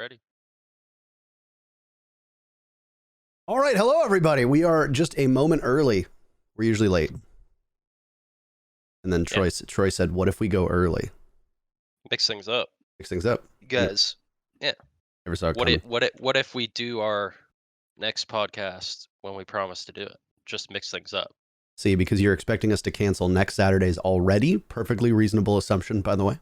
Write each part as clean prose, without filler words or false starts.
Ready. All right, hello everybody. We are just a moment early. We're usually late. And then Troy said, "What if we go early? Mix things up. Mix things up." You guys, Never saw it what coming. what if we do our next podcast when we promise to do it? Just mix things up. See, because you're expecting us to cancel next Saturday's already. Perfectly reasonable assumption, by the way.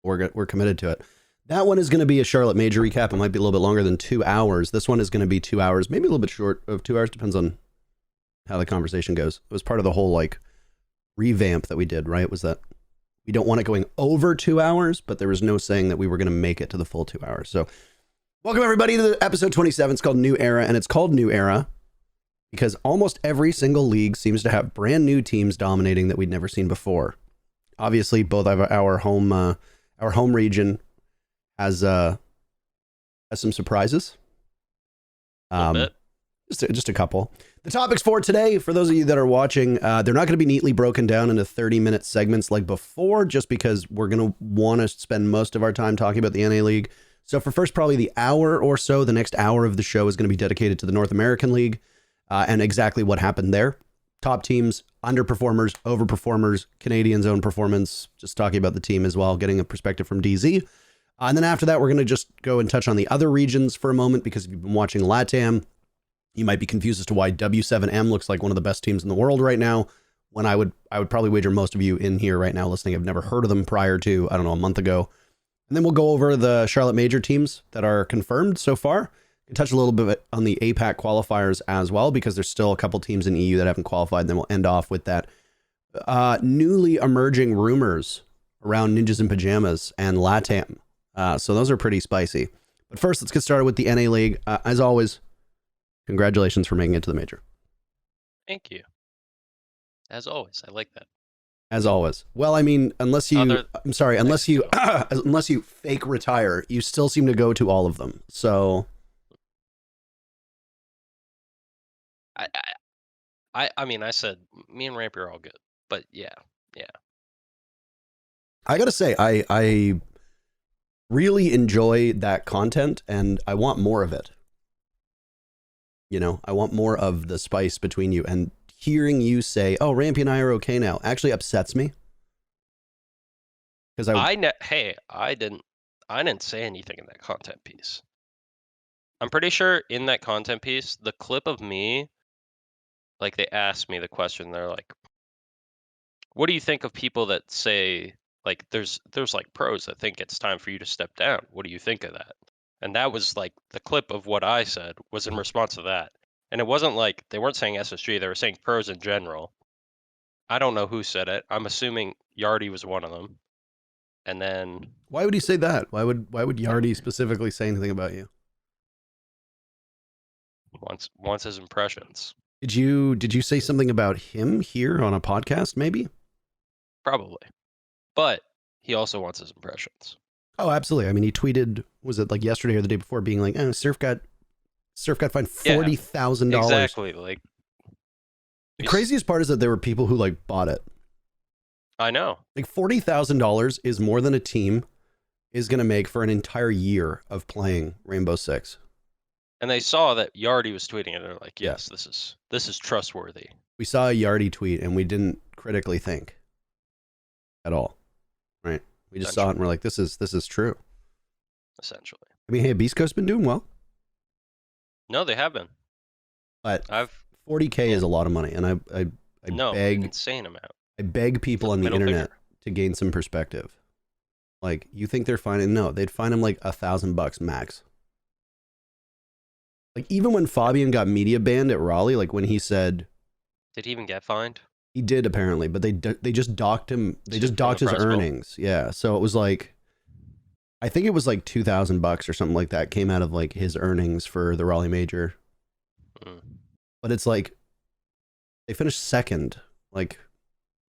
We're committed to it. That one is going to be a Charlotte Major recap. It might be a little bit longer than 2 hours. This one is going to be 2 hours, maybe a little bit short of 2 hours. Depends on how the conversation goes. It was part of the whole revamp that we did, right? Was that we don't want it going over 2 hours, but there was no saying that we were going to make it to the full 2 hours. So welcome everybody to episode 27. It's called New Era, and it's called New Era because almost every single league seems to have brand new teams dominating that we'd never seen before. Obviously, both of our home region has some surprises. Just a couple. The topics for today, for those of you that are watching, they're not going to be neatly broken down into 30-minute segments like before, just because we're going to want to spend most of our time talking about the NA League. So for first, probably the hour or so, the next hour of the show is going to be dedicated to the North American League and exactly what happened there. Top teams, underperformers, overperformers, Canadians' own performance, just talking about the team as well, getting a perspective from DZ. And then after that, we're going to just go and touch on the other regions for a moment, because if you've been watching LATAM, you might be confused as to why W7M looks like one of the best teams in the world right now, when I would probably wager most of you in here right now listening have never heard of them prior to, I don't know, a month ago. And then we'll go over the Charlotte Major teams that are confirmed so far, and touch a little bit on the APAC qualifiers as well, because there's still a couple teams in EU that haven't qualified. And then we'll end off with that newly emerging rumors around Ninjas in Pajamas and LATAM. So those are pretty spicy. But first, let's get started with the NA League. As always, congratulations for making it to the Major. Thank you. As always, I like that. As always. Well, I mean, unless you fake retire, you still seem to go to all of them. So I mean, I said me and Rampy are all good, but yeah. I gotta say, I really enjoy that content, and I want more of it. You know, I want more of the spice between you, and hearing you say, "Oh, Rampy and I are okay now," actually upsets me. Because I didn't say anything in that content piece. I'm pretty sure in that content piece, the clip of me, like, they asked me the question. They're like, "What do you think of people that say, like, there's like pros that think it's time for you to step down? What do you think of that?" And that was like the clip of what I said was in response to that. And it wasn't like they weren't saying SSG, they were saying pros in general. I don't know who said it. I'm assuming Yardy was one of them. And then why would he say that? Why would Yardy specifically say anything about you? Wants his impressions. Did you say something about him here on a podcast, maybe? Probably. But he also wants his impressions. Oh, absolutely. I mean, he tweeted, was it like yesterday or the day before, being like, "Oh, Surf got fined $40,000. Exactly. Like, the craziest part is that there were people who like bought it. I know. Like $40,000 is more than a team is going to make for an entire year of playing Rainbow Six. And they saw that Yardy was tweeting it, and they're like, "Yes, this is trustworthy." We saw a Yardy tweet, and we didn't critically think at all, right? We just saw it, and we're like, "This is true." Essentially. I mean, hey, Beastcoast been doing well. No, they have been. But 40K is a lot of money, and I beg, insane amount. I beg people on the internet to gain some perspective. Like, you think they're finding? No, they'd find him like $1,000 max. Like, even when Fabian got media banned at Raleigh, like when he said, did he even get fined? He did, apparently, but they just docked him. They just docked his earnings. Yeah, so it was like, I think it was like $2,000 or something like that came out of like his earnings for the Raleigh Major. But it's like, they finished second. Like,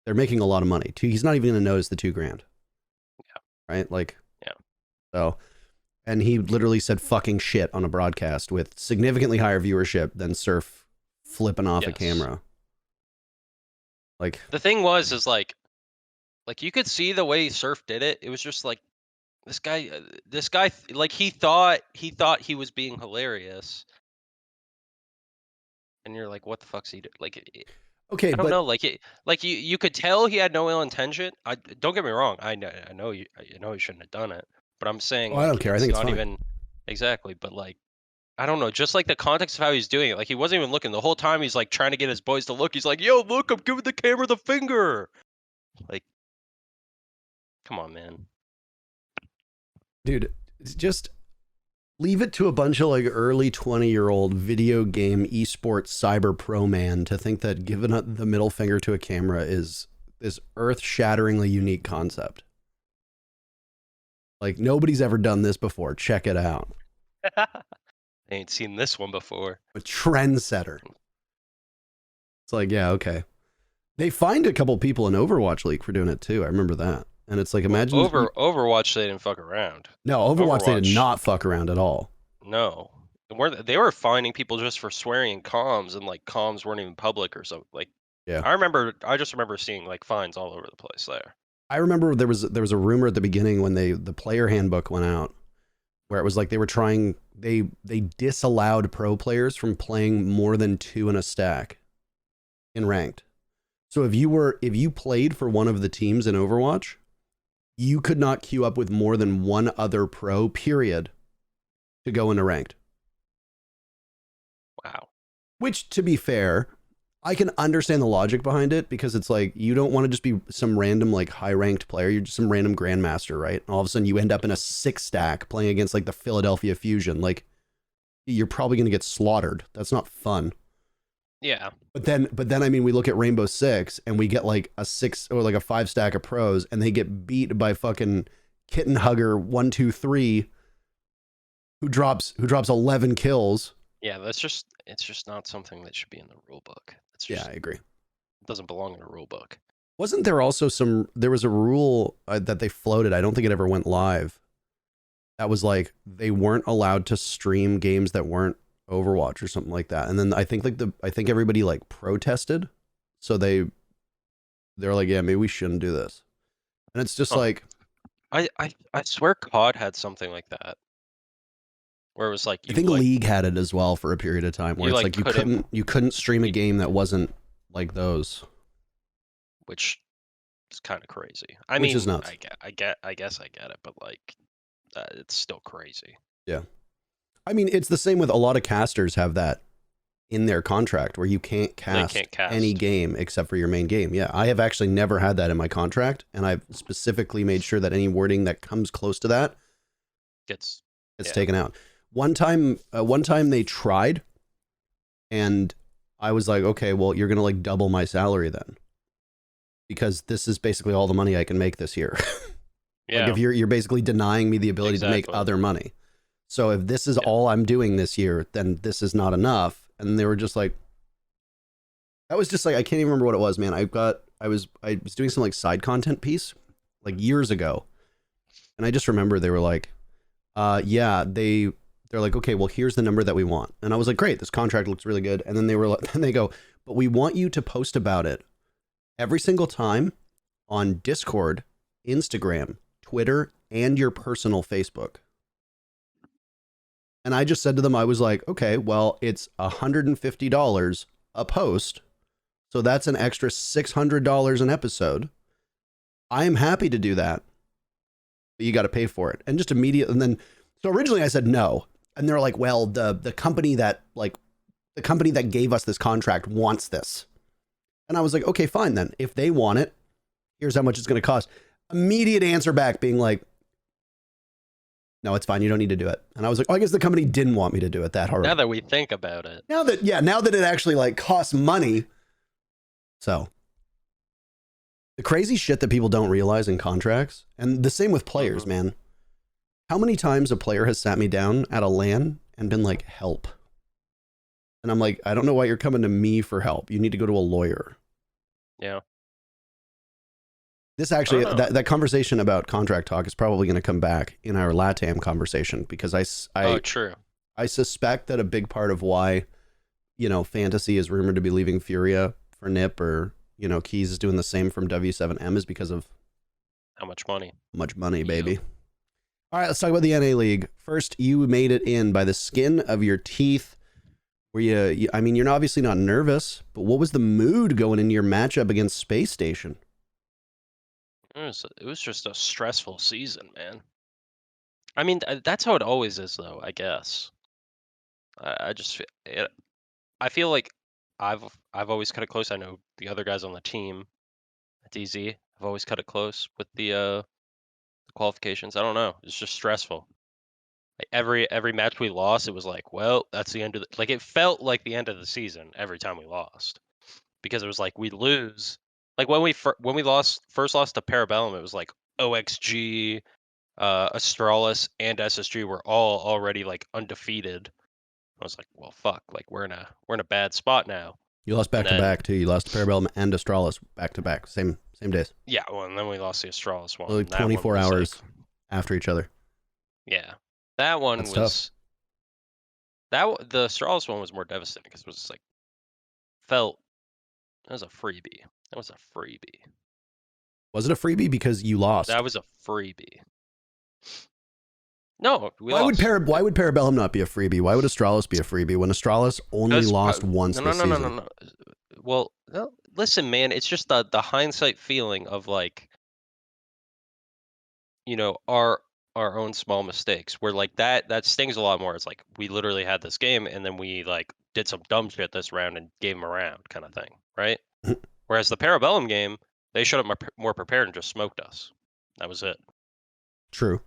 they're making a lot of money. He's not even going to notice the $2,000. Yeah. Right? Like, yeah. So, and he literally said fucking shit on a broadcast with significantly higher viewership than Surf flipping off a camera. Like, the thing is like you could see the way Surf did it. It was just like this guy, like he thought he was being hilarious, and you're like, what the fuck's he do? Like, Okay, I don't but know. Like you could tell he had no ill intention. Don't get me wrong. I know you shouldn't have done it. But I'm saying oh, I don't like care. I it's think it's not fine. even exactly. But like I don't know. Just like the context of how he's doing it. Like he wasn't even looking the whole time. He's like trying to get his boys to look. He's like, "Yo, look! I'm giving the camera the finger." Like, come on, man. Dude, it's just leave it to a bunch of like early 20-year-old video game esports cyber pro man to think that giving the middle finger to a camera is this earth-shatteringly unique concept. Like nobody's ever done this before. Check it out. I ain't seen this one before. A trendsetter. It's like, yeah, okay. They fined a couple people in Overwatch League for doing it too. I remember that. And it's like, imagine Overwatch, they didn't fuck around. No, Overwatch, they did not fuck around at all. No. They were finding people just for swearing in comms, and like comms weren't even public or something. Like, yeah, I just remember seeing like fines all over the place there. I remember there was a rumor at the beginning when the player handbook went out, where it was like they disallowed pro players from playing more than 2 in a stack in ranked. So if you played for one of the teams in Overwatch, you could not queue up with more than one other pro, period, to go into ranked. Wow. Which, to be fair, I can understand the logic behind it, because it's like you don't want to just be some random like high ranked player. You're just some random grandmaster, right? And all of a sudden you end up in a 6 stack playing against like the Philadelphia Fusion. Like you're probably going to get slaughtered. That's not fun. Yeah. But then I mean, we look at Rainbow Six and we get like a 6 or like a 5 stack of pros, and they get beat by fucking Kitten Hugger 123 who drops 11 kills. Yeah, it's just not something that should be in the rule book. Yeah, I agree. It doesn't belong in a rule book. Wasn't there also there was a rule that they floated, I don't think it ever went live, that was like they weren't allowed to stream games that weren't Overwatch or something like that. And then I think everybody like protested. So they're like, yeah, maybe we shouldn't do this. And it's just like, I swear COD had something like that, where it was like I think League had it as well for a period of time, where it's like you couldn't stream a game that wasn't like those, which is kind of crazy. I mean, is nuts. I guess I get it, but like it's still crazy. Yeah. I mean, it's the same with a lot of casters have that in their contract, where you can't cast any game except for your main game. Yeah, I have actually never had that in my contract, and I've specifically made sure that any wording that comes close to that gets taken out. One time they tried, and I was like, okay, well, you're gonna like double my salary then, because this is basically all the money I can make this year. Yeah, like if you're basically denying me the ability to make other money. So if this is all I'm doing this year, then this is not enough. And they were just like, that was just like, I can't even remember what it was, man. I was doing some like side content piece like years ago. And I just remember they were like, yeah, they're like, okay, well, here's the number that we want. And I was like, great, this contract looks really good. And then they were like, then they go, but we want you to post about it every single time on Discord, Instagram, Twitter, and your personal Facebook. And I just said to them, I was like, okay, well, it's $150 a post. So that's an extra $600 an episode. I am happy to do that. But you got to pay for it. And just immediately, and then, so originally I said no. And they're like, well, the company that gave us this contract wants this. And I was like, okay, fine then. If they want it, here's how much it's going to cost. Immediate answer back being like, no, it's fine. You don't need to do it. And I was like, oh, I guess the company didn't want me to do it that hard. Now that we think about it. Now that it actually like costs money. So the crazy shit that people don't realize in contracts, and the same with players, man. How many times a player has sat me down at a LAN and been like, help. And I'm like, I don't know why you're coming to me for help. You need to go to a lawyer. Yeah. This actually, that conversation about contract talk is probably going to come back in our LATAM conversation, because true. I suspect that a big part of why, Fantasy is rumored to be leaving Furia for NIP, or, Keys is doing the same from W7M, is because of how much money. Much money, baby. All right, let's talk about the NA League. First, you made it in by the skin of your teeth. Were I mean, you're obviously not nervous, but what was the mood going into your matchup against Space Station? It was just a stressful season, man. I mean, that's how it always is, though. I guess. I just I feel like I've always cut it close. I know the other guys on the team at DZ have always cut it close with the qualifications. I don't know. It's just stressful. Like every match we lost, it was like, well, that's the end of the, like it felt like the end of the season every time we lost, because it was like we lose. Like when we first lost to Parabellum, it was like OXG, Astralis, and SSG were all already like undefeated. I was like, well, fuck, like we're in a bad spot now. You lost back to back too. You lost to Parabellum and Astralis back to back, same days. Yeah, well, and then we lost the Astralis one. Like 24 hours after each other. Yeah, that one That's was tough. The Astralis one was more devastating because it was like felt that was a freebie. That was a freebie. Was it a freebie because you lost? That was a freebie. No, why would Parabellum not be a freebie? Why would Astralis be a freebie when Astralis only lost once this season? No. Well, no, listen, man, it's just the hindsight feeling of like, you know, our own small mistakes. Where like that stings a lot more. It's like we literally had this game and then we like did some dumb shit this round and gave them a round, kind of thing, right? Whereas the Parabellum game, they showed up more prepared and just smoked us. That was it. True.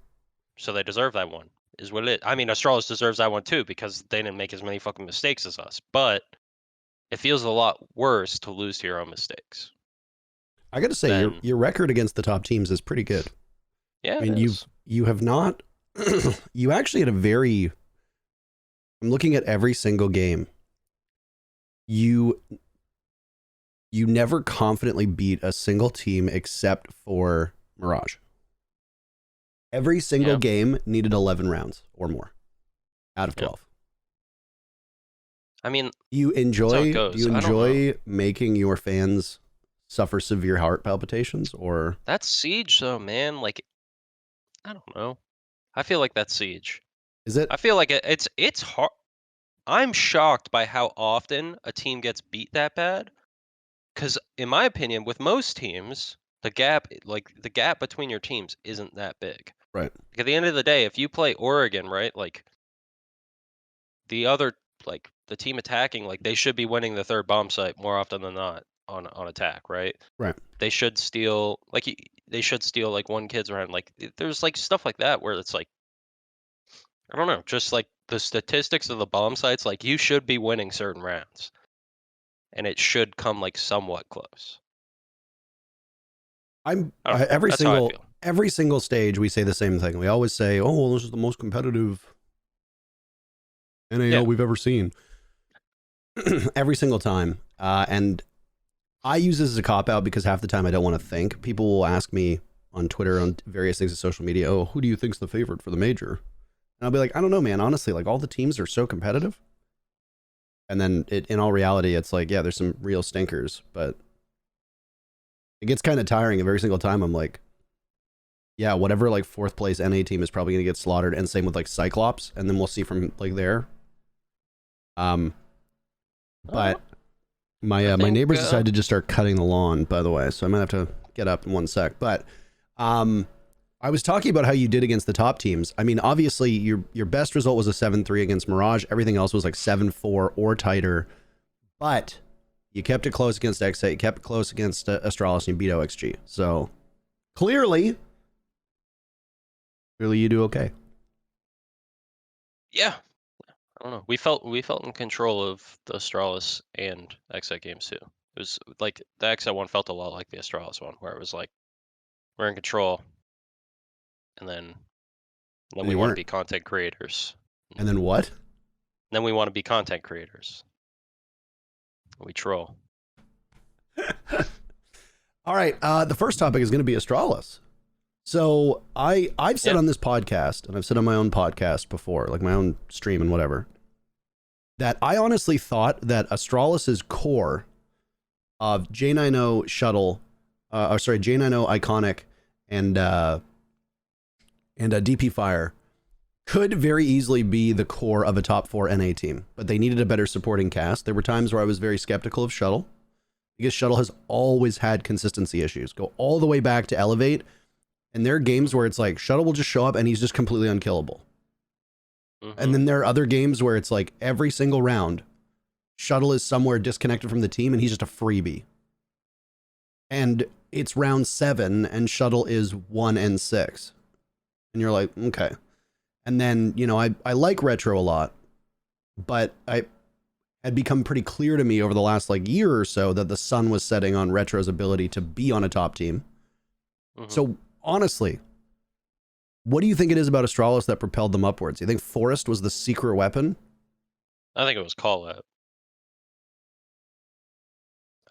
So they deserve that one, is what it is. I mean, Astralis deserves that one too because they didn't make as many fucking mistakes as us. But it feels a lot worse to lose to your own mistakes. I got to say, your record against the top teams is pretty good. Yeah, I mean, you have not. You actually had a very. I'm looking at every single game. You never confidently beat a single team except for Mirage. Every single game needed 11 rounds or more out of 12. I mean, do you enjoy making your fans suffer severe heart palpitations, or that's Siege though, man? Like, I don't know. I feel like that's Siege. Is it? I feel like it's hard. I'm shocked by how often a team gets beat that bad. Because in my opinion, with most teams, the gap between your teams isn't that big. Right. Like at the end of the day, if you play Oregon, right, like the other, like the team attacking, like they should be winning the third bomb site more often than not on attack, right? Right. They should steal like one kid's around. Like there's like stuff like that where it's like, I don't know, just like the statistics of the bomb sites, like you should be winning certain rounds, and it should come like somewhat close. Every single stage we say the same thing. We always say, "Oh, well, this is the most competitive NAL we've ever seen." Every single time, and I use this as a cop out because half the time I don't want to think. People will ask me on Twitter, on various things of social media, "Oh, who do you think's the favorite for the major?" And I'll be like, "I don't know, man. Honestly, like all the teams are so competitive." And then in all reality, it's like, yeah, there's some real stinkers, but it gets kind of tiring. Every single time I'm like, yeah, whatever like fourth place NA team is probably going to get slaughtered. And same with like Cyclops. And then we'll see from like there. But my neighbors decided to just start cutting the lawn, by the way. So I might have to get up in one sec. But I was talking about how you did against the top teams. I mean, obviously your best result was a 7-3 against Mirage. Everything else was like 7-4 or tighter. But you kept it close against Xset. You kept it close against Astralis, and you beat OXG. So clearly you do okay. Yeah. I don't know. We felt in control of the Astralis and Xset games too. It was like the Xset one felt a lot like the Astralis one, where it was like we're in control, and then we want to be content creators. And then what? Then we want to be content creators. We troll. All right. The first topic is going to be Astralis. So I've said on this podcast, and I've said on my own podcast before, like my own stream and whatever, that I honestly thought that Astralis's core of J90 Shuttle, J90 Iconic, and And DP Fire could very easily be the core of a top 4 NA team, but they needed a better supporting cast. There were times where I was very skeptical of Shuttle, because Shuttle has always had consistency issues. Go all the way back to Elevate, and there are games where it's like Shuttle will just show up and he's just completely unkillable. And then there are other games where it's like every single round, Shuttle is somewhere disconnected from the team and he's just a freebie. And it's round 7 and Shuttle is 1 and 6. And you're like, okay. And then, you know, I like Retro a lot, but it had become pretty clear to me over the last like year or so that the sun was setting on Retro's ability to be on a top team. So honestly, what do you think it is about Astralis that propelled them upwards? You think Forest was the secret weapon? I think it was call out.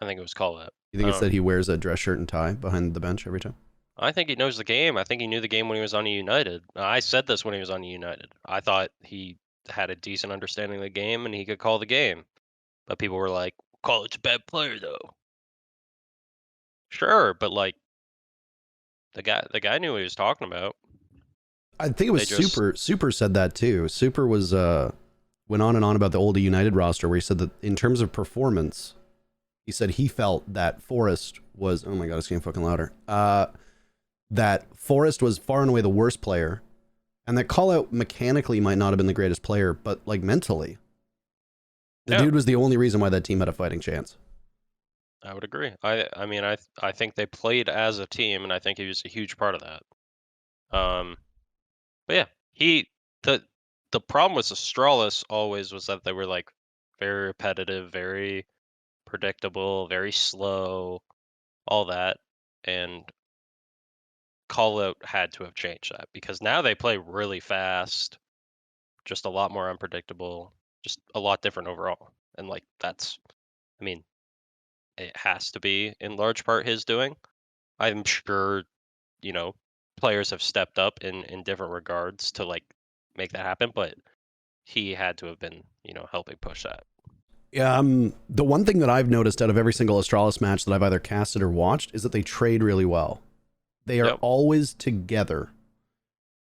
I think it was call out. You think it's that he wears a dress shirt and tie behind the bench every time? I think he knows the game. I think he knew the game when he was on United. I said this when he was on United. I thought he had a decent understanding of the game and he could call the game. But people were like, call it's a bad player though. Sure, but like the guy knew what he was talking about. I think it was Super said that too. Super was went on and on about the old United roster where he said that in terms of performance, he said he felt that Forest was, oh my god, it's getting fucking louder. That Forest was far and away the worst player, and that Call Out mechanically might not have been the greatest player, but like mentally, the dude was the only reason why that team had a fighting chance. I would agree. I mean I think they played as a team, and I think he was a huge part of that. But yeah, the problem with Astralis always was that they were like very repetitive, very predictable, very slow, all that, and Call Out had to have changed that because now they play really fast, just a lot more unpredictable, just a lot different overall. And like that's, I mean, it has to be in large part his doing. I'm sure, you know, players have stepped up in different regards to like make that happen, but he had to have been, you know, helping push that. Yeah, the one thing that I've noticed out of every single Astralis match that I've either casted or watched is that they trade really well. They are always together,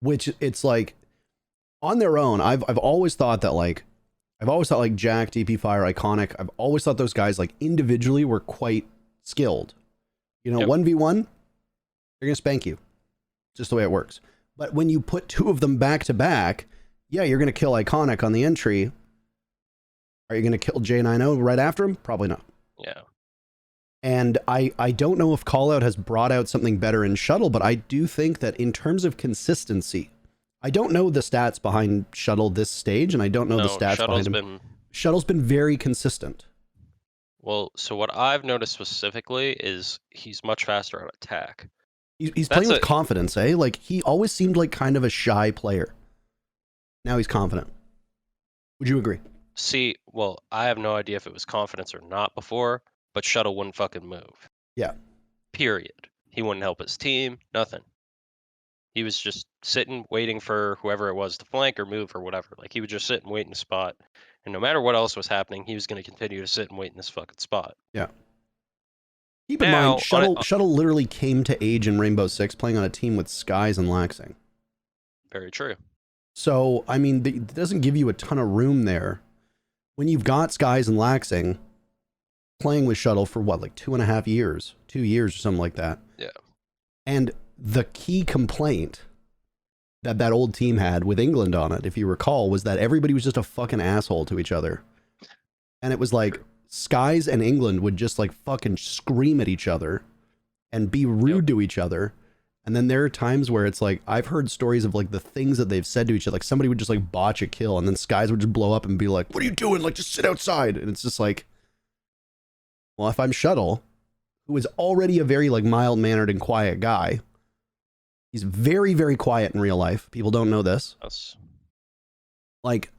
which it's like on their own. I've always thought that like Jack, DP Fire, Iconic. I've always thought those guys like individually were quite skilled. You know, 1v1, they're gonna spank you. Just the way it works. But when you put 2 of them back to back, yeah, you're gonna kill Iconic on the entry. Are you gonna kill J90 right after him? Probably not. Yeah. And I don't know if Callout has brought out something better in Shuttle, but I do think that in terms of consistency, I don't know the stats behind Shuttle this stage, and I don't know the stats behind him. Shuttle's been very consistent. Well, so what I've noticed specifically is he's much faster on attack. He's playing with confidence, eh? Like, he always seemed like kind of a shy player. Now he's confident. Would you agree? See, well, I have no idea if it was confidence or not before, but Shuttle wouldn't fucking move. Yeah. Period. He wouldn't help his team, nothing. He was just sitting, waiting for whoever it was to flank or move or whatever. Like, he would just sit and wait in a spot. And no matter what else was happening, he was going to continue to sit and wait in this fucking spot. Yeah. Keep in mind, Shuttle literally came to age in Rainbow Six playing on a team with Skies and Laxing. Very true. So, I mean, it doesn't give you a ton of room there. When you've got Skies and Laxing playing with Shuttle for what, like 2.5 years, 2 years or something like that. Yeah. And the key complaint that old team had with England on it, if you recall, was that everybody was just a fucking asshole to each other. And it was like Skies and England would just like fucking scream at each other and be rude to each other. And then there are times where it's like, I've heard stories of like the things that they've said to each other. Like somebody would just like botch a kill and then Skies would just blow up and be like, what are you doing? Like, just sit outside. And it's just like, well, if I'm Shuttle, who is already a very like mild-mannered and quiet guy, he's very, very quiet in real life. People don't know this. Like,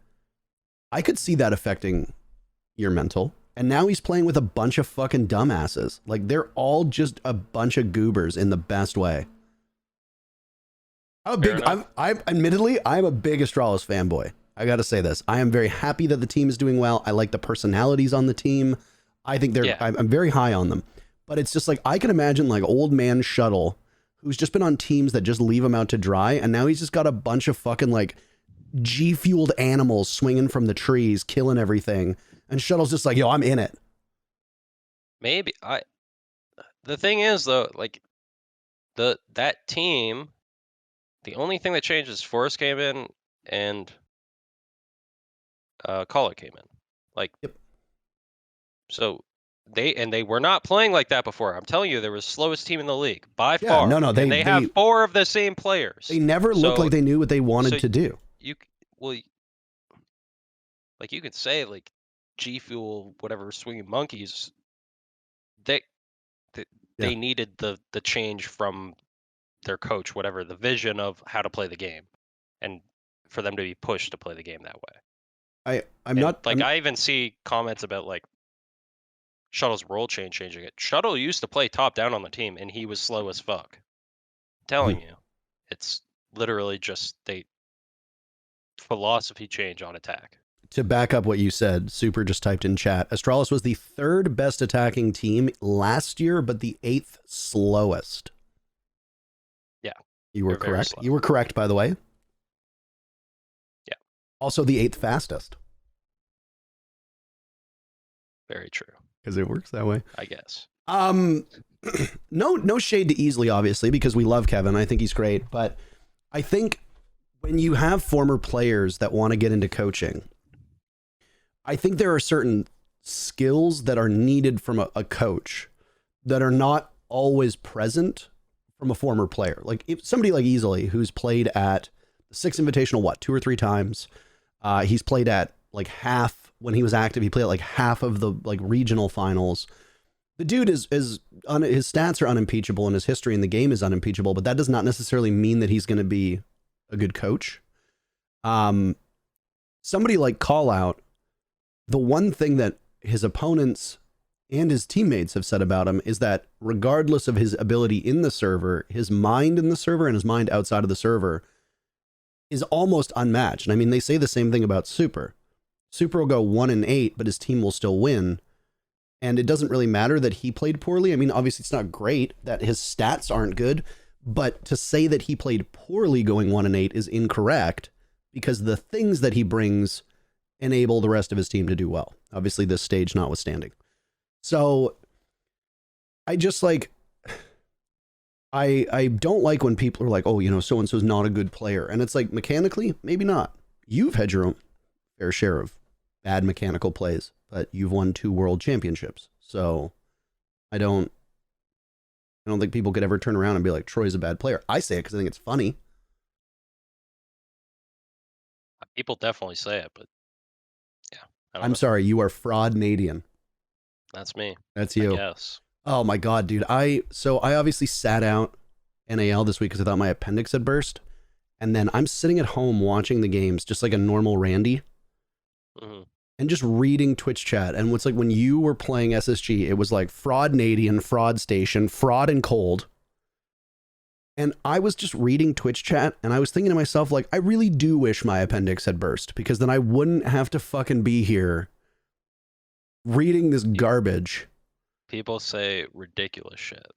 I could see that affecting your mental. And now he's playing with a bunch of fucking dumbasses. Like, they're all just a bunch of goobers in the best way. I'm admittedly, I'm a big Astralis fanboy. I gotta say this. I am very happy that the team is doing well. I like the personalities on the team. I think I'm very high on them. But it's just like, I can imagine like old man Shuttle, who's just been on teams that just leave him out to dry, and now he's just got a bunch of fucking like G-fueled animals swinging from the trees, killing everything, and Shuttle's just like, yo, I'm in it. Maybe the thing is though, like that team, the only thing that changed is Forrest came in and Caller came in. Like, yep. So they were not playing like that before. I'm telling you, they were the slowest team in the league by far. No, they have 4 of the same players. They never looked like they knew what they wanted to do. Like you could say like G Fuel, whatever, swinging monkeys. They needed the change from their coach, whatever, the vision of how to play the game, and for them to be pushed to play the game that way. I even see comments about like Shuttle's role changing it. Shuttle used to play top down on the team, and he was slow as fuck. I'm telling you, it's literally just philosophy change on attack. To back up what you said, Super just typed in chat, Astralis was the 3rd best attacking team last year, but the 8th slowest. Yeah. You were correct. You were correct, by the way. Yeah. Also the 8th fastest. Very true. Because it works that way. I guess. No shade to Easley, obviously, because we love Kevin. I think he's great. But I think when you have former players that want to get into coaching, I think there are certain skills that are needed from a coach that are not always present from a former player. Like if somebody like Easley, who's played at the Six Invitational, 2 or 3 times, he's played at like half when he was active. He played at like half of the like regional finals. The dude is his stats are unimpeachable and his history in the game is unimpeachable, but that does not necessarily mean that he's going to be a good coach. Somebody like Call Out, the one thing that his opponents and his teammates have said about him is that regardless of his ability in the server, his mind in the server and his mind outside of the server is almost unmatched. And I mean, they say the same thing about Super. Super will go 1-8, but his team will still win. And it doesn't really matter that he played poorly. I mean, obviously it's not great that his stats aren't good, but to say that he played poorly going 1-8 is incorrect because the things that he brings enable the rest of his team to do well. Obviously this stage notwithstanding. So I just like, I don't like when people are like, oh, you know, so-and-so's not a good player. And it's like, mechanically, maybe not. You've had your own fair share of bad mechanical plays, but you've won 2 world championships. So I don't think people could ever turn around and be like, Troy's a bad player. I say it because I think it's funny. People definitely say it, but yeah. I'm sorry, you are fraud-Nadian. That's me. That's you. Yes. Oh my God, dude. I obviously sat out NAL this week because I thought my appendix had burst. And then I'm sitting at home watching the games just like a normal Randy. Mm-hmm. And just reading Twitch chat. And what's like when you were playing SSG, it was like fraud-Nadian, fraud station, fraud and cold. And I was just reading Twitch chat and I was thinking to myself, like, I really do wish my appendix had burst because then I wouldn't have to fucking be here reading this garbage. People say ridiculous shit.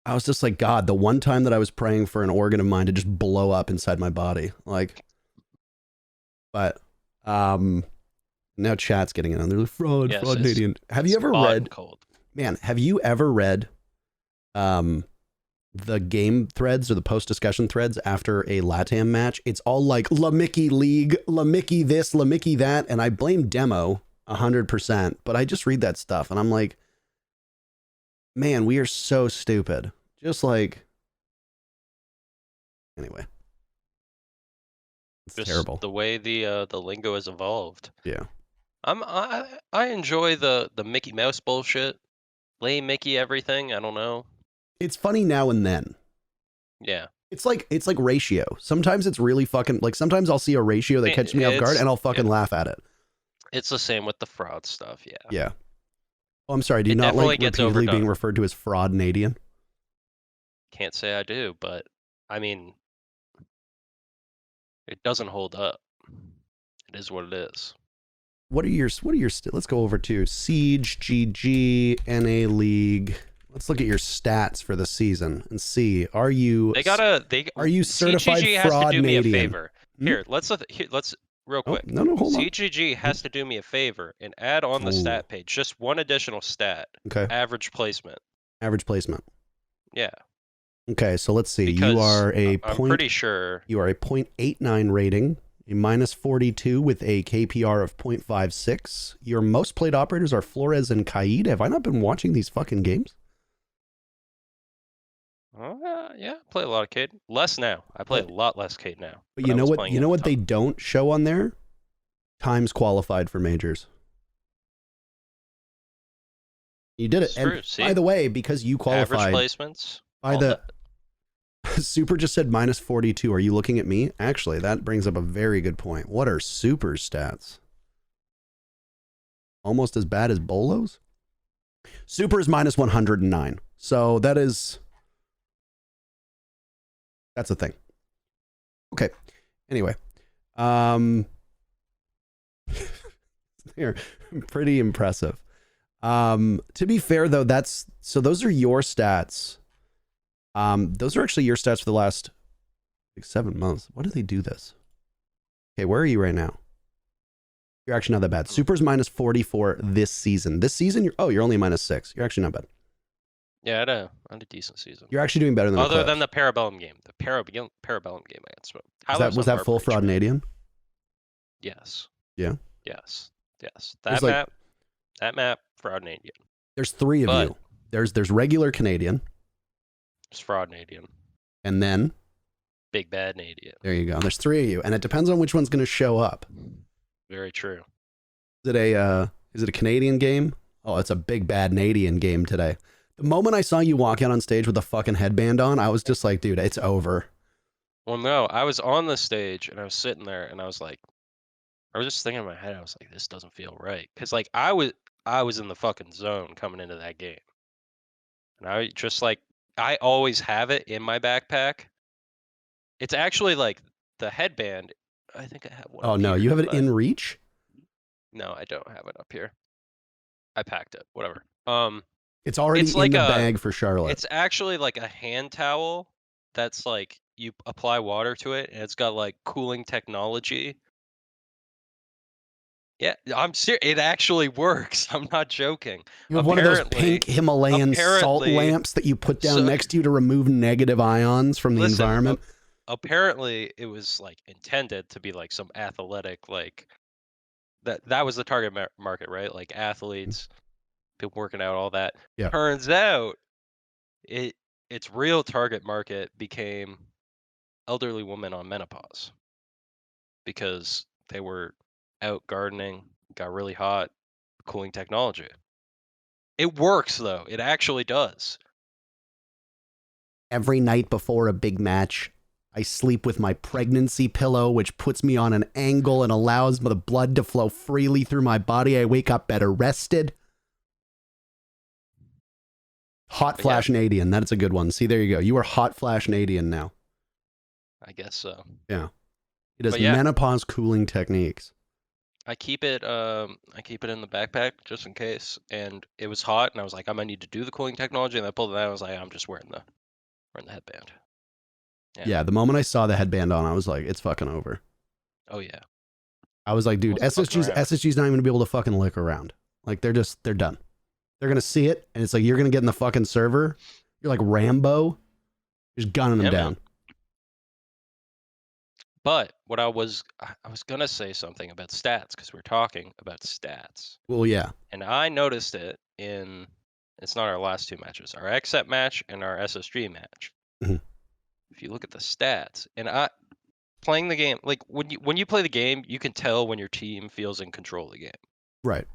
I was just like, God, the one time that I was praying for an organ of mine to just blow up inside my body. Like, but, now chat's getting in on there. Fraud, yes, fraud-Nadian. Have you ever read, cold. Man, have you ever read, the game threads or the post-discussion threads after a LATAM match? It's all like, La Mickey League, La Mickey this, La Mickey that, and I blame Demo 100%, but I just read that stuff, and I'm like, man, we are so stupid. Just like, anyway. It's just terrible. The way the lingo has evolved. Yeah. I enjoy the Mickey Mouse bullshit. Lame Mickey everything, I don't know. It's funny now and then. Yeah. It's like ratio. Sometimes it's really fucking like sometimes I'll see a ratio that catches me off guard and I'll fucking laugh at it. It's the same with the fraud stuff, yeah. Yeah. Oh, I'm sorry. Do you not like repeatedly being referred to as fraud-Nadian? Can't say I do, but I mean, it doesn't hold up. It is what it is. What are your let's go over to Siege, GG, NA League. Let's look at your stats for the season and see. Are you are you certified CGG fraud has to do me a Canadian? favor. Here, let's real Oh, quick. no, hold on. CGG has to do me a favor and add on the stat page just one additional stat. Okay. Average placement. Average placement. Yeah. Okay, so let's see. Because you are a I'm pretty sure you are a 0.89 rating, a -42 with a KPR of 0.56. Your most played operators are Flores and Kaid. Have I not been watching these fucking games? yeah, I play a lot of Cade. Less now. I play a lot less Cade now. But you know what? You know what they don't show on there? Times qualified for majors. You did it. And by the way, because you qualified, average placements. By the Super just said -42. Are you looking at me? Actually, that brings up a very good point. What are Super stats? Almost as bad as Bolo's? Super is -109. So that's a thing. Okay. Anyway. They're pretty impressive. To be fair though, those are your stats. Those are actually your stats for the last 7 months. Why do they do this? Okay, where are you right now? You're actually not that bad. Super's -44 this season. This season, you're only -6. You're actually not bad. Yeah, I had a decent season. You're actually doing better than other than the Parabellum game. The Parabellum game I got smoked. Was that full fraud Canadian? Yes. Yeah. Yes. That map fraud Canadian. There's 3 of you. There's regular Canadian. It's fraud Canadian. And then big bad Canadian. There you go. There's 3 of you, and it depends on which one's going to show up. Very true. Is it a Canadian game? Oh, it's a big bad Canadian game today. The moment I saw you walk out on stage with a fucking headband on, I was just like, dude, it's over. Well, no, I was on the stage and I was sitting there and I was just thinking in my head, I was like, this doesn't feel right. Cause like I was in the fucking zone coming into that game. And I just like, I always have it in my backpack. It's actually like the headband. I think I have one. Oh no, you have it in reach? No, I don't have it up here. I packed it, whatever. It's already in the bag for Charlotte. It's actually like a hand towel that's like you apply water to it and it's got like cooling technology. Yeah, I'm serious. It actually works. I'm not joking. You have one of those pink Himalayan salt lamps that you put down next to you to remove negative ions from the environment. Apparently, it was like intended to be like some athletic, like that was the target market, right? Like athletes, people working out, all that. Yeah. Turns out, its real target market became elderly women on menopause because they were out gardening, got really hot, cooling technology. It works though. It actually does. Every night before a big match, I sleep with my pregnancy pillow, which puts me on an angle and allows the blood to flow freely through my body. I wake up better rested. Hot Flash Canadian. That's a good one. See, there you go. You are Hot Flash Canadian now. I guess so. Yeah. It has menopause cooling techniques. I keep it in the backpack just in case. And it was hot and I was like, I might need to do the cooling technology, and I pulled it out. I was like, I'm just wearing the headband. Yeah, the moment I saw the headband on, I was like, it's fucking over. Oh yeah. I was like, dude, SSG's not even gonna be able to fucking lick around. Like they're done. They're gonna see it, and it's like you're gonna get in the fucking server. You're like Rambo, just gunning them down. Man. But what I was gonna say something about stats because we're talking about stats. Well, yeah. And I noticed it in it's not our last 2 matches, our Xset match and our SSG match. Mm-hmm. If you look at the stats, and playing the game, like when you play the game, you can tell when your team feels in control of the game. Right.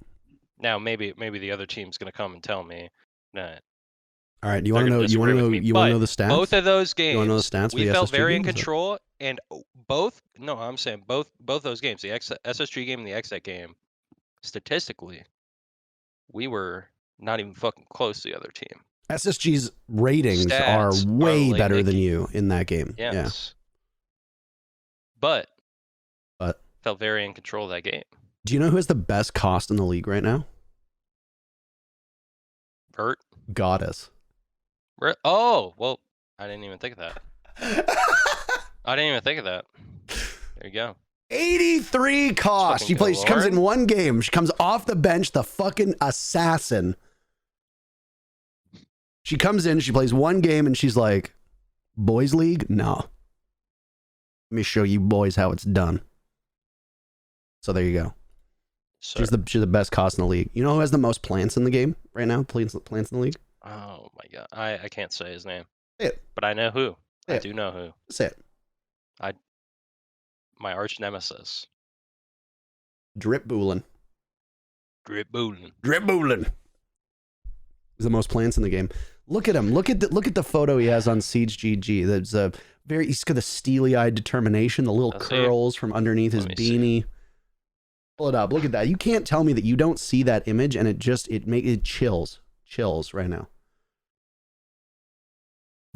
Now maybe the other team's gonna come and tell me that. All right. You want to know? You want to know the stats? Both of those games. You want to know the stats? We felt very in control, and both. No, I'm saying both those games, the SSG game and the Xset game, statistically, we were not even fucking close to the other team. SSG's ratings are way better than you in that game. Yes. Yeah. But felt very in control of that game. Do you know who has the best cost in the league right now? Vert. Goddess. Oh, well, I didn't even think of that. I didn't even think of that. There you go. 83 cost. She fucking plays. She comes in Lauren. one game. She comes off the bench. The fucking assassin. She comes in. She plays one game, and she's like, "Boys League? No. Let me show you boys how it's done." So there you go. Sir. She's the best cost in the league. You know who has the most plants in the game right now? Plants in the league. Oh my god, I can't say his name. Say it. But I know who. Say I it. do know who. Say it. My arch nemesis. Drip Boolin. Drip Boolin. Drip Boolin. He's the most plants in the game. Look at him. Look at the photo he has on Siege GG. There's a he's got the steely-eyed determination, the little curls from underneath his beanie. Pull it up. Look at that. You can't tell me that you don't see that image, and it chills right now.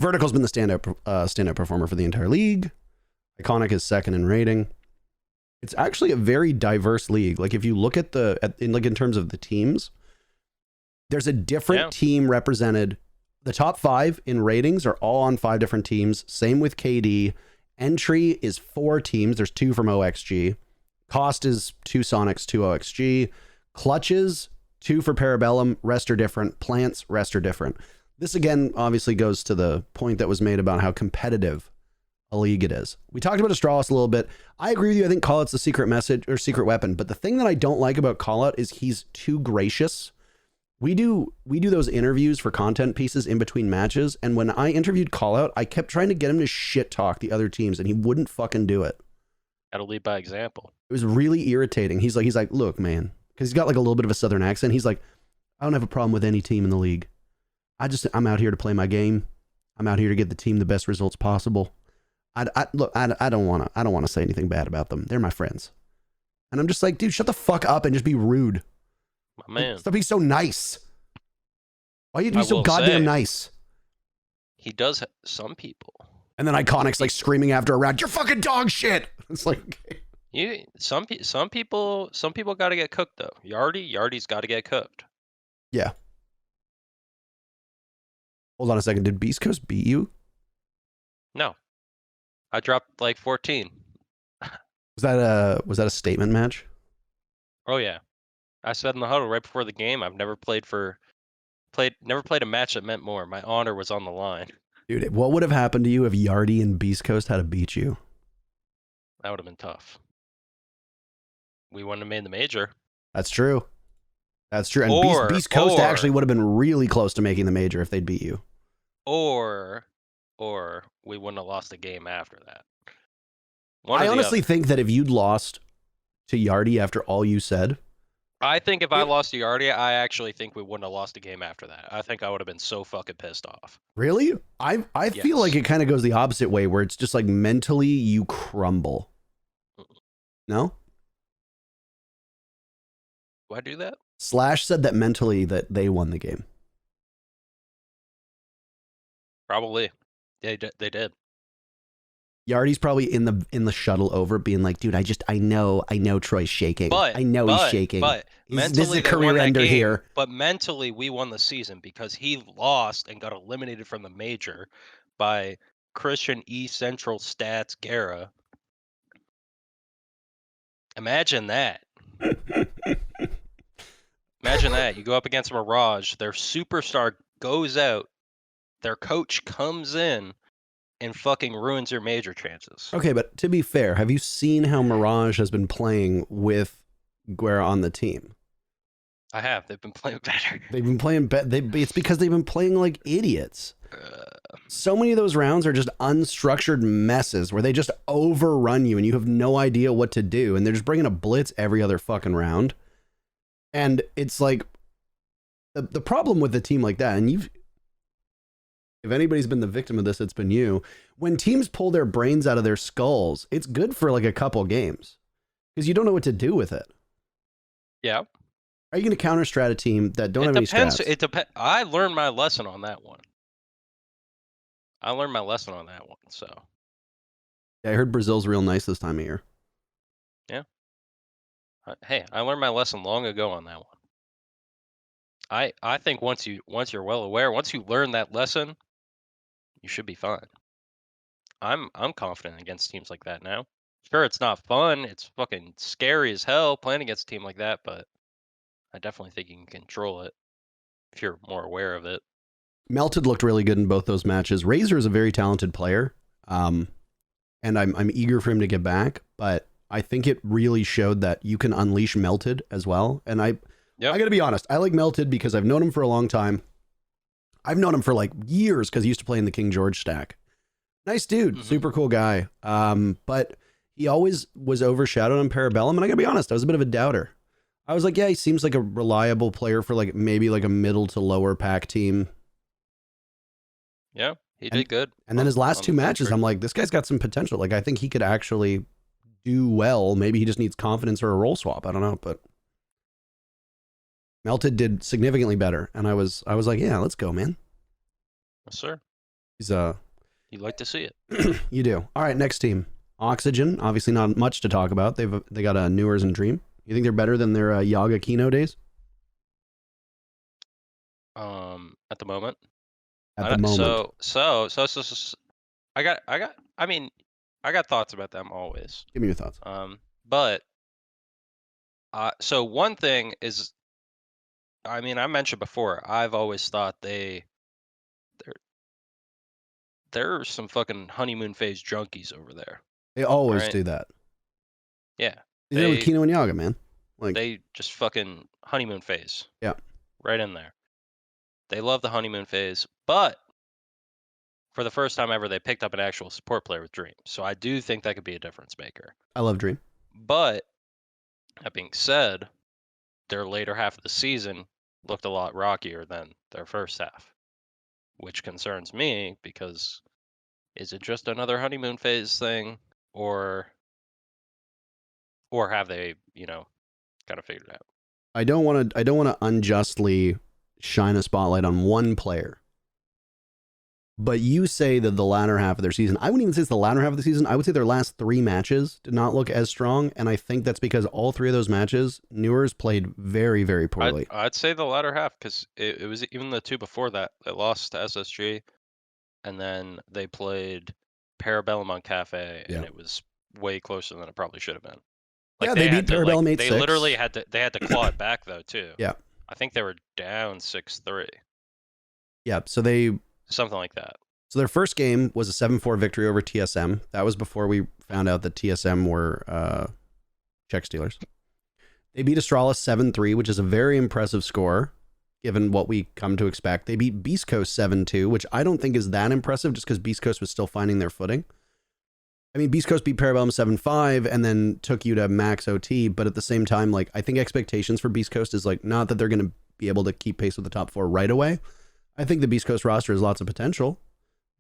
Vertical's been the standout performer for the entire league. Iconic is second in rating. It's actually a very diverse league. Like if you look at in terms of the teams, there's a different team represented. The top 5 in ratings are all on 5 different teams. Same with KD. Entry is 4 teams. There's 2 from OXG. Cost is 2 Soniqs, 2 OXG. Clutches, 2 for Parabellum. Rest are different. Plants, rest are different. This again obviously goes to the point that was made about how competitive a league it is. We talked about Astralis a little bit. I agree with you. I think Callout's the secret message or secret weapon. But the thing that I don't like about Callout is he's too gracious. We do those interviews for content pieces in between matches. And when I interviewed Callout, I kept trying to get him to shit talk the other teams, and he wouldn't fucking do it. Gotta lead by example. It was really irritating. He's like, look, man, because he's got like a little bit of a southern accent. He's like, I don't have a problem with any team in the league. I'm out here to play my game. I'm out here to get the team the best results possible. I don't want to say anything bad about them. They're my friends. And I'm just like, dude, shut the fuck up and just be rude. My man. Stop being so nice. Why are you being so goddamn nice? He does some people. And then Iconic's like screaming after a round, you're fucking dog shit. It's like, okay. Some people got to get cooked though. Yardy's got to get cooked. Yeah. Hold on a second. Did Beastcoast beat you? No. I dropped like 14. Was that a statement match? Oh yeah. I said in the huddle right before the game, I've never played a match that meant more. My honor was on the line. Dude, what would have happened to you if Yardy and Beastcoast had to beat you? That would have been tough. We wouldn't have made the major. That's true. That's true. And Beastcoast actually would have been really close to making the major if they'd beat you. Or we wouldn't have lost a game after that. I honestly think that if you'd lost to Yardy after all you said. I think if I lost to Yardy, I actually think we wouldn't have lost a game after that. I think I would have been so fucking pissed off. Really? I feel like it kind of goes the opposite way, where it's just like mentally you crumble. No? Do I do that? Slash said that mentally that they won the game. Probably. They did. Yardy's probably in the shuttle over being like, dude, I know Troy's shaking. He's shaking. But this is a career ender here. But mentally, we won the season because he lost and got eliminated from the major by Christian E Central Stats Guerra. Imagine that. Imagine that. You go up against Mirage, their superstar goes out, their coach comes in, and fucking ruins your major chances. Okay, but to be fair, have you seen how Mirage has been playing with Guerra on the team? I have. They've been playing better. They've been playing it's because they've been playing like idiots. So many of those rounds are just unstructured messes where they just overrun you and you have no idea what to do. And they're just bringing a blitz every other fucking round. And it's like the problem with a team like that, and if anybody's been the victim of this, it's been you. When teams pull their brains out of their skulls, it's good for like a couple games because you don't know what to do with it. Yeah. Are you going to counter strat a team that don't have any stats? It depends. I learned my lesson on that one. So. Yeah, I heard Brazil's real nice this time of year. Yeah. Hey, I learned my lesson long ago on that one. I think once you're well aware, once you learn that lesson, you should be fine. I'm confident against teams like that now. Sure, it's not fun. It's fucking scary as hell playing against a team like that, but I definitely think you can control it if you're more aware of it. Melted looked really good in both those matches. Razor is a very talented player, and I'm eager for him to get back. But I think it really showed that you can unleash Melted as well. And I got to be honest, I like Melted because I've known him for a long time. I've known him for like years because he used to play in the King George stack. Nice dude, super cool guy. But he always was overshadowed on Parabellum, and I gotta be honest, I was a bit of a doubter. I was like, yeah, he seems like a reliable player for like maybe like a middle to lower pack team. Yeah, he did good. And then his last two matches, I'm like, this guy's got some potential. Like, I think he could actually do well. Maybe he just needs confidence or a role swap. I don't know, but Melted did significantly better, and I was like, yeah, let's go, man. Yes, sir. He's You'd like to see it. You do. All right, next team. Oxygen. Obviously not much to talk about. They got a Newers and Dream. You think they're better than their Yaga Kino days? At the moment. At the moment. So I got thoughts about them always. Give me your thoughts. But so one thing is, I mentioned before, I've always thought there are some fucking honeymoon phase junkies over there. They always right? do that. Yeah. They did it with Kino and Yaga, man. Like they just fucking honeymoon phase. Yeah. Right in there. They love the honeymoon phase, but for the first time ever, they picked up an actual support player with Dream. So I do think that could be a difference maker. I love Dream. But that being said, their later half of the season looked a lot rockier than their first half, which concerns me because is it just another honeymoon phase thing, or have they, kind of figured it out? I don't want to unjustly shine a spotlight on one player. But you say that the latter half of their season, I wouldn't even say it's the latter half of the season. I would say their last 3 matches did not look as strong. And I think that's because all 3 of those matches, Newers played very, very poorly. I'd say the latter half, because it was even the 2 before that. They lost to SSG, and then they played Parabellum on Cafe, and it was way closer than it probably should have been. Like they beat Parabellum 8-6. They literally had to claw it back, though, too. Yeah. I think they were down 6-3. Yeah, so they... Something like that. So their first game was a 7-4 victory over TSM. That was before we found out that TSM were check stealers. They beat Astralis 7-3, which is a very impressive score, given what we come to expect. They beat Beastcoast 7-2, which I don't think is that impressive, just because Beastcoast was still finding their footing. I mean, Beastcoast beat Parabellum 7-5 and then took you to max OT, but at the same time, like, I think expectations for Beastcoast is like not that they're going to be able to keep pace with the top 4 right away. I think the Beastcoast roster has lots of potential,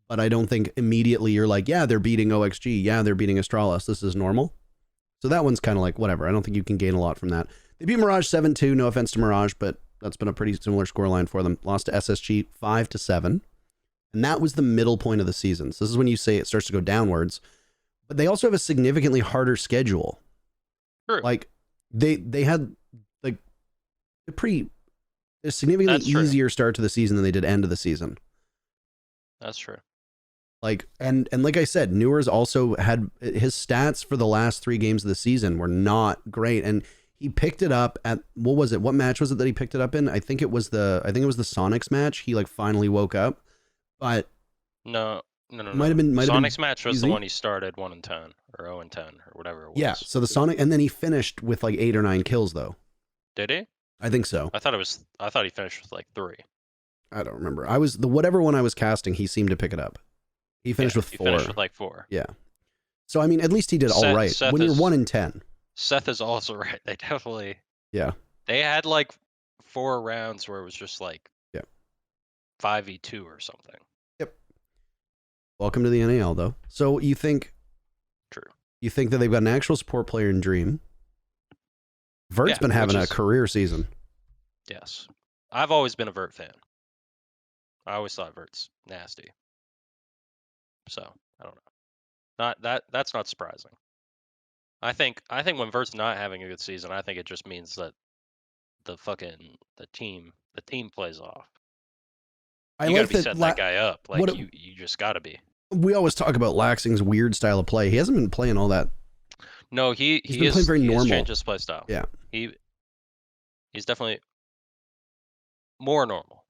but I don't think immediately you're like, yeah, they're beating OXG. Yeah, they're beating Astralis. This is normal. So that one's kind of like, whatever. I don't think you can gain a lot from that. They beat Mirage 7-2. No offense to Mirage, but that's been a pretty similar scoreline for them. Lost to SSG 5-7. And that was the middle point of the season. So this is when you say it starts to go downwards. But they also have a significantly harder schedule. True. Like, they had like a significantly easier start to the season than they did end of the season. That's true. Like, and like I said, Newers also had his stats for the last 3 games of the season were not great. And he picked it up at, what was it? What match was it that he picked it up in? I think it was the Soniqs match. He like finally woke up, but no. Might have been Soniqs match was the one he started 1-10 or 0-10 or whatever it was. Yeah. So the Sonic, and then he finished with like 8 or 9 kills though. Did he? I think so. I thought he finished with like 3. I don't remember. Whatever one I was casting, he seemed to pick it up. He finished with 4. He finished with like 4. Yeah. So I mean, at least he did all right. Seth when you're 1-10. Seth is also right. They definitely. Yeah. They had like 4 rounds where it was just like. 5v2 or something. Yep. Welcome to the NAL though. So you think? True. You think that they've got an actual support player in Dream? Vert's been having a career season. Yes. I've always been a Vert fan. I always thought Vert's nasty. So, I don't know. That's not surprising. I think when Vert's not having a good season, I think it just means that the team plays off. You gotta be setting that guy up. Like you just gotta be. We always talk about Laxing's weird style of play. He hasn't been playing all that. No, he's been playing very normal. Changed his play style. Yeah. He's definitely more normal.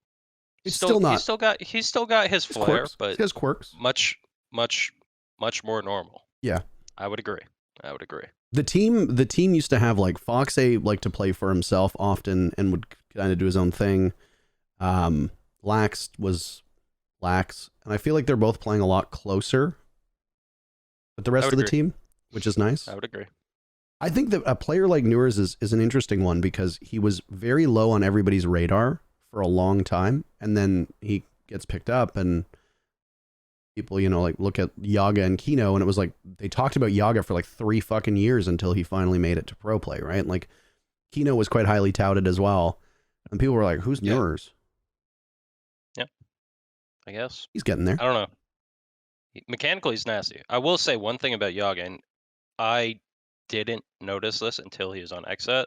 It's still not. He's still got his flair, quirks. but he has quirks. Much more normal. Yeah. I would agree. The team used to have like Foxay liked to play for himself often and would kind of do his own thing. Lax was Lax, and I feel like they're both playing a lot closer with the rest of the team, which is nice. I would agree. I think that a player like Newers is an interesting one because he was very low on everybody's radar for a long time, and then he gets picked up and people, like look at Yaga and Kino, and it was like they talked about Yaga for like 3 fucking years until he finally made it to pro play, right? Like Kino was quite highly touted as well, and people were like, "Who's Newers?" Yep, I guess he's getting there. I don't know. Mechanically, he's nasty. I will say one thing about Yaga, and I didn't notice this until he was on Xset,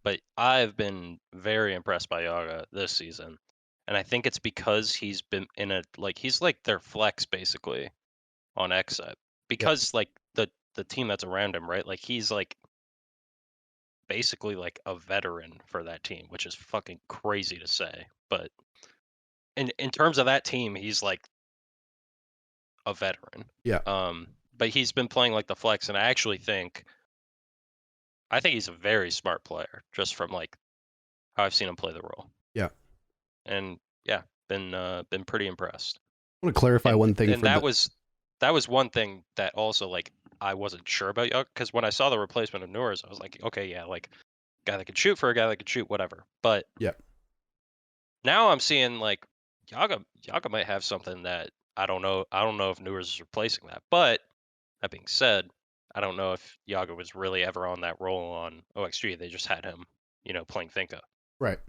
but I've been very impressed by Yaga this season. And I think it's because he's been he's like their flex basically on Xset. Because like the team that's around him, right? Like he's like basically like a veteran for that team, which is fucking crazy to say. But in terms of that team, he's like a veteran. Yeah. But he's been playing like the flex, and I think he's a very smart player, just from like how I've seen him play the role. Yeah. And yeah, been pretty impressed. I want to clarify one thing. And that was one thing that also like I wasn't sure about Yaga, because when I saw the replacement of Newers, I was like, okay, yeah, like guy that could shoot for a guy that could shoot, whatever. But yeah, now I'm seeing like Yaga might have something that I don't know if Newers is replacing that. But that being said, I don't know if Yaga was really ever on that role on OXG. They just had him, playing Finka. Right.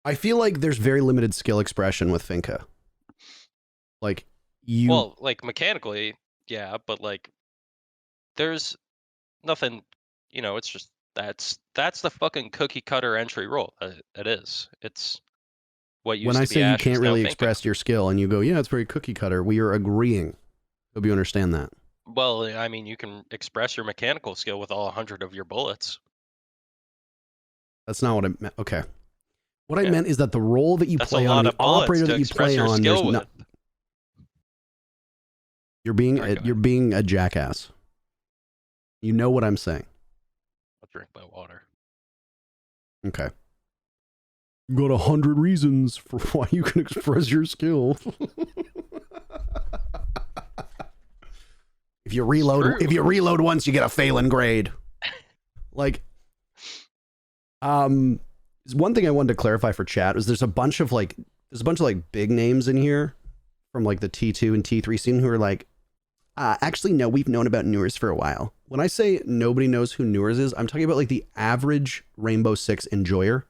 I feel like there's very limited skill expression with Finka. Like Well, like mechanically, yeah, but like there's nothing, it's just that's the fucking cookie cutter entry role. It is. It's what used when I to be say Ash you can't really Finka. express your skill and you go, yeah, it's very cookie cutter. We are agreeing. Hope you understand that. Well, I mean, you can express your mechanical skill with all 100 of your bullets. That's not what I meant. Okay. What I meant is that the role that you That's play on, the operator that you play on, there's not. You're being a jackass. You know what I'm saying. I'll drink my water. Okay. You got 100 reasons for why you can express your skill. If you reload once, you get a failing grade. Like, one thing I wanted to clarify for chat was there's a bunch of big names in here from like the T2 and T3 scene who are like, actually, no, we've known about Newers for a while. When I say nobody knows who Newers is, I'm talking about like the average Rainbow Six enjoyer.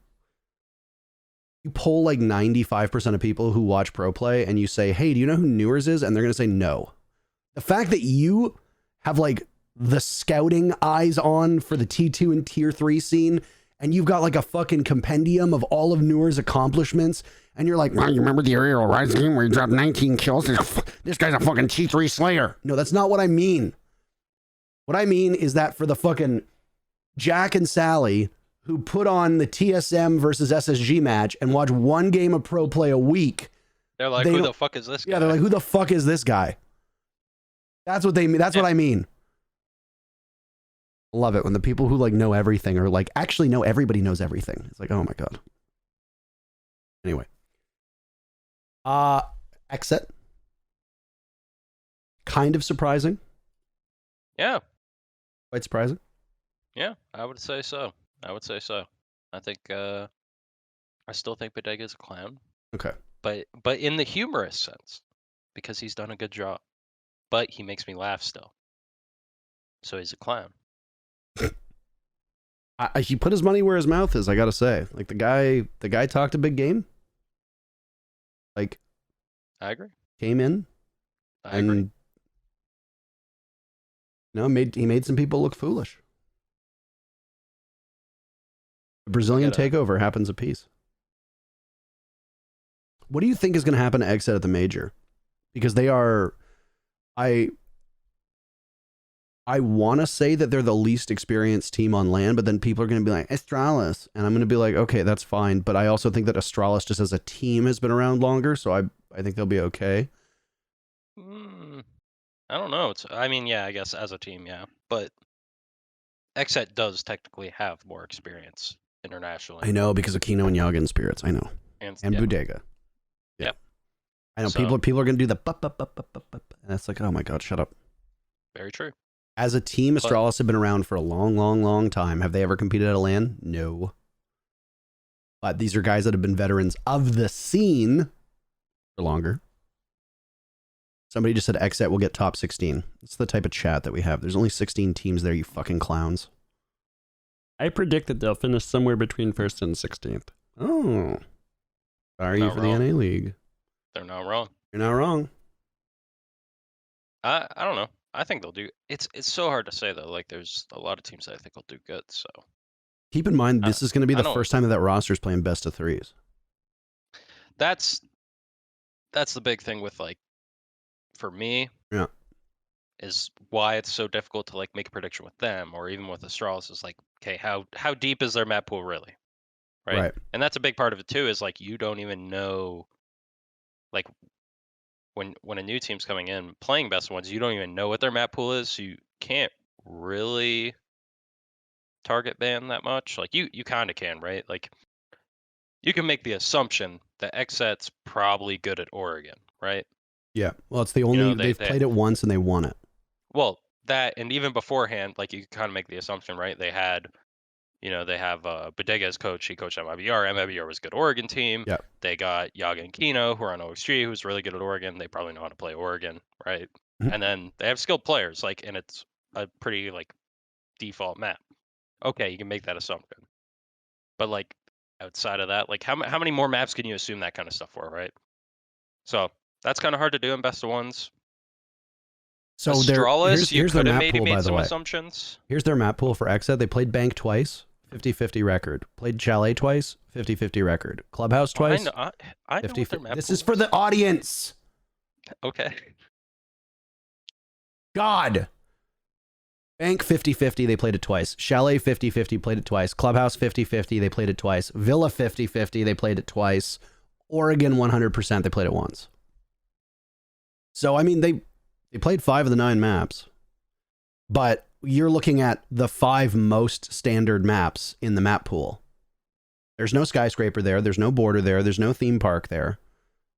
You poll like 95% of people who watch pro play and you say, hey, do you know who Newers is? And they're going to say no. The fact that you have like the scouting eyes on for the T2 and Tier 3 scene, and you've got like a fucking compendium of all of Newers' accomplishments, and you're like, well, you remember the Aerial Rise game where he dropped 19 kills? This guy's a fucking T3 slayer. No, that's not what I mean. What I mean is that for the fucking Jack and Sally who put on the TSM versus SSG match and watch one game of pro play a week, they're like, who the fuck is this guy? Yeah, they're like, who the fuck is this guy? That's what they mean. That's what I mean. Love it when the people who like know everything are like, actually no, everybody knows everything. It's like, oh my God. Anyway. Xset. Kind of surprising. Yeah. Quite surprising. Yeah, I would say so. I think I still think Bodega's a clown. Okay. But in the humorous sense, because he's done a good job. But he makes me laugh still. So he's a clown. He put his money where his mouth is, I gotta say. Like the guy talked a big game. Like, I agree. Came in. I agree. He made some people look foolish. The Brazilian takeover happens apiece. What do you think is going to happen to Xset at the major? Because they are, I want to say that they're the least experienced team on LAN, but then people are going to be like, Astralis. And I'm going to be like, okay, that's fine. But I also think that Astralis just as a team has been around longer. So I think they'll be okay. I don't know. I mean, yeah, I guess as a team, yeah. But Xset does technically have more experience internationally. I know, because of Kino and Yaga and Spirits. I know. And yeah. Bodega. Yeah. I know, so, people are going to do the and it's like, oh my God, shut up. Very true. As a team, Astralis have been around for a long, long, long time. Have they ever competed at a LAN? No. But these are guys that have been veterans of the scene for longer. Somebody just said Xset will get top 16. It's the type of chat that we have. There's only 16 teams there, you fucking clowns. I predict that they'll finish somewhere between 1st and 16th. Oh. Sorry for the NA League. They're not wrong. You're not wrong. I don't know. I think they'll do. It's so hard to say though. Like there's a lot of teams that I think will do good. So keep in mind, this is going to be the first time that roster's playing best of threes. That's the big thing with like, for me. Yeah. Is why it's so difficult to like make a prediction with them or even with Astralis. Is like, okay, how deep is their map pool really? Right. And that's a big part of it too. Is like you don't even know. Like when a new team's coming in playing best ones, you don't even know what their map pool is, so you can't really target ban that much. Like you kind of can, right? Like you can make the assumption that Xset's probably good at Oregon, right? Yeah. Well, it's the only they've played it once and they won it. Well, that, and even beforehand, like you kind of make the assumption, right? They had, they have Bodega as coach. He coached MIBR. MIBR was a good Oregon team. Yeah. They got Yaga and Kino, who are on OXG, who's really good at Oregon. They probably know how to play Oregon, right? Mm-hmm. And then they have skilled players, like, and it's a pretty like default map. Okay, you can make that assumption, but like outside of that, like how many more maps can you assume that kind of stuff for, right? So that's kind of hard to do in best of ones. So Astralis, here's their map pool, made by the way. Assumptions. Here's their map pool for Xset. They played Bank twice, 50-50 record. Played Chalet twice, 50-50 record. Clubhouse twice. I know 50, what their map this pool is for the audience. Okay. God. Bank 50-50, they played it twice. Chalet 50-50, played it twice. Clubhouse 50-50, they played it twice. Villa 50-50, they played it twice. Oregon 100%, they played it once. So, I mean, they played 5 of the 9 maps. But you're looking at the 5 most standard maps in the map pool. There's no skyscraper there. There's no border there. There's no theme park there.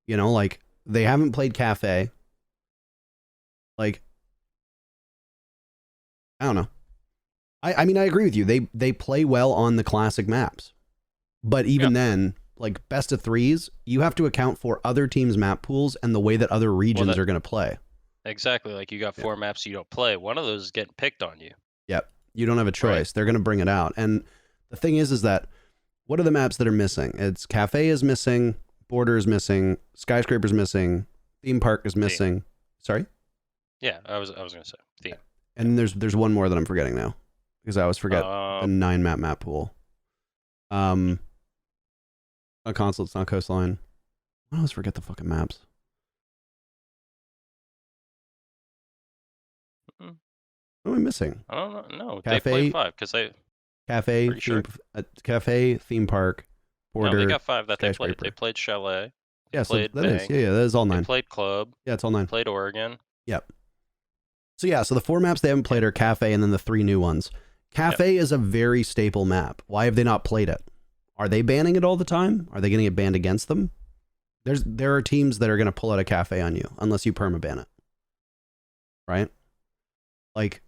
Like, they haven't played cafe. Like, I don't know. I mean, I agree with you. They play well on the classic maps. But even then, like best of threes, you have to account for other teams' map pools and the way that other regions are going to play. Exactly. Like you got 4 maps you don't play. One of those is getting picked on you. Yep. You don't have a choice. Right. They're going to bring it out. And the thing is that what are the maps that are missing? It's cafe is missing, border is missing, skyscraper's missing, theme park is missing. Theme. Sorry? Yeah, I was going to say theme. And there's one more that I'm forgetting now because I always forget the 9 map pool. Not console, it's not coastline. I always forget the fucking maps. What am I missing? I don't know. No, cafe, they played 5 because they cafe, theme park, border. No, they got 5 that they played. They played Chalet. Yeah, so that is. Yeah, that is all 9. They played Club. Yeah, it's all 9. Played Oregon. Yep. So yeah, so the 4 maps they haven't played are cafe and then the 3 new ones. Cafe is a very staple map. Why have they not played it? Are they banning it all the time? Are they getting it banned against them? There are teams that are going to pull out a cafe on you unless you permaban it. Right? Like,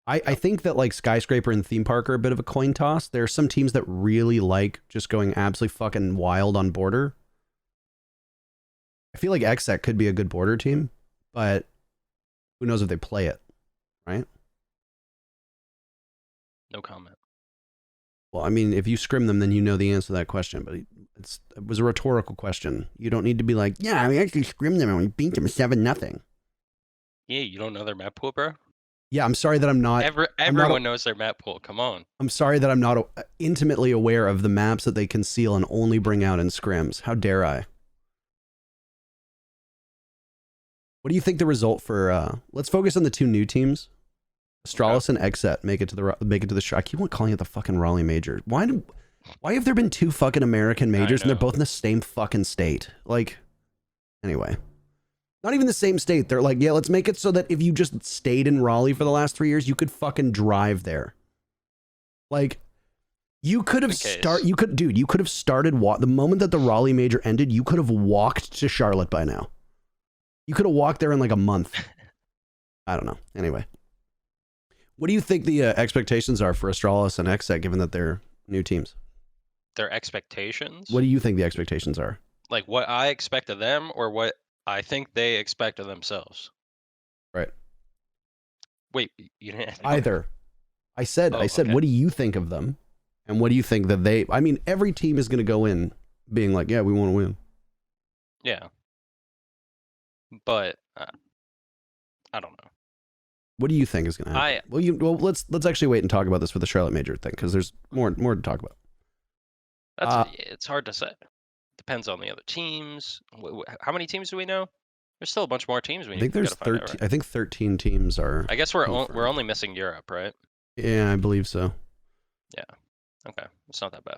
I think that like skyscraper and theme park are a bit of a coin toss. There are some teams that really like just going absolutely fucking wild on border. I feel like Xset could be a good border team, but who knows if they play it, right? No comment. Well, I mean, if you scrim them, then you know the answer to that question, but it was a rhetorical question. You don't need to be like, yeah, we actually scrimmed them and we beat them 7-0. Yeah, you don't know their map pool, bro? Yeah, I'm sorry that I'm not. Everyone knows their map pool. Come on. I'm sorry that I'm not intimately aware of the maps that they conceal and only bring out in scrims. How dare I? What do you think the result for? Let's focus on the two new teams. Astralis and Xset make it to the show. I keep on calling it the fucking Raleigh Major. Why have there been two fucking American majors and they're both in the same fucking state? Like, anyway, not even the same state. They're like, yeah, let's make it so that if you just stayed in Raleigh for the last 3 years, you could fucking drive there. Like, you could have you could have started the moment that the Raleigh Major ended. You could have walked to Charlotte by now. You could have walked there in like a month. I don't know. Anyway. What do you think the expectations are for Astralis and Xset, given that they're new teams? Their expectations? What do you think the expectations are? Like what I expect of them or what I think they expect of themselves? Right. Wait, you didn't either. I said, okay. What do you think of them? And what do you think that they... I mean, every team is going to go in being like, yeah, we want to win. Yeah. But I don't know. What do you think is going to happen? Well, let's actually wait and talk about this for the Charlotte Major thing, because there's more to talk about. It's hard to say. Depends on the other teams. How many teams do we know? There's still a bunch more teams we need. I think there's 13. Right? I think 13 teams are. I guess we're only missing Europe, right? Yeah, I believe so. Yeah. Okay, it's not that bad.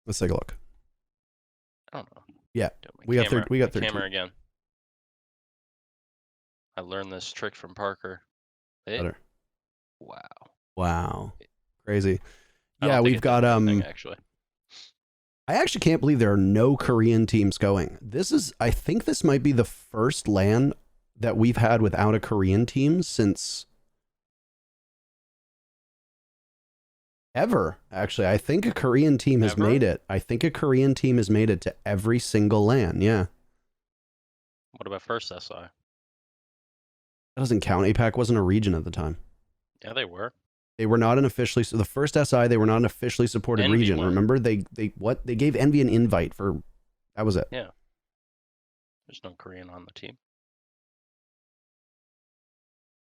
Let's take a look. I don't know. Yeah, we got 13. Camera again. I learned this trick from Parker. Better. Wow. Crazy. Yeah, we've got actually. I actually can't believe there are no Korean teams going. I think this might be the first LAN that we've had without a Korean team since ever. Actually, I think a Korean team has made it. I think a Korean team has made it to every single LAN. Yeah. What about first SI? That doesn't count. APAC wasn't a region at the time. Yeah, they were. They were not an officially... So the first SI, they were not an officially supported region. Remember? They gave Envy an invite for... That was it. Yeah. There's no Korean on the team.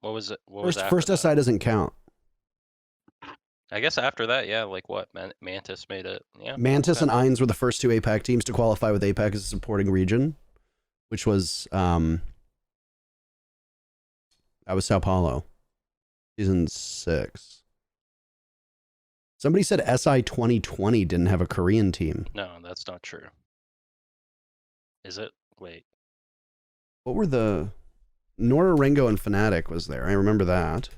What was it? First SI doesn't count. I guess after that, yeah, like what? Mantis made it. Yeah. Mantis and Ainz were the first two APAC teams to qualify with APAC as a supporting region, which was... That was Sao Paulo. Season 6. Somebody said SI 2020 didn't have a Korean team. No, that's not true. Is it? Wait. What were the... Nora Ringo and Fnatic was there. I remember that.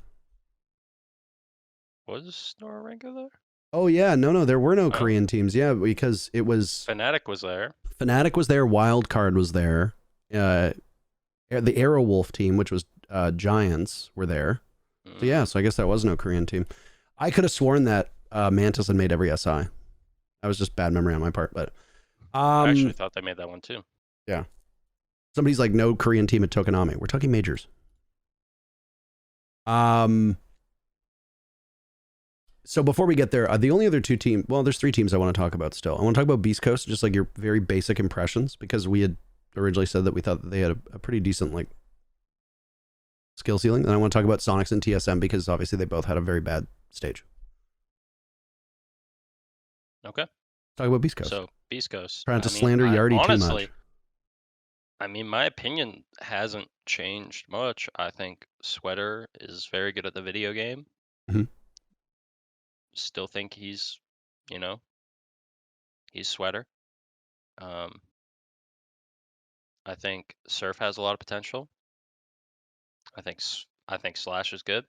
Was Nora Ringo there? Oh, yeah. No, there were no Korean teams. Yeah, because it was... Fnatic was there. Fnatic was there. Wildcard was there. The Aerowolf team, which was Giants, were there. So yeah, so I guess that was no Korean team. I could have sworn that Mantis had made every SI. That was just bad memory on my part, but... I actually thought they made that one too. Yeah. Somebody's like, no Korean team at Tokonami. We're talking majors. So before we get there, the only other two teams... Well, there's 3 teams I want to talk about still. I want to talk about Beastcoast, just like your very basic impressions, because we had originally said that we thought that they had a pretty decent, like, skill ceiling. And I want to talk about Soniqs and TSM because obviously they both had a very bad stage. Okay. Talk about Beastcoast. So Beastcoast. Trying to slander Yardy too much. I mean, my opinion hasn't changed much. I think Sweater is very good at the video game. Mm-hmm. Still think he's Sweater. I think Surf has a lot of potential. I think Slash is good.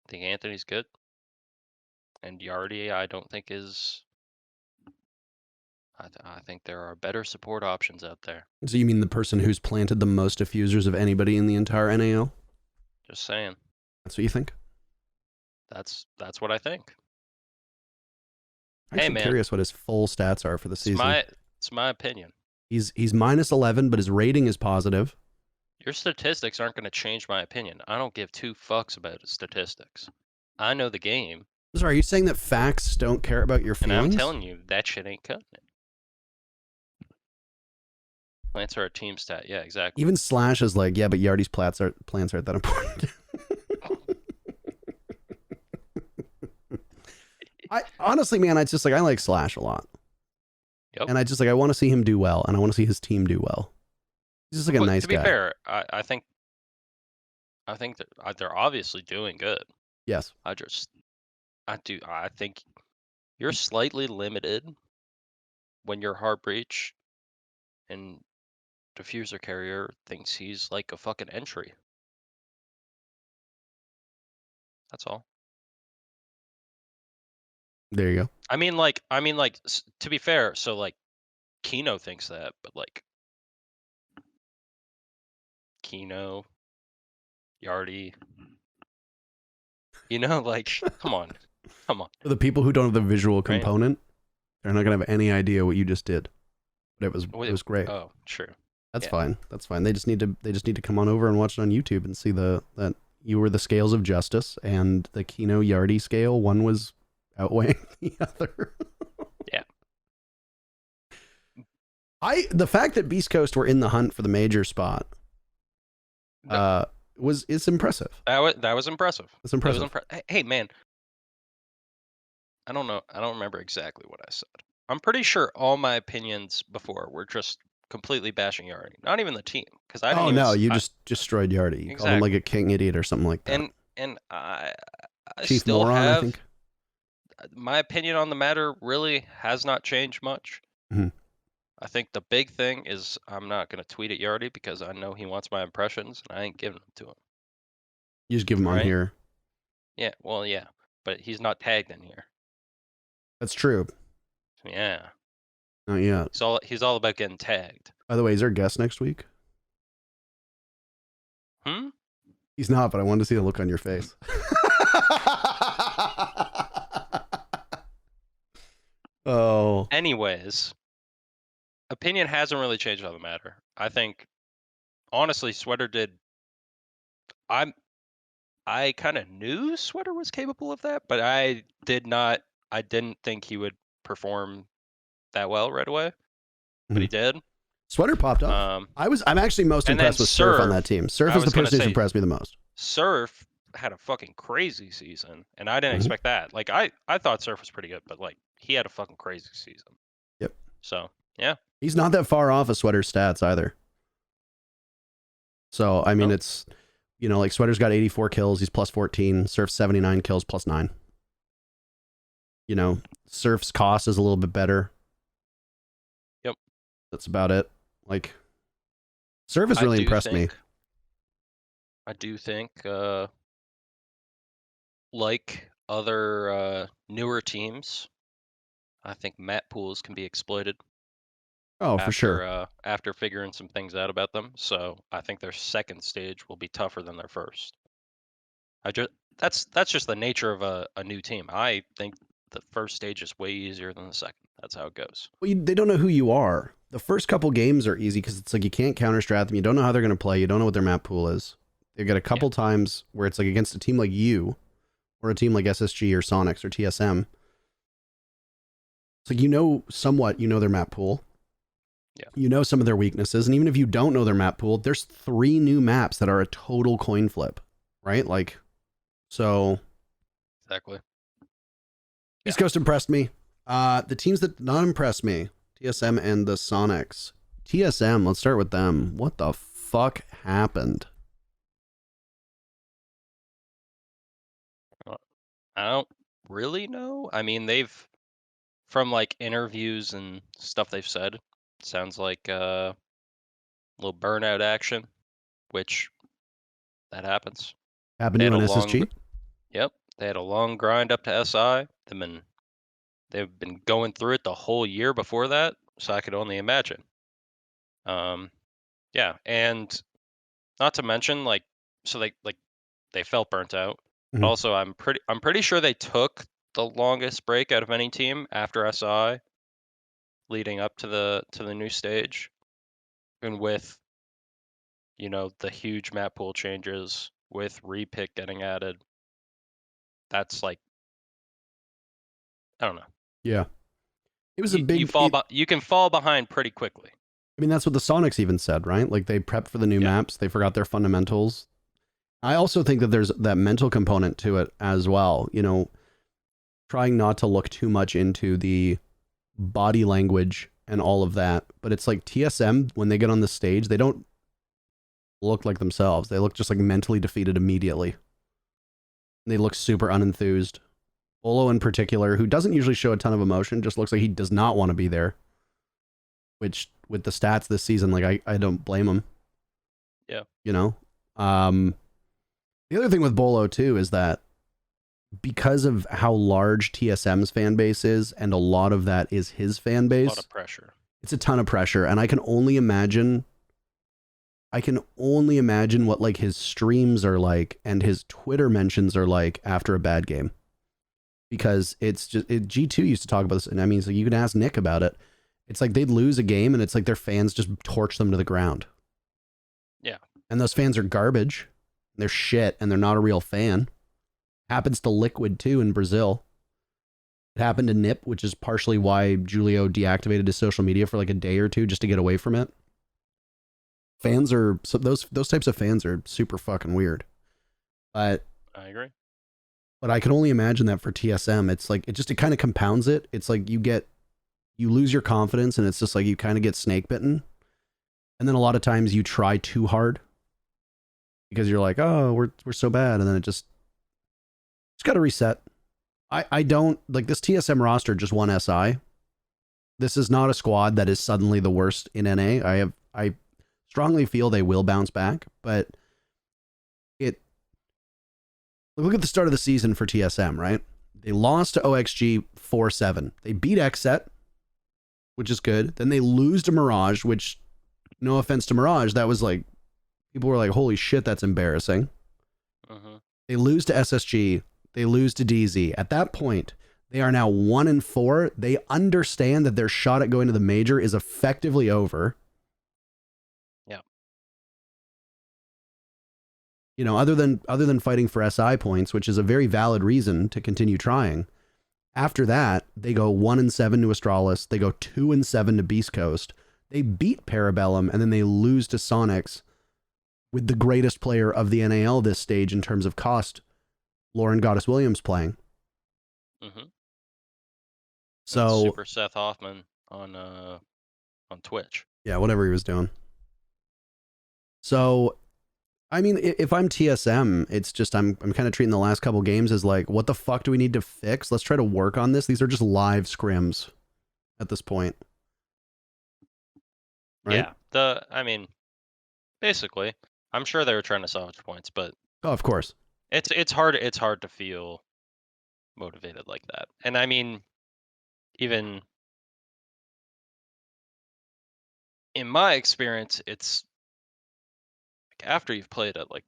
I think Anthony's good. And Yardy, I don't think is... I think there are better support options out there. So you mean the person who's planted the most diffusers of anybody in the entire NAL? Just saying. That's what you think? That's what I think. I'm curious what his full stats are for the season. It's my opinion. He's -11, but his rating is positive. Your statistics aren't going to change my opinion. I don't give 2 fucks about statistics. I know the game. Sorry, are you saying that facts don't care about your feelings? And I'm telling you, that shit ain't cutting it. Plants are a team stat. Yeah, exactly. Even Slash is like, yeah, but Yardy's plants aren't that important. Honestly, man, it's just like, I like Slash a lot. Yep. And I want to see him do well, and I want to see his team do well. He's just like a But nice to be guy. fair, I think that they're obviously doing good. Yes. I think you're slightly limited when your heart breach and diffuser carrier thinks he's like a fucking entry. That's all. There you go. I mean, to be fair, so like, Kino thinks that, but like, Kino, Yardy, like, come on, For the people who don't have the visual right? component, they're not gonna have any idea what you just did. But it Wait, was great. Oh, true. That's yeah. fine. That's fine. They just need to come on over and watch it on YouTube and see that you were the scales of justice and the Kino Yardy scale. One was outweighing the other. Yeah. The fact that Beastcoast were in the hunt for the major spot is impressive. That was impressive. It's impressive. Hey man, I don't know. I don't remember exactly what I said. I'm pretty sure all my opinions before were just completely bashing Yardy, not even the team, because I didn't. Oh even, no, you just destroyed Yardy. You called him like a king idiot or something like that. And I Chief still moron, have I think. My opinion on the matter really has not changed much. Mm-hmm. I think the big thing is I'm not going to tweet at Yardy because I know he wants my impressions and I ain't giving them to him. You just give him on here. Yeah, well, yeah, but he's not tagged in here. That's true. Yeah. Oh yeah. He's all about getting tagged. By the way, is there a guest next week? He's not, but I wanted to see the look on your face. Oh. Anyways, opinion hasn't really changed on the matter. I think, honestly, Sweater did. I kind of knew Sweater was capable of that, but I didn't think he would perform that well right away. But he did. Sweater popped up. I'm actually most impressed with Surf on that team. Surf is the person who's impressed me the most. Surf had a fucking crazy season, and I didn't expect that. Like I thought Surf was pretty good, but like he had a fucking crazy season. Yep. So yeah, he's not that far off of Sweater's stats either. So I mean, it's like Sweater's got 84 kills, he's plus 14. Surf's 79 kills, plus 9. Surf's cost is a little bit better. Yep. That's about it. Like, Surf has really impressed me. I do think, like other newer teams, I think map pools can be exploited. Oh, for sure. After figuring some things out about them, so I think their second stage will be tougher than their first. That's just the nature of a new team. I think the first stage is way easier than the second. That's how it goes. Well, they don't know who you are. The first couple games are easy because it's like you can't counter strat them. You don't know how they're going to play. You don't know what their map pool is. They've got a couple times where it's like against a team like you, or a team like SSG or Soniqs or TSM. It's like somewhat their map pool. Yeah. You know some of their weaknesses, and even if you don't know their map pool, there's 3 new maps that are a total coin flip, right? Like, so. Exactly. East Coast impressed me. The teams that did not impress me, TSM and the Soniqs. TSM, let's start with them. What the fuck happened? I don't really know. I mean, from like interviews and stuff they've said, it sounds like a little burnout action, which that happens. Happened to an SSG? Yep. They had a long grind up to SI. They've been going through it the whole year before that, so I could only imagine. Yeah, and not to mention they felt burnt out. But also, I'm pretty sure they took the longest break out of any team after SI, leading up to the new stage, and with the huge map pool changes, with repick getting added. That's like, I don't know. Yeah, it was a big. You can fall behind pretty quickly. I mean, that's what the Soniqs even said, right? Like they prepped for the new maps, they forgot their fundamentals. I also think that there's that mental component to it as well. Trying not to look too much into the body language and all of that. But it's like TSM, when they get on the stage, they don't look like themselves. They look just like mentally defeated immediately. They look super unenthused. Olo in particular, who doesn't usually show a ton of emotion, just looks like he does not want to be there. Which, with the stats this season, like I don't blame him. Yeah. You know? The other thing with Bolo too is that because of how large TSM's fan base is, and a lot of that is his fan base. A lot of pressure. It's a ton of pressure, and I can only imagine what like his streams are like and his Twitter mentions are like after a bad game. Because it's just G2 used to talk about this, and I mean, so you can ask Nick about it. It's like they'd lose a game and it's like their fans just torch them to the ground. Yeah. And those fans are garbage. They're shit and they're not a real fan. Happens to Liquid too in Brazil. It happened to Nip, which is partially why Julio deactivated his social media for like a day or two just to get away from it. Fans are, so those types of fans are super fucking weird. But I agree. But I can only imagine that for TSM, it's like, it kind of compounds it. It's like you lose your confidence and it's just like you kind of get snake bitten. And then a lot of times you try too hard because you're like, oh, we're so bad. And then it's got to reset. I don't like this TSM roster just won SI. This is not a squad that is suddenly the worst in NA. I strongly feel they will bounce back, but look at the start of the season for TSM, right? They lost to OXG 4-7. They beat Xset, which is good. Then they lose to Mirage, which, no offense to Mirage, that was like, people were like, holy shit, that's embarrassing. They lose to SSG. They lose to DZ. At that point, they are now 1-4. They understand that their shot at going to the major is effectively over. Yeah. You know, other than fighting for SI points, which is a very valid reason to continue trying. After that, they go 1-7 to Astralis. They go 2-7 to Beastcoast. They beat Parabellum, and then they lose to Soniqs with the greatest player of the NAL this stage in terms of cost, Lauren Goddess Williams, playing. So Super Seth Hoffman on Twitch. Yeah, whatever he was doing. So, I mean, if I'm TSM, it's just I'm kind of treating the last couple games as like, what the fuck do we need to fix? Let's try to work on this. These are just live scrims at this point. Right? Yeah. I mean, basically, I'm sure they were trying to salvage points, but Oh, of course. it's hard to feel motivated like that. And I mean, even in my experience, it's like after you've played at like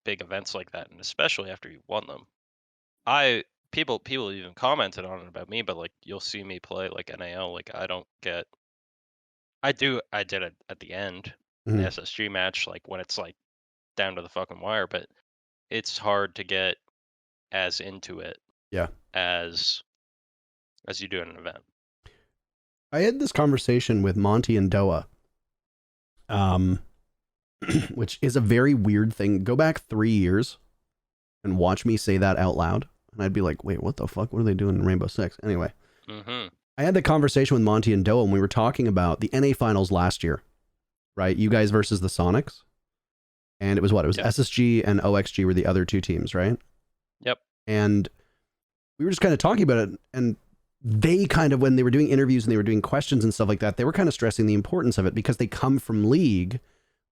big events like that, and especially after you've won them, people even commented on it about me, but like you'll see me play like NAL, like I did it at the end, the SSG match, like when it's like down to the fucking wire, but it's hard to get as into it as you do in an event. I had this conversation with Monty and Doa, which is a very weird thing. Go back 3 years and watch me say that out loud, and I'd be like, wait, what the fuck? What are they doing in Rainbow Six? Anyway, I had the conversation with Monty and Doa, and we were talking about the NA finals last year, right? You guys versus the Soniqs. And it was what? It was SSG and OXG were the other two teams, right? Yep. And we were just kind of talking about it, and they kind of, when they were doing interviews and they were doing questions and stuff like that, they were kind of stressing the importance of it because they come from League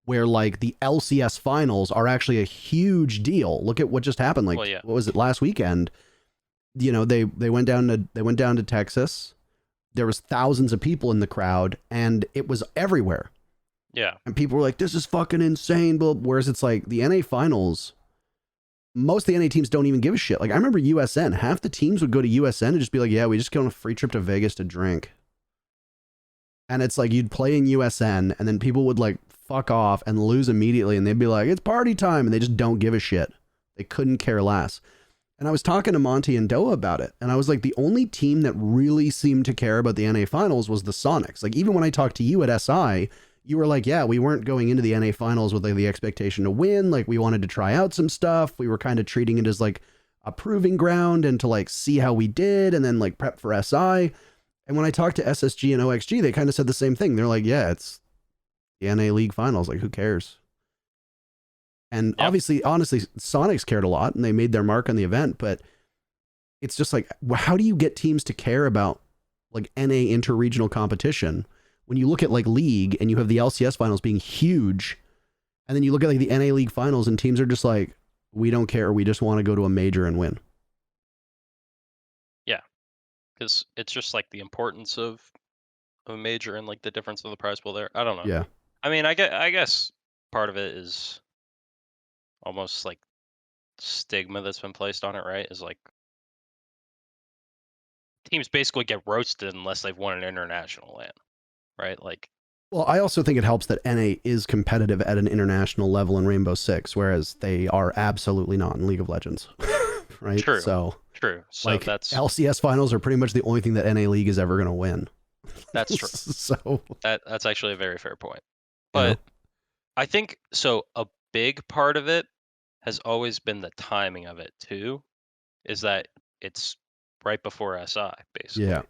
where like the LCS finals are actually a huge deal. Look at what just happened. Like, what was it last weekend? You know, they went down to Texas. There was thousands of people in the crowd and it was everywhere. Yeah. And people were like, this is fucking insane. But whereas it's like the NA finals, most of the NA teams don't even give a shit. Like I remember USN, half the teams would go to USN and just be like, yeah, we just go on a free trip to Vegas to drink. And it's like you'd play in USN and then people would like fuck off and lose immediately. And they'd be like, it's party time. And they just don't give a shit. They couldn't care less. And I was talking to Monty and Doa about it. And I was like, the only team that really seemed to care about the NA finals was the Soniqs. Like even when I talked to you at SI, you were like, yeah, we weren't going into the NA finals with like the expectation to win. Like we wanted to try out some stuff. We were kind of treating it as like a proving ground and to like see how we did and then like prep for SI. And when I talked to SSG and OXG, they kind of said the same thing. They're like, yeah, it's the NA League finals. Like who cares? And Yep. obviously, honestly, Soniqs cared a lot and they made their mark on the event, but it's just like, how do you get teams to care about like NA interregional competition when you look at like League and you have the LCS finals being huge, and then you look at like the NA League finals and teams are just like, we don't care, we just want to go to a major and win. Because it's just like the importance of a major and like the difference of the prize pool there. I don't know. Yeah. I mean, I guess part of it is almost like stigma that's been placed on it, right? Is like teams basically get roasted unless they've won an international LAN, right? Like, Well, I also think it helps that NA is competitive at an international level in Rainbow Six, whereas they are absolutely not in League of Legends. Right? True. So, true. So like, that's LCS finals are pretty much the only thing that NA League is ever going to win. that's true. So, That's actually a very fair point. You know? But I think so. A big part of it has always been the timing of it too. Is that it's right before SI, basically. yeah.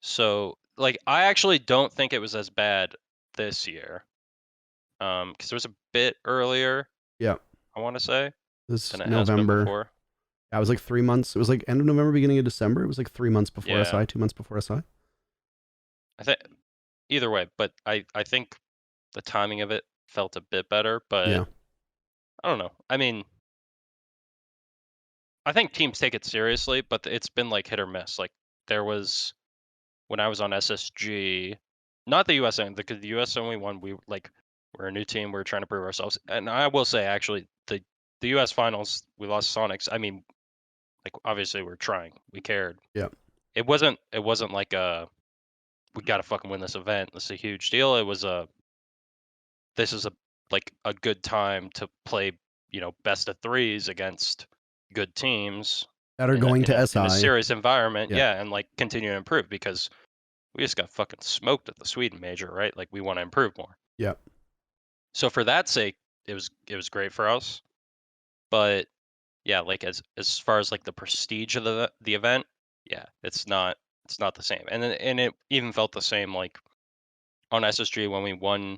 So, like, I actually don't think it was as bad this year, because it was a bit earlier. Yeah. I want to say This than it has been November. before. I was like 3 months. It was like end of November, beginning of December. It was like 3 months before Yeah. SI, 2 months before SI. I think either way, but I think the timing of it felt a bit better. But Yeah. I don't know. I mean, I think teams take it seriously, but it's been like hit or miss. Like there was when I was on SSG, not the USN, because the USN we won. We're a new team. We're trying to prove ourselves. And I will say, actually, the US finals, we lost Soniqs. I mean, like obviously we're trying. We cared. Yeah. It wasn't like we gotta fucking win this event. This is a huge deal. It was this is a good time to play, best of threes against good teams That are going to SI. in a serious environment. Yeah. Yeah, and like continue to improve because we just got fucking smoked at the Sweden major, right? Like we want to improve more. Yep. So for that sake, it was great for us. But yeah, like as far as like the prestige of the event, yeah, it's not the same. And it even felt the same like on SSG when we won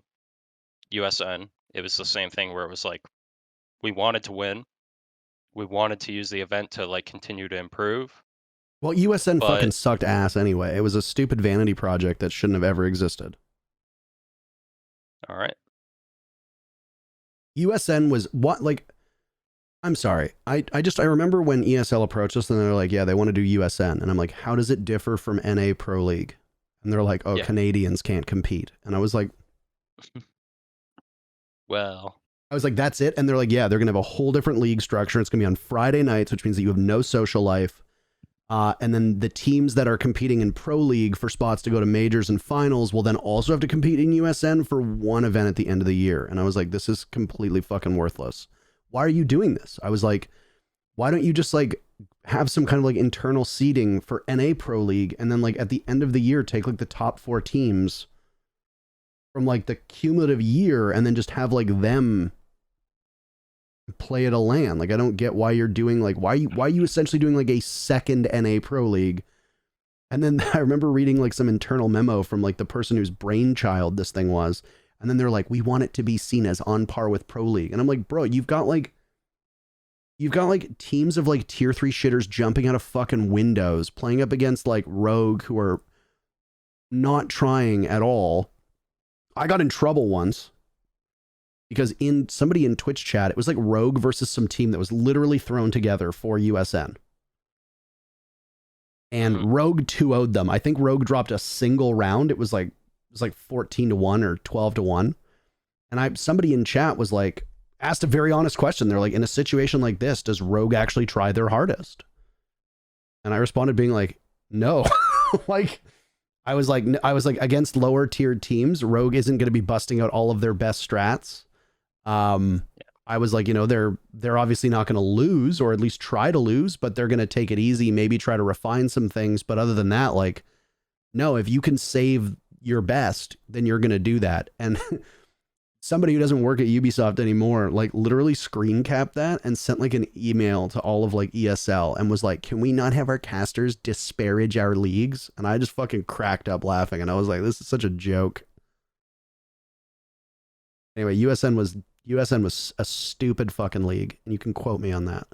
USN. It was the same thing where it was like we wanted to win. We wanted to use the event to like continue to improve. Well, USN But- fucking sucked ass anyway. It was a stupid vanity project that shouldn't have ever existed. All right. USN was what, like, I'm sorry. I remember when ESL approached us and they're like, yeah, they want to do USN. And I'm like, how does it differ from NA Pro League? And they're like, oh, Yeah. Canadians can't compete. And I was like, Well, that's it. And they're like, yeah, they're going to have a whole different league structure. It's going to be on Friday nights, which means that you have no social life. And then the teams that are competing in Pro League for spots to go to majors and finals will then also have to compete in USN for one event at the end of the year. And I was like, this is completely fucking worthless. Why are you doing this? I was like, why don't you just like have some kind of like internal seeding for NA Pro League, and then like at the end of the year take like the top 4 teams from like the cumulative year and then just have like them play at a LAN. Like I don't get why you're doing like why are you essentially doing like a second NA Pro League. And then I remember reading like some internal memo from like the person whose brainchild this thing was, and then they're like, we want it to be seen as on par with Pro League. And I'm like, bro, you've got like teams of like tier 3 shitters jumping out of fucking windows playing up against like Rogue, who are not trying at all. I got in trouble once because somebody in Twitch chat, it was like Rogue versus some team that was literally thrown together for USN. And Rogue 2-0'd them. I think Rogue dropped a single round. It was like 14-1 or 12-1. And somebody in chat was like, asked a very honest question. They're like, in a situation like this, does Rogue actually try their hardest? And I responded being like, no. Like, I was like, against lower tiered teams, Rogue isn't going to be busting out all of their best strats. I was like, they're obviously not going to lose, or at least try to lose, but they're going to take it easy, maybe try to refine some things. But other than that, like, no, if you can save your best, then you're going to do that. And somebody who doesn't work at Ubisoft anymore, like literally screen capped that and sent like an email to all of like ESL and was like, can we not have our casters disparage our leagues? And I just fucking cracked up laughing. And I was like, this is such a joke. Anyway, USN was USN was a stupid fucking league, and you can quote me on that.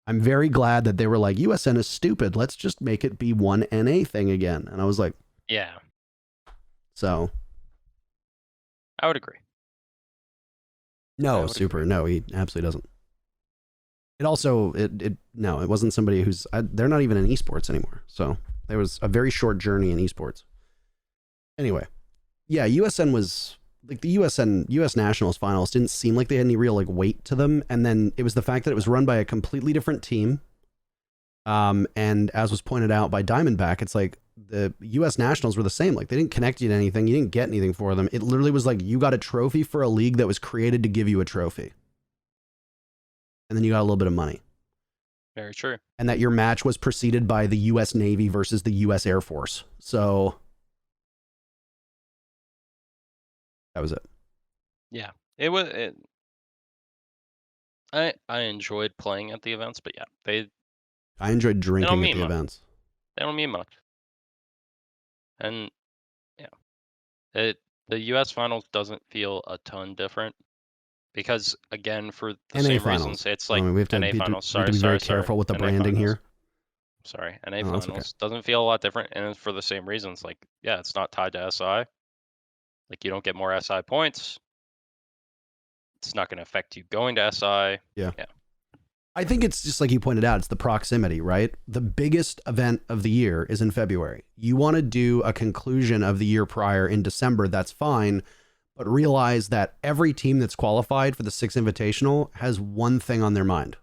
I'm very glad that they were like, USN is stupid. Let's just make it be one NA thing again. And I was like, Yeah, so. I would agree. I No, would super. agree. No, he absolutely doesn't. It also, no, it wasn't somebody who's, they're not even in esports anymore. So there was a very short journey in esports. Anyway, yeah, USN was, like the US Nationals finals didn't seem like they had any real like weight to them. And then it was the fact that it was run by a completely different team. And as was pointed out by Diamondback, it's like the US Nationals were the same. Like they didn't connect you to anything. You didn't get anything for them. It literally was like you got a trophy for a league that was created to give you a trophy. And then you got a little bit of money. Very true. And that your match was preceded by the US Navy versus the US Air Force. So that was it. Yeah, it was. I enjoyed playing at the events, but yeah, I enjoyed drinking at mean the much. events. they don't mean much. And yeah, the U.S. finals doesn't feel a ton different because again, for the NA same finals. reasons, it's I like mean, we have to NA be, finals. we Sorry, have to be very sorry. careful with the NA branding finals. here. Sorry, NA No, that's finals okay. doesn't feel a lot different, and it's for the same reasons. Like, yeah, it's not tied to SI. Like, you don't get more SI points. It's not going to affect you going to SI. Yeah. I think it's just like you pointed out, it's the proximity, right? The biggest event of the year is in February. You want to do a conclusion of the year prior in December, that's fine, but realize that every team that's qualified for the Six Invitational has one thing on their mind.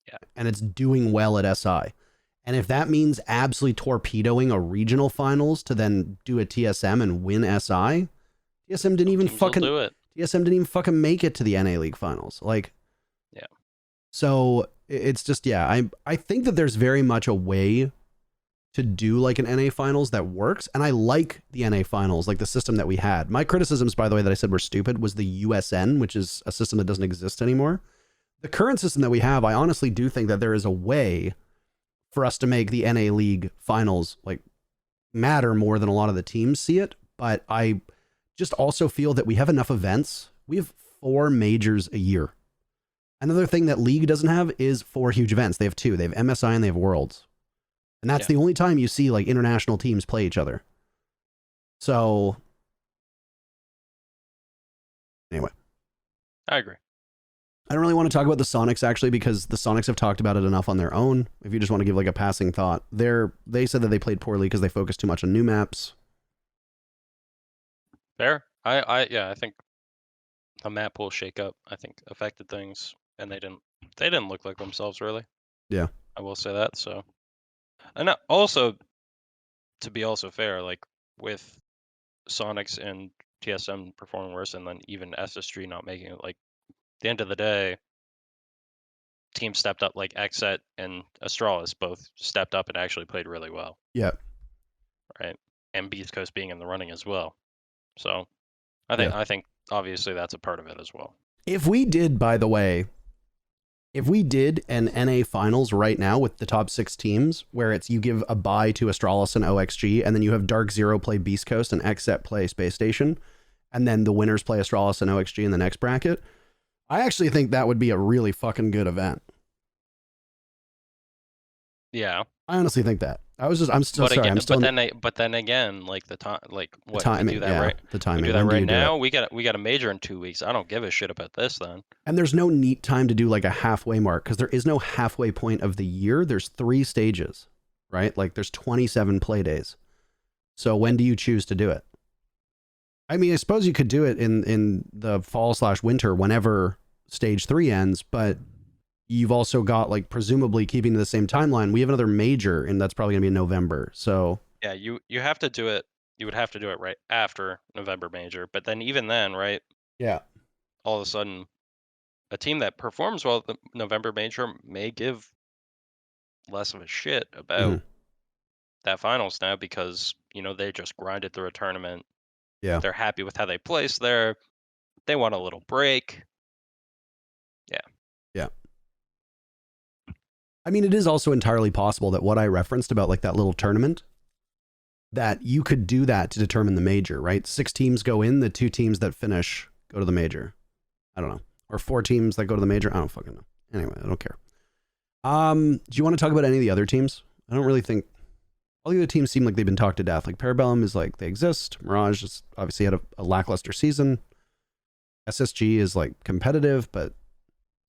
Yeah. And it's doing well at SI. And if that means absolutely torpedoing a regional finals to then do a TSM and win SI, TSM didn't even Teams will fucking do it. TSM didn't even fucking make it to the NA League finals. Like, yeah. So it's just, yeah, I think that there's very much a way to do like an NA finals that works. And I like the NA finals, like the system that we had. My criticisms, by the way, that I said were stupid was the USN, which is a system that doesn't exist anymore. The current system that we have, I honestly do think that there is a way for us to make the NA League finals like matter more than a lot of the teams see it. But I just also feel that we have enough events. We have 4 majors a year. Another thing that League doesn't have is 4 huge events. They have 2. They have MSI and they have Worlds. And that's the only time you see like international teams play each other. So anyway. I agree. I don't really want to talk about the Soniqs actually because the Soniqs have talked about it enough on their own. If you just want to give like a passing thought, they said that they played poorly because they focused too much on new maps. Fair. I think the map pool shakeup, I think, affected things, and they didn't look like themselves really. Yeah. I will say that. So, and also, to be also fair, like with Soniqs and TSM performing worse, and then even SSG not making it, like at the end of the day, teams stepped up. Like Xset and Astralis both stepped up and actually played really well. Yeah. Right. And Beastcoast being in the running as well. So, I think obviously that's a part of it as well. If we did, by the way, if we did an NA finals right now with the top 6 teams, where it's you give a bye to Astralis and OXG, and then you have Dark Zero play Beast Coast and Xset play Space Station, and then the winners play Astralis and OXG in the next bracket, I actually think that would be a really fucking good event. Yeah. I honestly think that. I'm still but sorry. Again, but then again, like the time, like what, timing, we do that right? The timing. We do that right now. We got a major in 2 weeks. I don't give a shit about this then. And there's no neat time to do like a halfway mark because there is no halfway point of the year. There's 3 stages, right? Like there's 27 play days. So when do you choose to do it? I mean, I suppose you could do it in the fall/winter whenever stage 3 ends, but you've also got like presumably keeping to the same timeline. We have another major and that's probably gonna be in November. So yeah, you have to do it. You would have to do it right after November major, but then even then, right? Yeah. All of a sudden, a team that performs well at the November major may give less of a shit about that finals now because they just grinded through a tournament. Yeah. They're happy with how they placed there. They want a little break. Yeah. Yeah. I mean, it is also entirely possible that what I referenced about like that little tournament, that you could do that to determine the major, right? 6 teams go in, the 2 teams that finish go to the major. I don't know. Or 4 teams that go to the major. I don't fucking know. Anyway, I don't care. Do you want to talk about any of the other teams? I don't really think all the other teams seem like they've been talked to death. Like Parabellum is like they exist. Mirage just obviously had a lackluster season. SSG is like competitive, but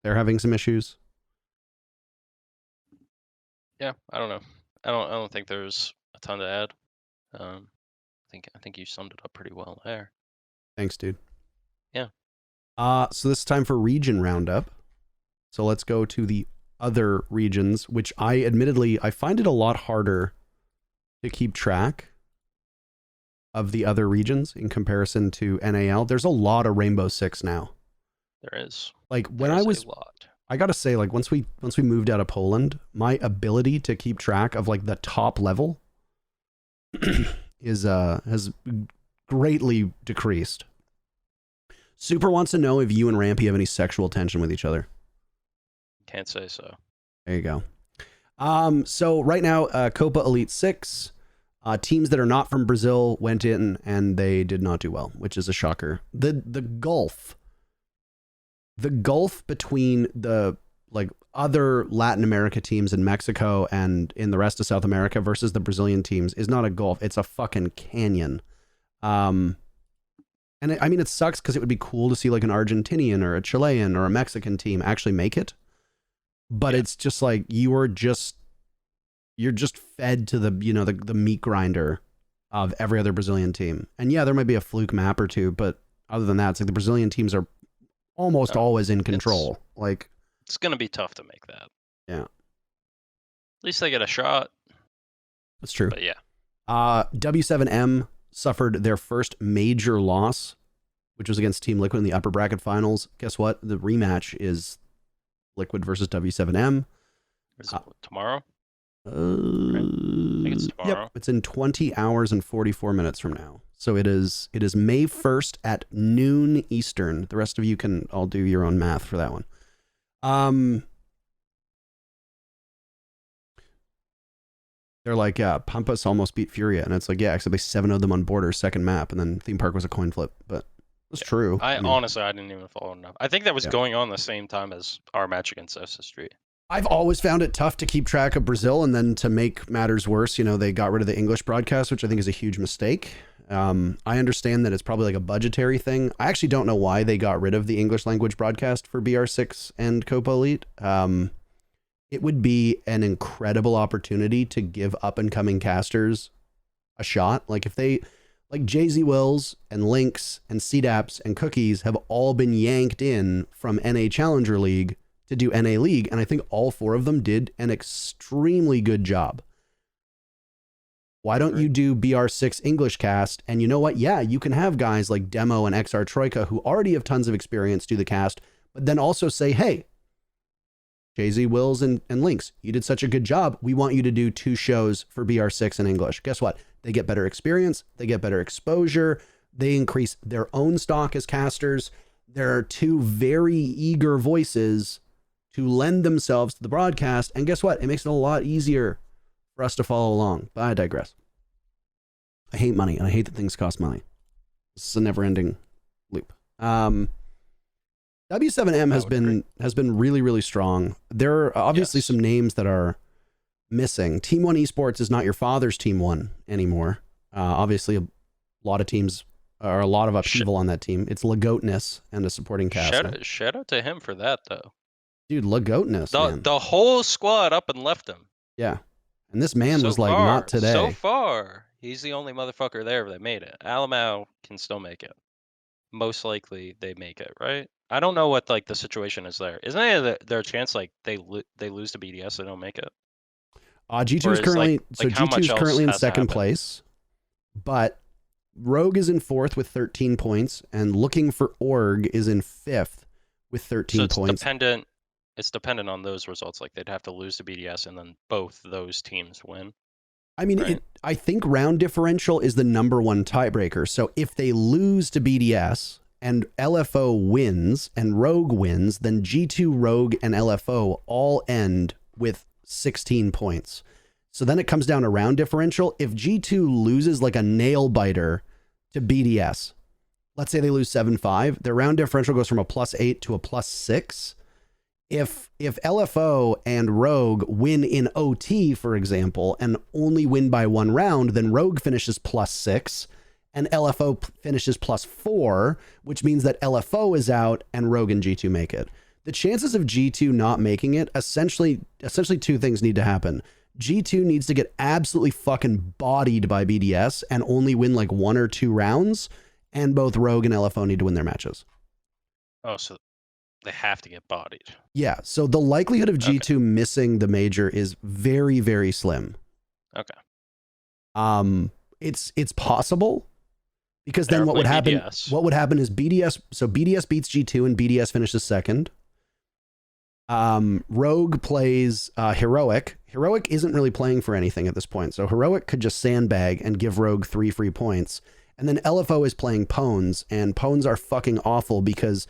they're having some issues. Yeah, I don't know. I don't think there's a ton to add. I think you summed it up pretty well there. Thanks, dude. Yeah. So this is time for region roundup. So let's go to the other regions, which I find it a lot harder to keep track of the other regions in comparison to NAL. There's a lot of Rainbow Six now. There is. Like when I was, I gotta say, like once we moved out of Poland, my ability to keep track of like the top level has greatly decreased. Super wants to know if you and Rampy have any sexual tension with each other. Can't say so. There you go. So right now, Copa Elite 6, teams that are not from Brazil went in and they did not do well, which is a shocker. The gulf between the like other Latin America teams in Mexico and in the rest of South America versus the Brazilian teams is not a gulf. It's a fucking canyon. And I mean, it sucks because it would be cool to see like an Argentinian or a Chilean or a Mexican team actually make it. But it's just like you're just fed to the, you know, the meat grinder of every other Brazilian team. And yeah, there might be a fluke map or two, but other than that, it's like the Brazilian teams are almost always in control. Like it's going to be tough to make that. Yeah. At least they get a shot. That's true. But yeah. W7M suffered their first major loss, which was against Team Liquid in the upper bracket finals. Guess what? The rematch is Liquid versus W7M. Is it tomorrow? Right? I think it's tomorrow. Yep, it's in 20 hours and 44 minutes from now. So it is May 1st at noon Eastern. The rest of you can all do your own math for that one. They're like, yeah, Pampas almost beat Furia. And it's like, yeah, except they 7-0'd them on Border's second map, and then Theme Park was a coin flip. But it's true. I mean, honestly, I didn't even follow enough. I think that was going on the same time as our match against SSG. I've always found it tough to keep track of Brazil, and then to make matters worse, you know, they got rid of the English broadcast, which I think is a huge mistake. I understand that it's probably like a budgetary thing. I actually don't know why they got rid of the English language broadcast for BR6 and Copa Elite. It would be an incredible opportunity to give up and coming casters a shot. Like if they, like Jay-Z Wills and Lynx and CDAPS and Cookies have all been yanked in from NA Challenger League to do NA League. And I think all 4 of them did an extremely good job. Why don't you do BR6 English cast? And you know what? Yeah, you can have guys like Demo and XR Troika who already have tons of experience do the cast, but then also say, hey, Jay-Z, Wills, and Lynx, you did such a good job. We want you to do 2 shows for BR6 in English. Guess what? They get better experience. They get better exposure. They increase their own stock as casters. There are 2 very eager voices to lend themselves to the broadcast. And guess what? It makes it a lot easier for us to follow along. But I digress. I hate money, and I hate that things cost money. This is a never-ending loop. W7M has been really, really strong. There are obviously some names that are missing. Team 1 Esports is not your father's Team 1 anymore. Obviously, a lot of teams or a lot of upheaval on that team. It's Lagoatness and a supporting cast. Shout out to him for that, though. Dude, Lagoatness, man. The whole squad up and left him. Yeah. And this man was like, not today. So far, he's the only motherfucker there that made it. Alamau can still make it. Most likely, they make it, right? I don't know what like the situation is there. Isn't there a chance like they lose to BDS, they don't make it? G2 is currently G2 is currently in second place, but Rogue is in 4th with 13 points, and Looking for Org is in 5th with 13 points. It's dependent on those results. Like they'd have to lose to BDS, and then both those teams win. I mean, right? I think round differential is the #1 tiebreaker. So if they lose to BDS and LFO wins and Rogue wins, then G2, Rogue, and LFO all end with 16 points. So then it comes down to round differential. If G2 loses like a nail biter to BDS, let's say they lose 7-5, their round differential goes from a +8 to a +6. If LFO and Rogue win in OT, for example, and only win by 1 round, then Rogue finishes +6 and LFO finishes +4, which means that LFO is out and Rogue and G2 make it. The chances of G2 not making it, essentially 2 things need to happen. G2 needs to get absolutely fucking bodied by BDS and only win like 1 or 2 rounds, and both Rogue and LFO need to win their matches. Oh, so they have to get bodied. Yeah, so the likelihood of G2 missing the major is very, very slim. Okay. It's possible, because then what would happen? BDS. What would happen is BDS beats G2 and BDS finishes second. Rogue plays Heroic. Heroic isn't really playing for anything at this point, so Heroic could just sandbag and give Rogue 3 free points. And then LFO is playing Pones, and Pones are fucking awful because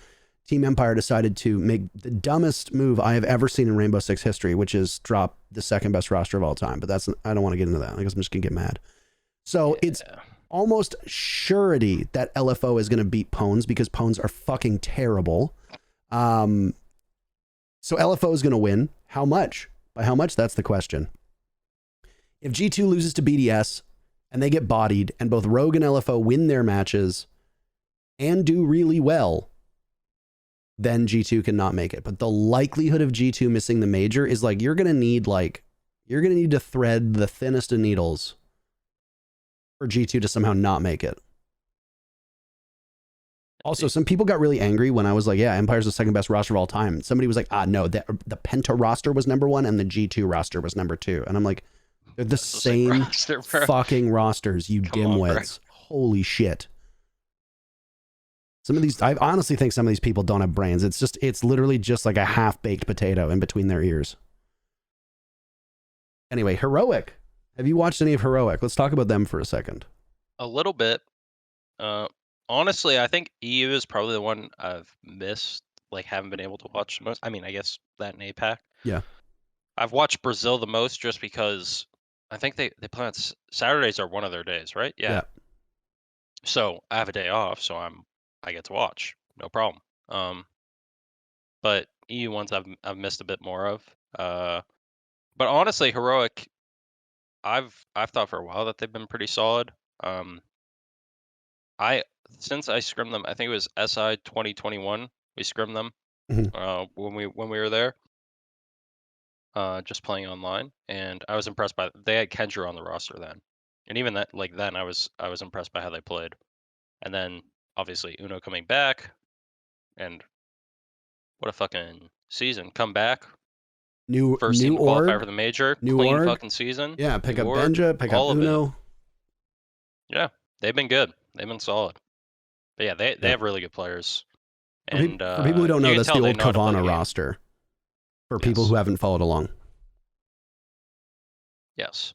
Team Empire decided to make the dumbest move I have ever seen in Rainbow Six history, which is drop the 2nd best roster of all time. But I don't want to get into that. I guess I'm just gonna get mad. So it's almost surety that LFO is gonna beat Pones because Pones are fucking terrible. So LFO is gonna win. How much? By how much? That's the question. If G2 loses to BDS and they get bodied, and both Rogue and LFO win their matches and do really well, then G2 cannot make it. But the likelihood of G2 missing the major is like, you're going to need to thread the thinnest of needles for G2 to somehow not make it. Also, some people got really angry when I was like, yeah, Empire's the 2nd best roster of all time. Somebody was like, no, the Penta roster was number 1 and the G2 roster was number 2. And I'm like, they're the same fucking rosters, you dimwits. Holy shit. Some of these, I honestly think some of these people don't have brains. It's literally just like a half-baked potato in between their ears. Anyway, Heroic. Have you watched any of Heroic? Let's talk about them for a second. A little bit. Honestly, I think EU is probably the one I've missed, like haven't been able to watch the most. I mean, I guess that in APAC. Yeah. I've watched Brazil the most just because I think they play on Saturdays are one of their days, right? Yeah. So I have a day off, so I get to watch, no problem. But EU ones I've missed a bit more of. But honestly, Heroic, I've thought for a while that they've been pretty solid. Since I scrimmed them, I think it was SI 2021. We scrimmed them when we were there, just playing online, and I was impressed by. They had Kendra on the roster then, and even that, like then, I was impressed by how they played, and then obviously Uno coming back, and what a fucking season! Come back, first team qualify for the major, clean fucking season. Yeah, pick up Benja, pick up Uno. Yeah, they've been good. They've been solid. But yeah, they have really good players. And for people who don't know, that's the old Kavana roster. For people who haven't followed along. Yes.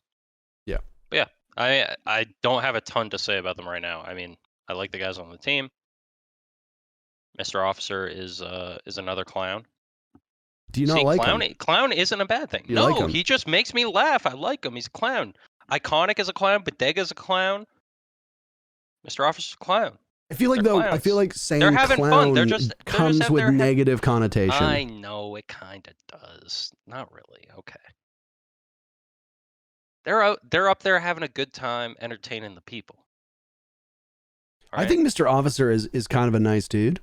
Yeah. But yeah, I don't have a ton to say about them right now. I mean, I like the guys on the team. Mr. Officer is another clown. Do you not like clown? him? Clown isn't a bad thing. No, he just makes me laugh. I like him. He's a clown. Iconic as a clown. Bodega's a clown. Mr. Officer's a clown. I feel like saying they're having clown fun. comes with negative connotation. I know it kind of does. Not really. Okay. They're up there having a good time, entertaining the people. Right? I think Mr. Officer is kind of a nice dude.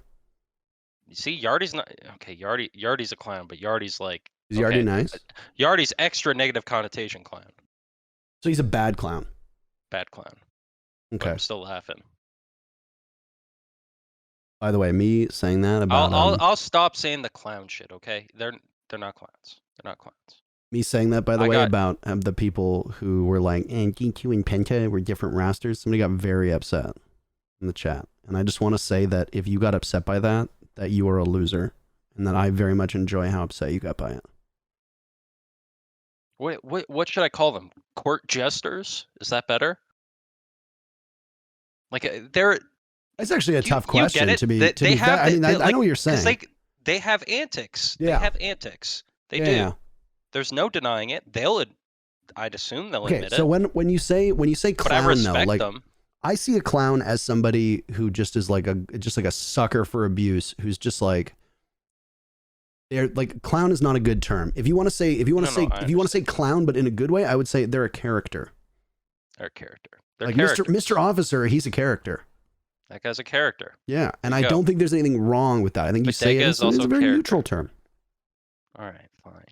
You see, Yardy's not okay. Yardy's a clown, but Yardy's like. Is Yardy nice? Yardy's extra negative connotation clown. So he's a bad clown. Bad clown. Okay. But I'm still laughing. By the way, me saying that about I'll stop saying the clown shit. Okay, they're not clowns. They're not clowns. Me saying that, by the way, about the people who were like, and G2 and Penta were different rosters. Somebody got very upset in the chat, and I just want to say that if you got upset by that you are a loser, and that I very much enjoy how upset you got by it. What should I call them? Court jesters? Is that better? Like they're. That's actually a tough question to be. I know what you're saying. They have antics. Yeah. They have antics. They do. Yeah. There's no denying it. I'd assume they'll admit it. So when you say clown, but I respect them. I see a clown as somebody who just is like a sucker for abuse, who's just like, they're like, clown is not a good term. If you want to say clown, but in a good way, I would say they're a character. They're a character. They're Like characters. Mr. Officer, he's a character. That guy's a character. Yeah, and I don't think there's anything wrong with that. I think you say it's a very neutral term. All right, fine.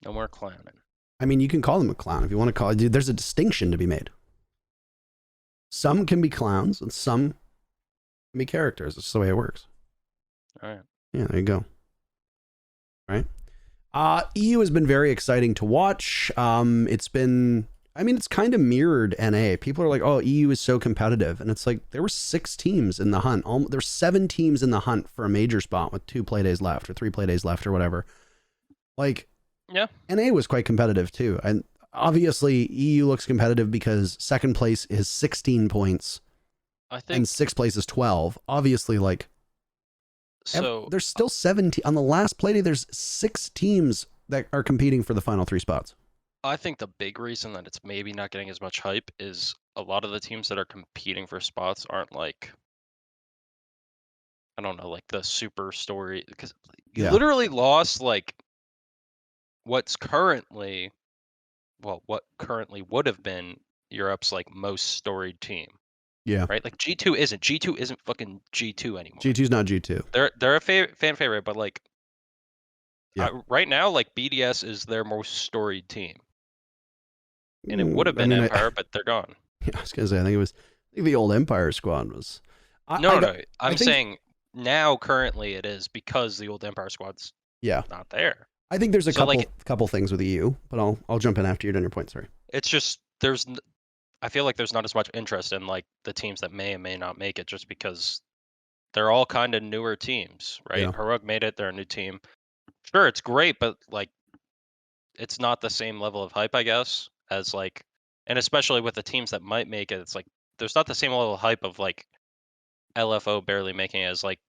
No more clowning. I mean, you can call them a clown if you want to call it. There's a distinction to be made. Some can be clowns and some can be characters. That's the way it works. All right. Yeah, there you go. All right. EU has been very exciting to watch. It's kind of mirrored NA. People are like, oh, EU is so competitive. And it's like, there were 6 teams in the hunt. There's 7 teams in the hunt for a major spot with 2 play days left or 3 play days left or whatever. Like, yeah, NA was quite competitive too. And obviously EU looks competitive because second place is 16 points. And 6th place is 12. Obviously, like, so there's still 17 on the last play day. There's 6 teams that are competing for the final 3 spots. I think the big reason that it's maybe not getting as much hype is a lot of the teams that are competing for spots aren't like, I don't know, like the super story, because you literally lost like what currently would have been Europe's like most storied team. Yeah. Right? Like G2 isn't fucking G2 anymore. G2's not G2. They're a fan favorite, but like right now, like BDS is their most storied team. And it would have been Empire, but they're gone. Yeah, I was gonna say, I think the old Empire squad was. I'm saying now currently it is because the old Empire squad's not there. I think there's a couple things with EU, but I'll jump in after you're done your point. Sorry. It's just I feel like there's not as much interest in like the teams that may and may not make it, just because they're all kind of newer teams, right? Yeah. Heroic made it; they're a new team. Sure, it's great, but like, it's not the same level of hype, I guess, as like, and especially with the teams that might make it, it's like there's not the same level of hype of like LFO barely making it as like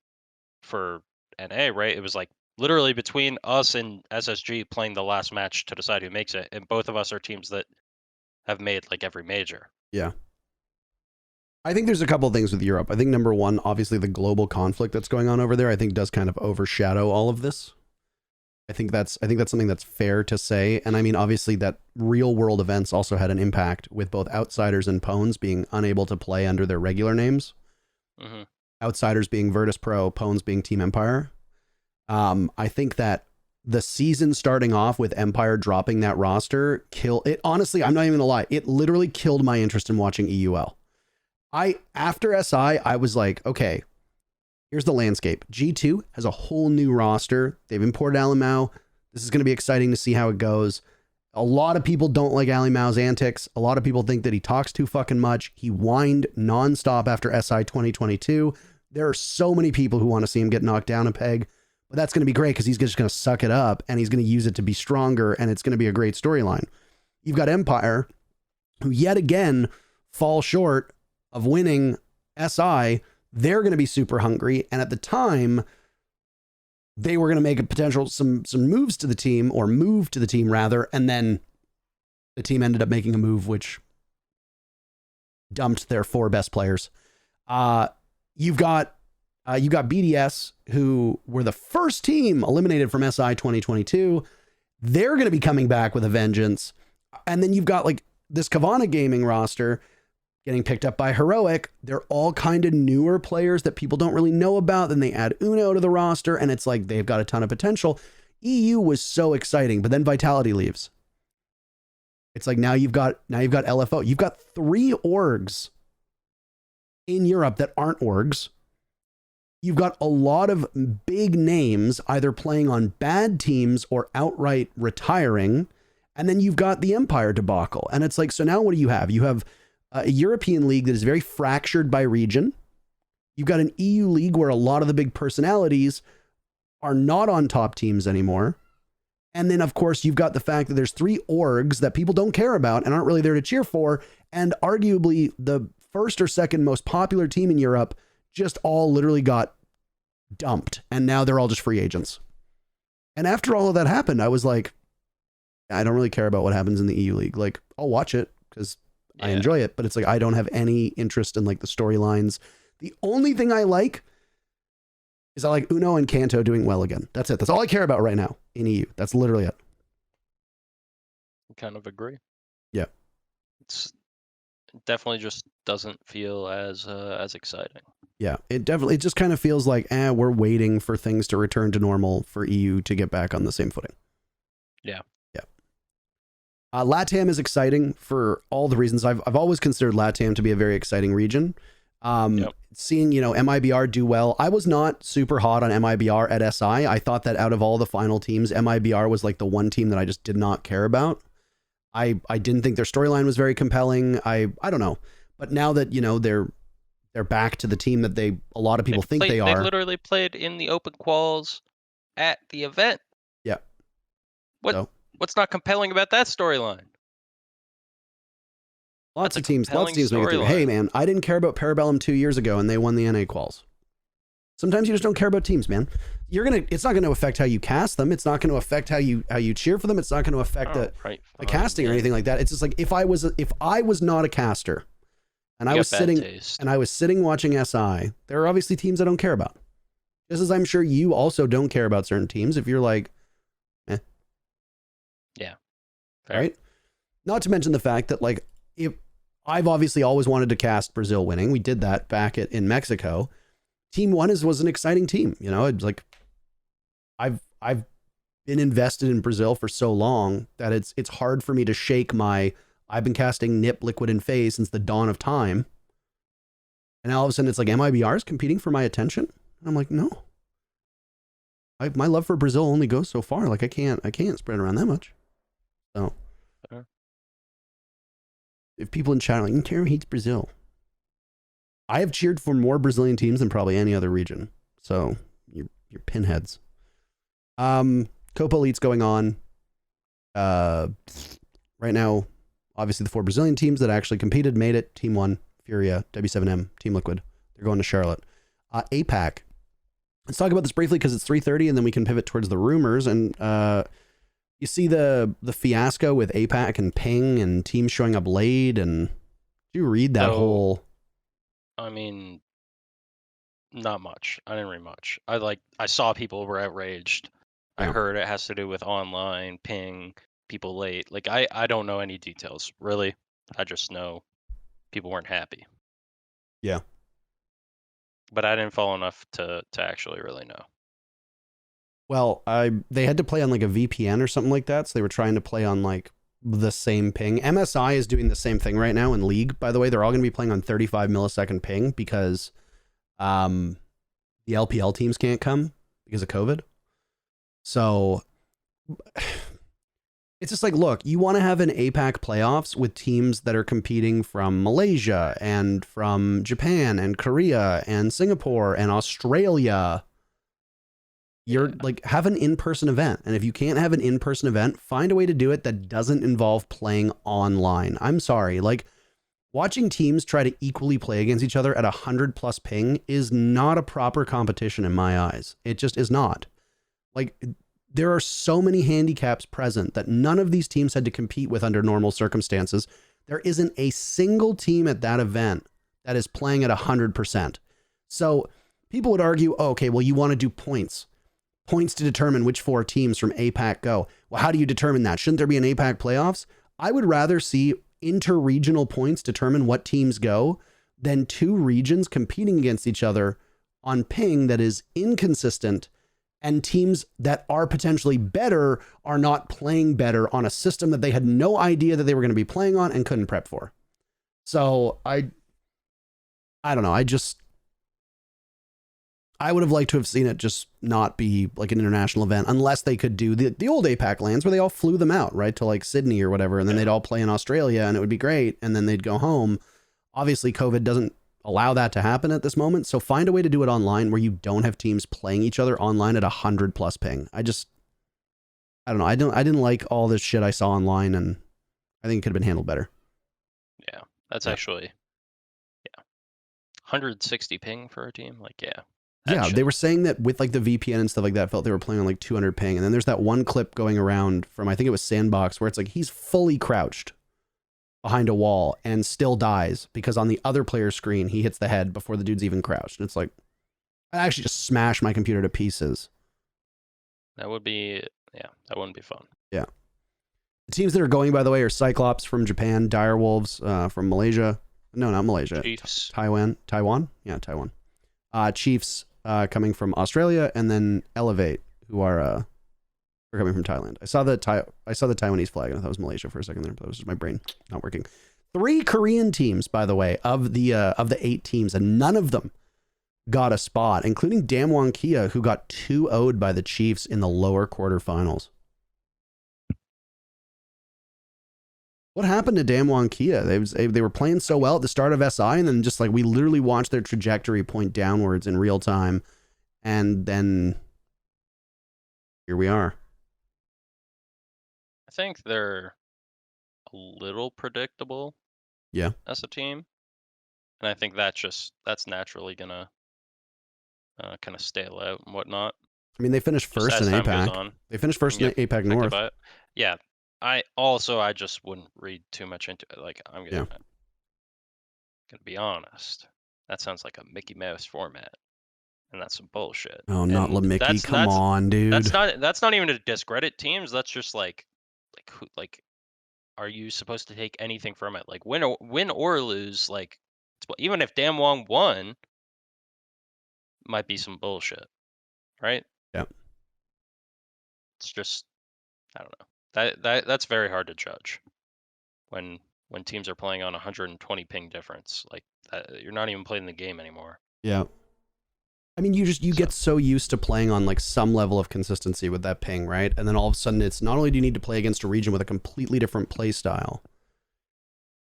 for NA, right? It was like literally between us and SSG playing the last match to decide who makes it, and both of us are teams that have made like every major. Yeah. I think there's a couple of things with Europe. I think number one, obviously the global conflict that's going on over there, I think does kind of overshadow all of this. I think that's something that's fair to say. And I mean, obviously that real world events also had an impact with both Outsiders and Pones being unable to play under their regular names. Mm-hmm. Outsiders being Virtus Pro, Pones being Team Empire. I think that the season starting off with Empire dropping that roster honestly, I'm not even gonna lie, it literally killed my interest in watching EUL. After SI, I was like, okay, here's the landscape. G2 has a whole new roster. They've imported Alimau. This is going to be exciting to see how it goes. A lot of people don't like Alimau's antics. A lot of people think that he talks too fucking much. He whined nonstop after SI 2022. There are so many people who want to see him get knocked down a peg. But that's going to be great because he's just going to suck it up and he's going to use it to be stronger, and it's going to be a great storyline. You've got Empire, who yet again fall short of winning SI. They're going to be super hungry, and at the time, they were going to make a potential some moves to the team, or move to the team rather, and then the team ended up making a move which dumped their 4 best players. You got BDS, who were the first team eliminated from SI 2022. They're going to be coming back with a vengeance. And then you've got like this Kavana Gaming roster getting picked up by Heroic. They're all kind of newer players that people don't really know about. Then they add Uno to the roster, and it's like they've got a ton of potential. EU was so exciting, but then Vitality leaves. It's like now you've got LFO. You've got 3 orgs in Europe that aren't orgs. You've got a lot of big names either playing on bad teams or outright retiring. And then you've got the Empire debacle. And it's like, so now what do you have? You have a European league that is very fractured by region. You've got an EU league where a lot of the big personalities are not on top teams anymore. And then, of course, you've got the fact that there's 3 orgs that people don't care about and aren't really there to cheer for. And arguably the first or second most popular team in Europe just all literally got dumped, and now they're all just free agents. And after all of that happened, I was like, I don't really care about what happens in the EU League. Like, I'll watch it because I Yeah. enjoy it, but it's like I don't have any interest in like the storylines. The only thing I like is I like Uno and Kanto doing well again. That's it. That's all I care about right now in EU. That's literally it. Kind of agree. Yeah. It definitely just doesn't feel as exciting. Yeah, it just kind of feels like, we're waiting for things to return to normal for EU to get back on the same footing. Yeah. Yeah. LATAM is exciting for all the reasons. I've always considered LATAM to be a very exciting region. Seeing, MIBR do well. I was not super hot on MIBR at SI. I thought that out of all the final teams, MIBR was like the one team that I just did not care about. I didn't think their storyline was very compelling. I don't know. But now that, they're back to the team that a lot of people think they are. They literally played in the open quals at the event. Yeah. What's not compelling about that storyline? Lots of teams make it through. Hey man, I didn't care about Parabellum 2 years ago and they won the NA quals. Sometimes you just don't care about teams, man. It's not going to affect how you cast them. It's not going to affect how you cheer for them. It's not going to affect the casting or anything like that. It's just like if I was not a caster and I was sitting watching SI, there are obviously teams I don't care about. Just as I'm sure you also don't care about certain teams if you're like, Yeah. Fair. Right? Not to mention the fact that like if I've obviously always wanted to cast Brazil winning. We did that back in Mexico. Team 1 was an exciting team. It's like I've been invested in Brazil for so long that it's hard for me to shake I've been casting Nip, Liquid, and FaZe since the dawn of time. And all of a sudden it's like MIBR is competing for my attention. And I'm like, no. My love for Brazil only goes so far. Like I can't spread around that much. So if people in chat are like, INTERRO hates Brazil. I have cheered for more Brazilian teams than probably any other region. So you're pinheads. Copa Elite's going on. Right now, obviously the 4 Brazilian teams that actually competed made it. Team 1, Furia, W7M, Team Liquid. They're going to Charlotte. APAC. Let's talk about this briefly because it's 3:30 and then we can pivot towards the rumors. And you see the fiasco with APAC and Ping and teams showing up late. And do you read that whole... I mean, not much. I didn't read much. I saw people were outraged. I heard it has to do with online, ping, people late. Like, I don't know any details, really. I just know people weren't happy. Yeah. But I didn't follow enough to actually really know. Well, they had to play on like a VPN or something like that, so they were trying to play on like the same ping. MSI is doing the same thing right now in League, by the way. They're all going to be playing on 35 millisecond ping because the LPL teams can't come because of COVID. So it's just like, look, you want to have an APAC playoffs with teams that are competing from Malaysia and from Japan and Korea and Singapore and Australia. You're like, have an in-person event. And if you can't have an in-person event, find a way to do it that doesn't involve playing online. I'm sorry. Like, watching teams try to equally play against each other at 100+ ping is not a proper competition in my eyes. It just is not. Like, there are so many handicaps present that none of these teams had to compete with under normal circumstances. There isn't a single team at that event that is playing at 100%. So people would argue, oh, okay, well, you want to do points to determine which 4 teams from APAC go. Well, how do you determine that? Shouldn't there be an APAC playoffs? I would rather see inter-regional points determine what teams go than 2 regions competing against each other on ping that is inconsistent, and teams that are potentially better are not playing better on a system that they had no idea that they were going to be playing on and couldn't prep for. So I don't know. I would have liked to have seen it just not be like an international event unless they could do the old APAC lands where they all flew them out, right, to like Sydney or whatever, and then they'd all play in Australia and it would be great, and then they'd go home. Obviously, COVID doesn't allow that to happen at this moment, so find a way to do it online where you don't have teams playing each other online at 100+ ping. I don't know. I didn't like all this shit I saw online, and I think it could have been handled better. Yeah, that's actually 160 ping for a team. Like, They were saying that with like the VPN and stuff like that, felt they were playing on like 200 ping. And then there's that one clip going around from, I think it was Sandbox, where it's like he's fully crouched behind a wall and still dies because on the other player's screen, he hits the head before the dude's even crouched. And it's like, I actually just smashed my computer to pieces. That would be, yeah, that wouldn't be fun. Yeah. The teams that are going, by the way, are Cyclops from Japan, Direwolves from Malaysia. No, not Malaysia. Chiefs. Taiwan? Yeah, Taiwan. Chiefs coming from Australia, and then Elevate, who are coming from Thailand. I saw the Taiwanese flag, and I thought it was Malaysia for a second there, but that was just my brain not working. 3 Korean teams, by the way, of the 8 teams, and none of them got a spot, including Damwon Kia, who got 2-0'd by the Chiefs in the lower quarterfinals. What happened to Damwon Kia? They were playing so well at the start of SI, and then just like we literally watched their trajectory point downwards in real time, and then here we are. I think they're a little predictable. Yeah. As a team, and I think that's naturally gonna kind of stale out and whatnot. I mean, they finished first in APAC. They finished first in APAC North. Yeah. I just wouldn't read too much into it. Like, I'm gonna be honest. That sounds like a Mickey Mouse format, and that's some bullshit. Oh, not Mickey! Come on, dude. That's not even to discredit teams. That's just like, are you supposed to take anything from it? Like, win or lose. Like, even if Damwon won, might be some bullshit, right? Yeah. It's just, I don't know. That's very hard to judge when teams are playing on 120 ping difference. Like, you're not even playing the game anymore. Yeah. I mean, you get so used to playing on like some level of consistency with that ping, right? And then all of a sudden, it's not only do you need to play against a region with a completely different play style.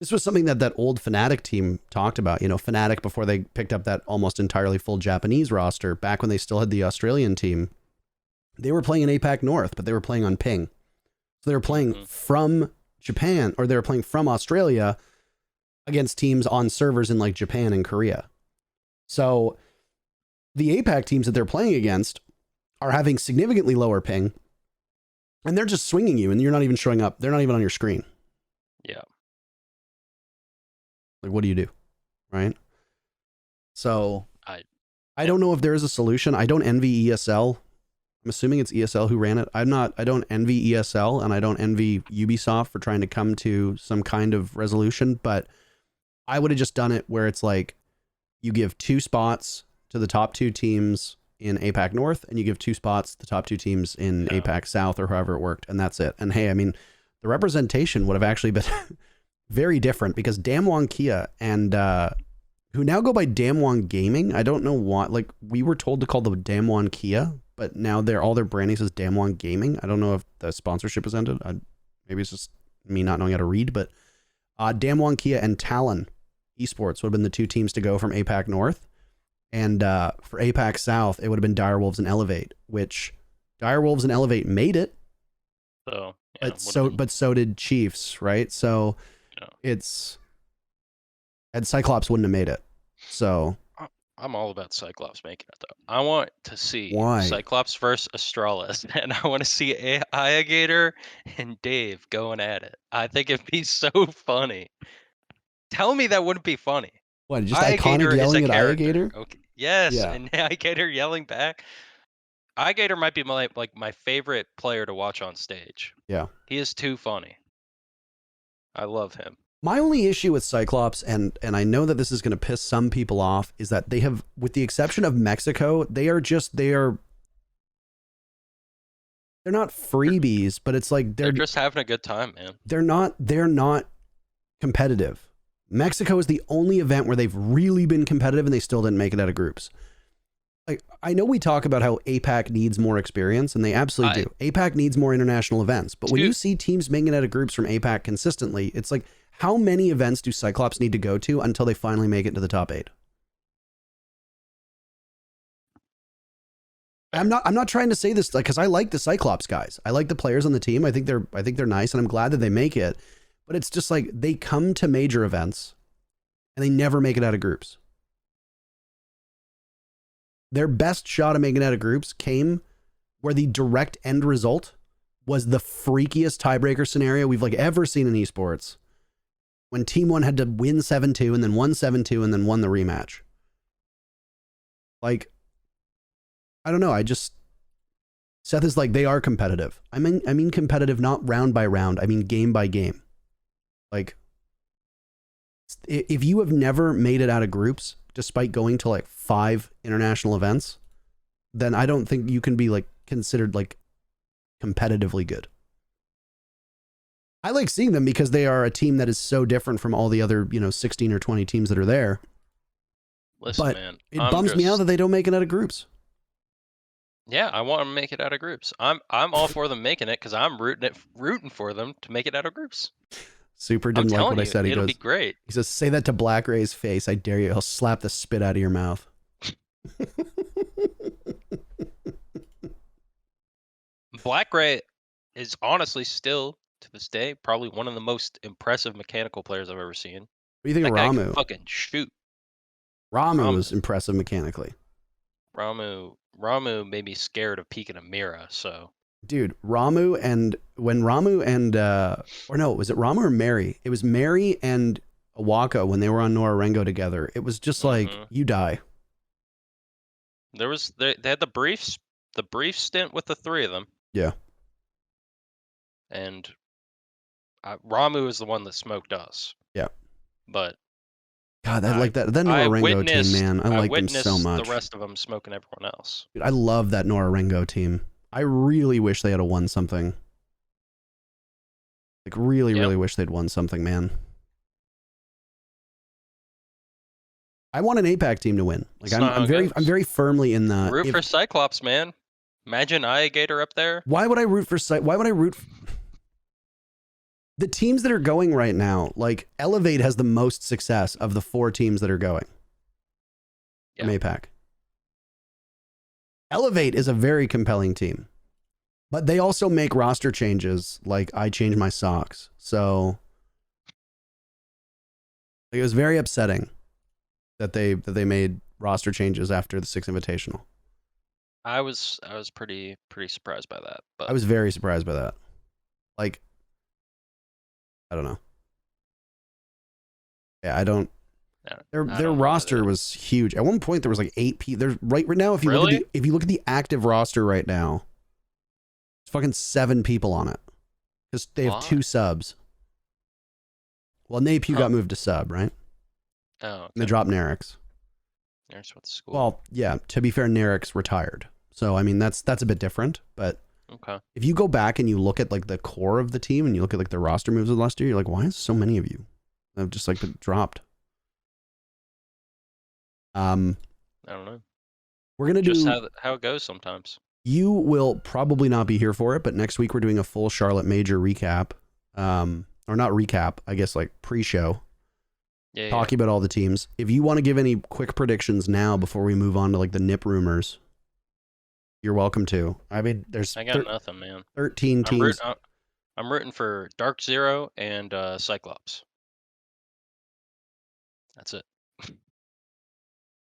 This was something that old Fnatic team talked about. You know, Fnatic, before they picked up that almost entirely full Japanese roster, back when they still had the Australian team, they were playing in APAC North, but they were playing on ping. So they were playing from Japan, or they were playing from Australia against teams on servers in like Japan and Korea. So the APAC teams that they're playing against are having significantly lower ping, and they're just swinging you, and you're not even showing up. They're not even on your screen. Yeah. Like, what do you do? Right? So I don't know if there is a solution. I don't envy ESL. I'm assuming it's ESL who ran it. I don't envy ESL, and I don't envy Ubisoft for trying to come to some kind of resolution, but I would have just done it where it's like you give 2 spots to the top 2 teams in APAC North, and you give 2 spots to the top 2 teams in APAC South, or however it worked, and that's it. And hey, I mean, the representation would have actually been very different, because Damwon Kia and who now go by Damwon Gaming, I don't know why, like, we were told to call them Damwon Kia, but now all their branding says Damwon Gaming. I don't know if the sponsorship has ended. Maybe it's just me not knowing how to read, but Damwon Kia and Talon Esports would have been the 2 teams to go from APAC North. And for APAC South, it would have been Direwolves and Elevate, which Direwolves and Elevate made it. So, yeah, but so did Chiefs, right? So and Cyclops wouldn't have made it. So I'm all about Cyclops making it, though. I want to see Why? Cyclops versus Astralis, and I want to see Iagator and Dave going at it. I think it'd be so funny. Tell me that wouldn't be funny. What, just Iconic yelling at Iagator? Okay. Yes, Yeah. and Iagator yelling back. Iagator might be my favorite player to watch on stage. Yeah. He is too funny. I love him. My only issue with Cyclops, and I know that this is going to piss some people off, is that they have, with the exception of Mexico, they're not freebies, but it's like they're just having a good time, man. They're not competitive. Mexico is the only event where they've really been competitive, and they still didn't make it out of groups. Like, I know we talk about how APAC needs more experience, and they absolutely do. APAC needs more international events, but when you see teams making it out of groups from APAC consistently, it's like, how many events do Cyclops need to go to until they finally make it to the top 8? I'm not trying to say this because I like the Cyclops guys. I like the players on the team. I think they're nice, and I'm glad that they make it. But it's just like they come to major events and they never make it out of groups. Their best shot of making it out of groups came where the direct end result was the freakiest tiebreaker scenario we've ever seen in esports. when Team 1 had to win 7-2 and then won 7-2 and then won the rematch. Like, I don't know. Seth is like, they are competitive. I mean competitive, not round by round. I mean game by game. Like, if you have never made it out of groups, despite going to like 5 international events, then I don't think you can be like considered like competitively good. I like seeing them because they are a team that is so different from all the other, 16 or 20 teams that are there. Listen, but man, it bums me out that they don't make it out of groups. Yeah, I want them to make it out of groups. I'm all for them making it because I'm rooting for them to make it out of groups. Super didn't like what I said. It'll be great. He says, "Say that to Black Ray's face. I dare you. He'll slap the spit out of your mouth." Black Ray is honestly still to this day probably one of the most impressive mechanical players I've ever seen. What do you think of That guy Ramu? can fucking shoot. Ramu was impressive mechanically. Ramu made me scared of peeking a Mira. So, dude, Ramu and or no, was it Ramu or Mary? It was Mary and Awaka when they were on Norarengo together. It was just like, you die. They had the brief stint with the 3 of them. Yeah. And Ramu is the one that smoked us. Yeah. But God, I like that Norarengo team, man. I like them so much. The rest of them smoking everyone else. Dude, I love that Norarengo team. I really wish they had won something. Like, really wish they'd won something, man. I want an APAC team to win. Like, I'm very firmly in the root for Cyclops, man. Imagine Gator up there. Why would I root for the teams that are going right now? Like, Elevate has the most success of the 4 teams that are going from APAC. Elevate is a very compelling team, but they also make roster changes. Like, I changed my socks. So it was very upsetting that they made roster changes after the 6 Invitational. I was pretty surprised by that. But I was very surprised by that. Like, I don't know. Yeah, I don't. Their roster was huge. At one point, there was like 8 people. There's right now. If you look at the active roster right now, it's fucking 7 people on it because they have 2 subs. Well, Napew got moved to sub, right? Oh, okay. And they dropped Nerix. Nerix went to school. Well, yeah. To be fair, Nerix retired. So I mean, that's a bit different. But okay, if you go back and you look at like the core of the team and you look at like the roster moves of last year, you're like, why is so many of you have just like been dropped? I don't know. We're gonna just do how it goes sometimes. You will probably not be here for it, but next week we're doing a full Charlotte Major recap, or not recap, I guess like pre-show. Yeah, talking about all the teams. If you want to give any quick predictions now before we move on to like the NIP rumors, you're welcome to. I mean, I got nothing, man. 13 teams. I'm rooting for Dark Zero and Cyclops. That's it.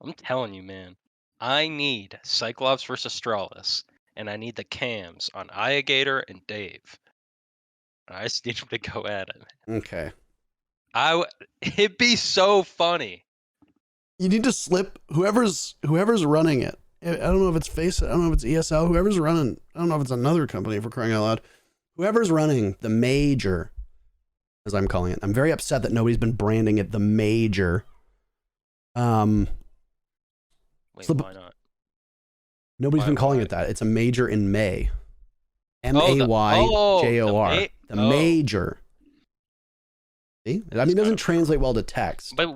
I'm telling you, man. I need Cyclops versus Astralis, and I need the cams on Gator and Dave. I just need them to go at it. Okay. It'd be so funny. You need to slip whoever's running it. I don't know if it's Face. I don't know if it's ESL. Whoever's running. I don't know if it's another company, for crying out loud. Whoever's running the major, as I'm calling it. I'm very upset that nobody's been branding it the major. Wait, why not? Nobody's been calling it that. It's a major in May. MAYJOR. The major. See? I mean, it doesn't translate well to text. But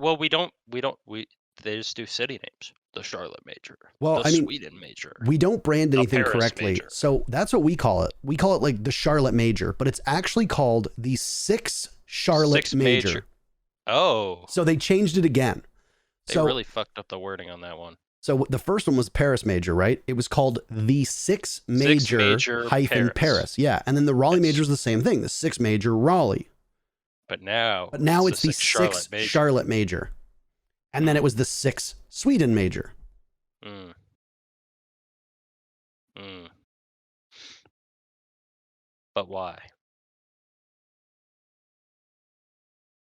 they just do city names. The Charlotte Major. Well, the Sweden Major. We don't brand anything correctly. Major. So that's what we call it. We call it like the Charlotte Major, but it's actually called the 6 Charlotte Major. Oh. So they changed it again. They really fucked up the wording on that one. So the first one was Paris Major, right? It was called the 6 Major hyphen Paris. Yeah. And then the Raleigh Major is the same thing. The 6 Major Raleigh. But now it's the 6 Charlotte Major. And then it was the 6 Sweden Major. But why?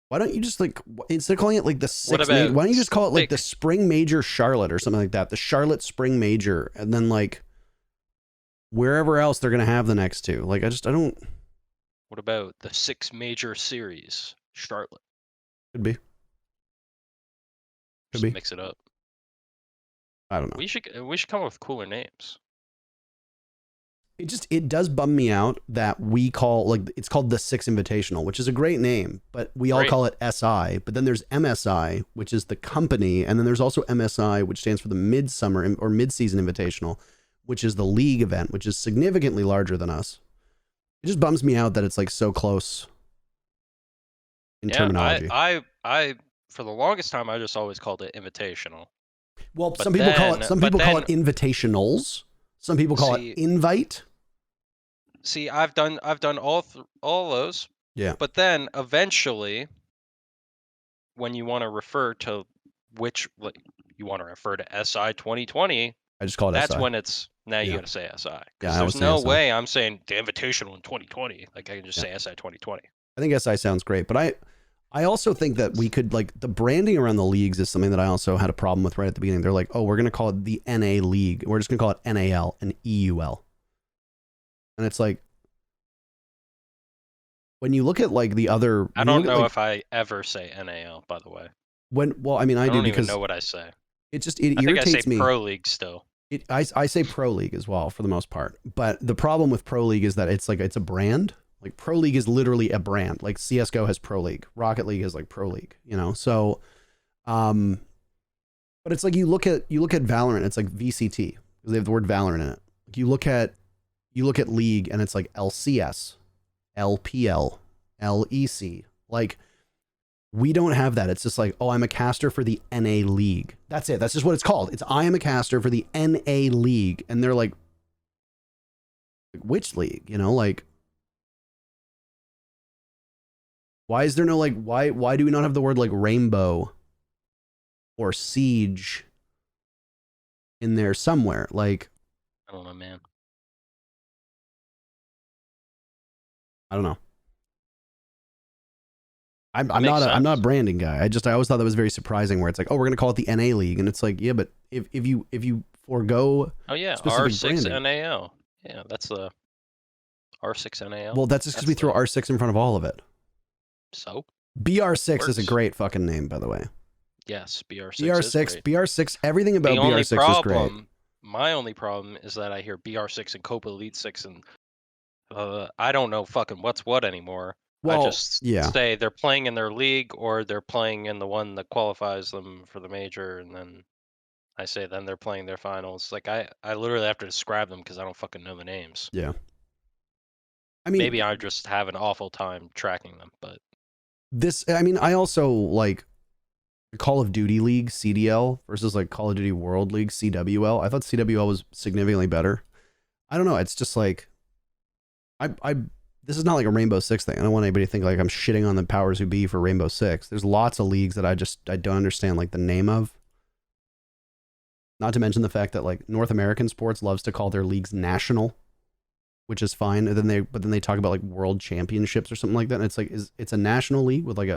Why don't you just like instead of calling it like the six? about Why don't you just call it like the six? Spring Major Charlotte or something like that? The Charlotte Spring Major, and then like wherever else they're gonna have the next two. Like I don't. What about the 6 major series, Charlotte? Could be. Could Just be. mix it up. I don't know. We should come up with cooler names. It does bum me out that we call like it's called the Six Invitational, which is a great name, but we all Great. call it SI. But then there's MSI, which is the company, and then there's also MSI, which stands for the Midsummer or Mid-Season Invitational, which is the league event, which is significantly larger than us. It just bums me out that it's like so close in terminology. I for the longest time I just always called it invitational. Well, but some people call it. then- Some but people call it then- invitationals. Some people call See- it invite. See, I've done all those. Yeah. But then eventually, when you want to refer to which like, you want to refer to SI 2020, I just call it that's SI. when it's now you Yeah. got to say SI. Yeah, Because I would there's say no SI. way I'm saying the invitational in 2020. Like I can just Yeah. say SI 2020. I think SI sounds great, but I also think that we could like the branding around the leagues is something that I also had a problem with right at the beginning. They're like, oh, we're going to call it the NA League. We're just going to call it NAL and EUL. And it's like, when you look at like the other, I don't know if I ever say NAL, by the way. well, I mean, I I do don't because even know what I say. it just, I think I irritates say me. Pro League still. I say Pro League as well for the most part. But the problem with Pro League is that it's like, it's a brand. Like Pro League is literally a brand. Like CSGO has Pro League. Rocket League has like Pro League, you know? So, but it's like you look at Valorant, it's like VCT because they have the word Valorant in it. Like you look at League and it's like LCS, LPL, LEC. Like we don't have that. It's just like, oh, I'm a caster for the NA League. That's it. That's just what it's called. It's I am a caster for the NA League. And they're like, which league? You know, like why is there no like why do we not have the word like rainbow or siege in there somewhere? Like I don't know, man. I don't know. I'm Makes not a sense. branding guy. I always thought that was very surprising where it's like, oh, we're gonna call it the NA League, and it's like, yeah, but if you forego Oh yeah, specific R6 branding. NAL. Yeah, that's the R6 NAL. well, that's just because we That's throw the- R6 in front of all of it. So BR6 is a Works. great fucking name, by the way. yes, BR6. BR6, Is great. BR6, everything about The only BR6 is great. problem, my only problem is that I hear BR6 and Copa Elite 6 and I don't know fucking what's what anymore. Well, I just yeah. say they're playing in their league or they're playing in the one that qualifies them for the major, and then I say then they're playing their finals. Like I literally have to describe them because I don't fucking know the names. Yeah. I mean, Maybe I just have an awful time tracking them, but I also like Call of Duty League CDL versus like Call of Duty World League CWL. I thought CWL was significantly better. I don't know. It's just like this is not like a Rainbow Six thing. I don't want anybody to think like I'm shitting on the powers who be for Rainbow Six. There's lots of leagues that I don't understand like the name of. Not to mention the fact that like North American sports loves to call their leagues national, which is fine. And then they talk about like world championships or something like that. And it's like, it's a national league with like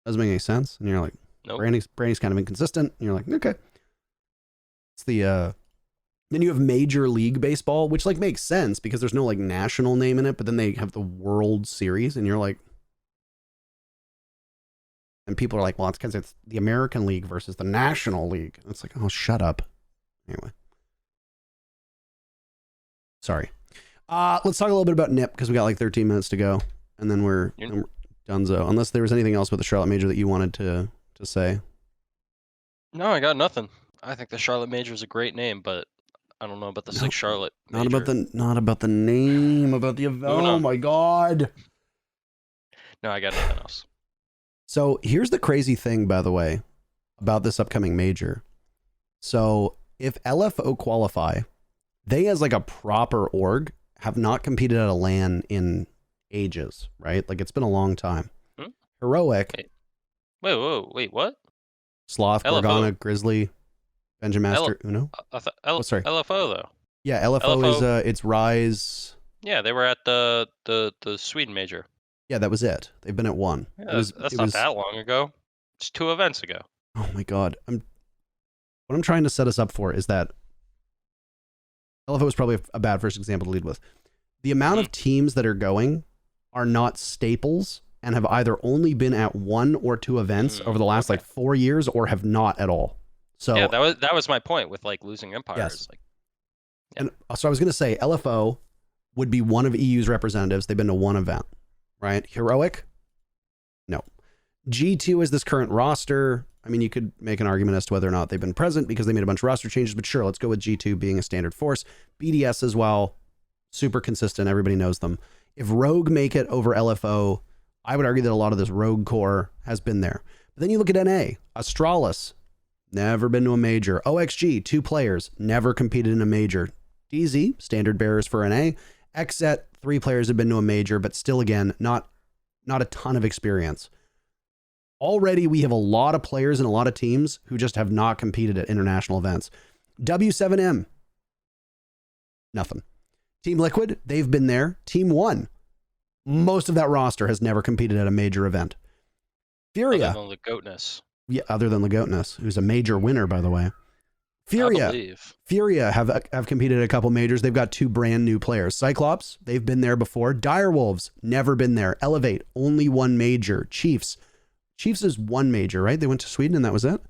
doesn't make any sense. And you're like, nope. branding's kind of inconsistent. And you're like, okay. It's the, then you have Major League Baseball, which like makes sense because there's no like national name in it, but then they have the World Series and you're like, and people are like, well, it's because it's the American League versus the National League. And it's like, oh, shut up. Anyway. Sorry. Let's talk a little bit about NIP because we got like 13 minutes to go and then we're donezo. Unless there was anything else with the Charlotte Major that you wanted to say. No, I got nothing. I think the Charlotte Major is a great name, but I don't know about the No, 6 Charlotte Not Major. about the name, about the event. Oh on. my God. No, I got nothing else. So here's the crazy thing, by the way, about this upcoming major. So if LFO qualify, they as like a proper org have not competed at a LAN in ages, right? Like it's been a long time. Hmm? Heroic, Wait, what? Sloth, LFO. Gorgana, Grizzly, Benjamin Master, Uno. I thought sorry. LFO though. Yeah, LFO is LFO. it's Rise. Yeah, they were at the Sweden Major. Yeah, that was it. They've been at 1. Yeah, It was, that's it not was, that long ago. It's 2 events ago. oh my God. What I'm trying to set us up for is that LFO is probably a bad first example to lead with. The amount of teams that are going are not staples and have either only been at 1 or 2 events over the last like 4 years or have not at all. So yeah, that was my point with like losing empires. Yes. Like, and so I was going to say LFO would be one of EU's representatives. They've been to 1 event, right? Heroic? No. G2 is this current roster. I mean, you could make an argument as to whether or not they've been present because they made a bunch of roster changes, but sure, let's go with G2 being a standard force. BDS as well, super consistent. Everybody knows them. If Rogue make it over LFO, I would argue that a lot of this Rogue core has been there. But then you look at NA, Astralis, never been to a major. OXG, 2 players, never competed in a major. DZ, standard bearers for NA. Xset, 3 players have been to a major, but still, again, not a ton of experience. Already, we have a lot of players and a lot of teams who just have not competed at international events. W7M, nothing. Team Liquid, they've been there. Team 1, most of that roster has never competed at a major event. Furia. Other than the Goatness. Yeah, other than Legotinus, who's a major winner, by the way. Furia have competed at a couple majors. They've got 2 brand new players. Cyclops, they've been there before. Direwolves, never been there. Elevate, only 1 major. Chiefs is 1 major, right? They went to Sweden and that was it.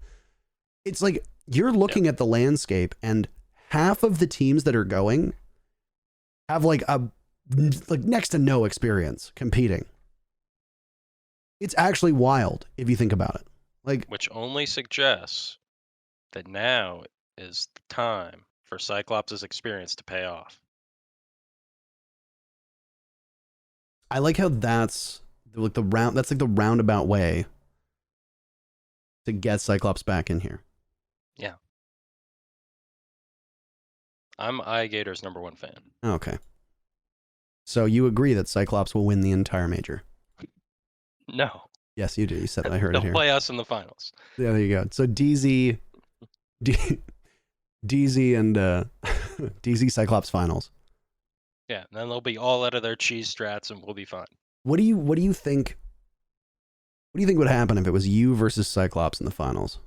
It's like you're looking at the landscape and half of the teams that are going have like next to no experience competing. It's actually wild if you think about it. Like, Which only suggests that now is the time for Cyclops' experience to pay off. I like how that's like the roundabout way to get Cyclops back in here. Yeah. I'm iGator's #1 fan. Okay. So you agree that Cyclops will win the entire major? No. Yes, you do. You said I heard it They'll here. play us in the finals. Yeah, there you go. So DZ and DZ Cyclops finals. Yeah, and then they'll be all out of their cheese strats and we'll be fine. What do you think? What do you think would happen if it was you versus Cyclops in the finals?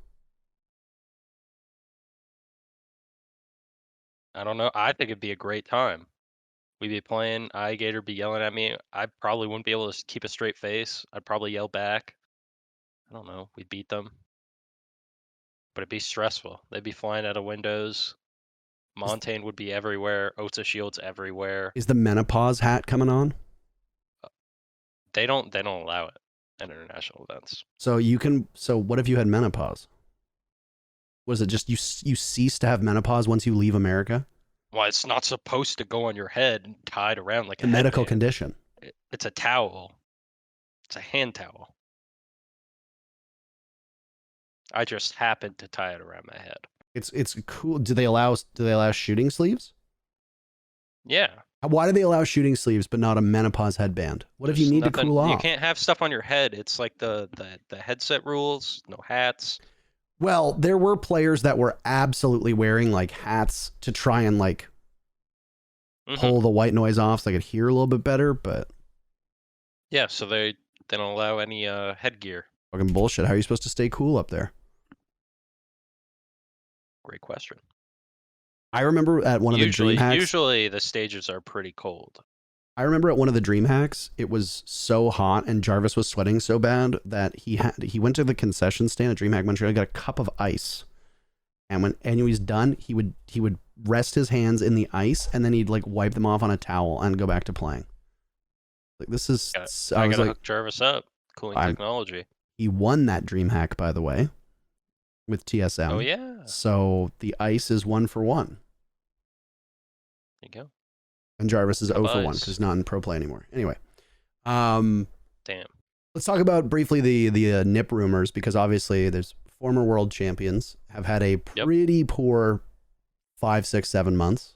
I don't know. I think it'd be a great time. We'd be playing, iGator be yelling at me. I probably wouldn't be able to keep a straight face. I'd probably yell back. I don't know. We'd beat them. But it'd be stressful. They'd be flying out of windows. Montaigne would be everywhere. Otsa shields everywhere. Is the menopause hat coming on? They don't allow it at international events. So what if you had menopause? Was it just you cease to have menopause once you leave America? Well, it's not supposed to go on your head and tied around like A medical headband. condition. It's a towel. It's a hand towel. I just happened to tie it around my head. It's cool. Do they allow shooting sleeves? Yeah. Why do they allow shooting sleeves but not a menopause headband? What if you need to cool off? You can't have stuff on your head. It's like the headset rules. No hats. Well, there were players that were absolutely wearing like hats to try and like pull the white noise off so they could hear a little bit better, but yeah, so they don't allow any headgear. Fucking bullshit. How are you supposed to stay cool up there? Great question. I remember at one of the dream hacks. Usually the stages are pretty cold. I remember at one of the dream hacks, it was so hot and Jarvis was sweating so bad that he went to the concession stand at DreamHack Montreal, got a cup of ice, and when he was done, he would rest his hands in the ice and then he'd like wipe them off on a towel and go back to playing. Like this is, I gotta hook Jarvis up. Cooling technology. He won that dream hack, by the way, with TSM. Oh yeah. So the ice is 1 for 1. There you go. And Jarvis is 0 for 1 because he's not in pro play anymore. Anyway, damn. Let's talk about briefly the NIP rumors, because obviously there's former world champions have had a pretty poor 5, 6, 7 months.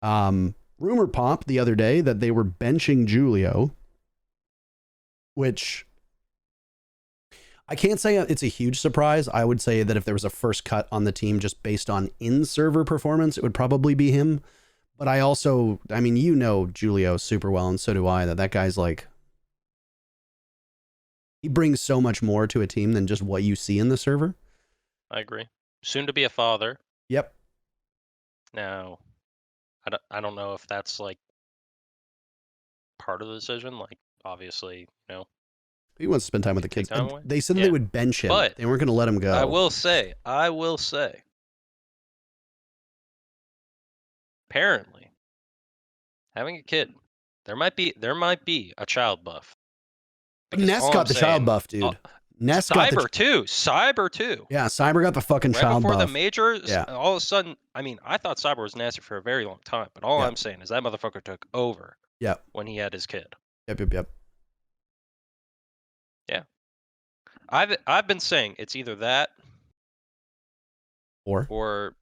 Rumor popped the other day that they were benching Julio, which I can't say it's a huge surprise. I would say that if there was a first cut on the team just based on in-server performance, it would probably be him. But I mean, you know Julio super well, and so do I, that guy's like He brings so much more to a team than just what you see in the server. I agree. Soon to be a father. Yep. Now, I don't know if that's like part of the decision. Like, obviously, you know, He wants to spend time with the take kids. time away. They said Yeah. they would bench him. But They weren't going to let him go. I will say, apparently, having a kid, there might be a child buff. Because Ness all got I'm the child saying- buff, dude. Ness got the Cyber too. Yeah, Cyber got the fucking Right child before buff. the majors, Yeah. all of a sudden, I mean, I thought Cyber was nasty for a very long time, but all Yeah. I'm saying is that motherfucker took over. Yep. When he had his kid. Yep. Yeah. I've been saying it's either that or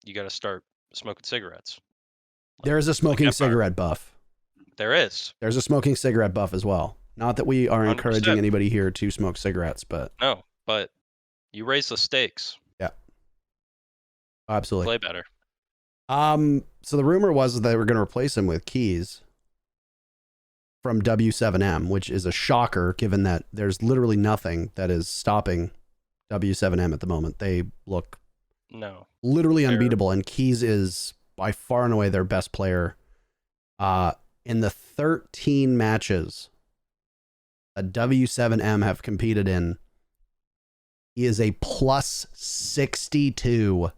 you got to start smoking cigarettes. There is a smoking Empire. cigarette buff. There is. There's a smoking cigarette buff as well. Not that we are 100%. encouraging anybody here to smoke cigarettes, but No, but you raise the stakes. yeah. Absolutely. Play better. So the rumor was that they were going to replace him with Keys from W7M, which is a shocker given that there's literally nothing that is stopping W7M at the moment. They look literally unbeatable, and Keys is by far and away their best player. In the 13 matches that W7M have competed in, he is a plus 62,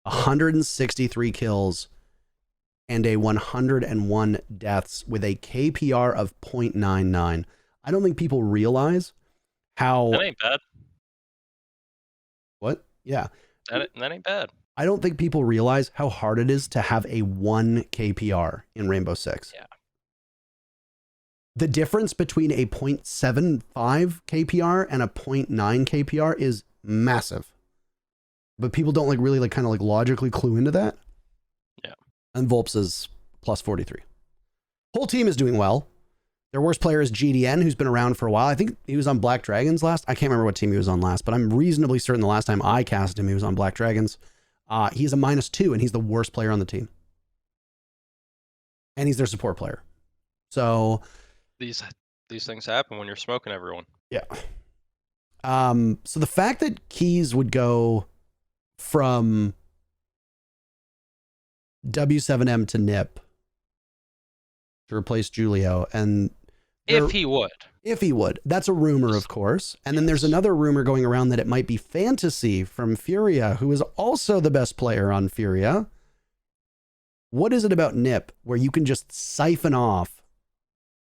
163 kills, and a 101 deaths with a KPR of 0.99. I don't think people realize how... That ain't bad. What? Yeah. That ain't bad. I don't think people realize how hard it is to have a 1 KPR in Rainbow Six. Yeah. The difference between a 0.75 KPR and a 0.9 KPR is massive. But people don't really kind of logically clue into that. Yeah. And Volps is plus 43. Whole team is doing well. Their worst player is GDN, who's been around for a while. I think he was on Black Dragons last. I can't remember what team he was on last, but I'm reasonably certain the last time I cast him, he was on Black Dragons. He's a -2, and he's the worst player on the team. And he's their support player. So these things happen when you're smoking everyone. Yeah. So the fact that Keys would go from W7M to NIP to replace Julio, and if he would, that's a rumor, of course. And then there's another rumor going around that it might be Fantasy from Furia, who is also the best player on Furia. What is it about NIP where you can just siphon off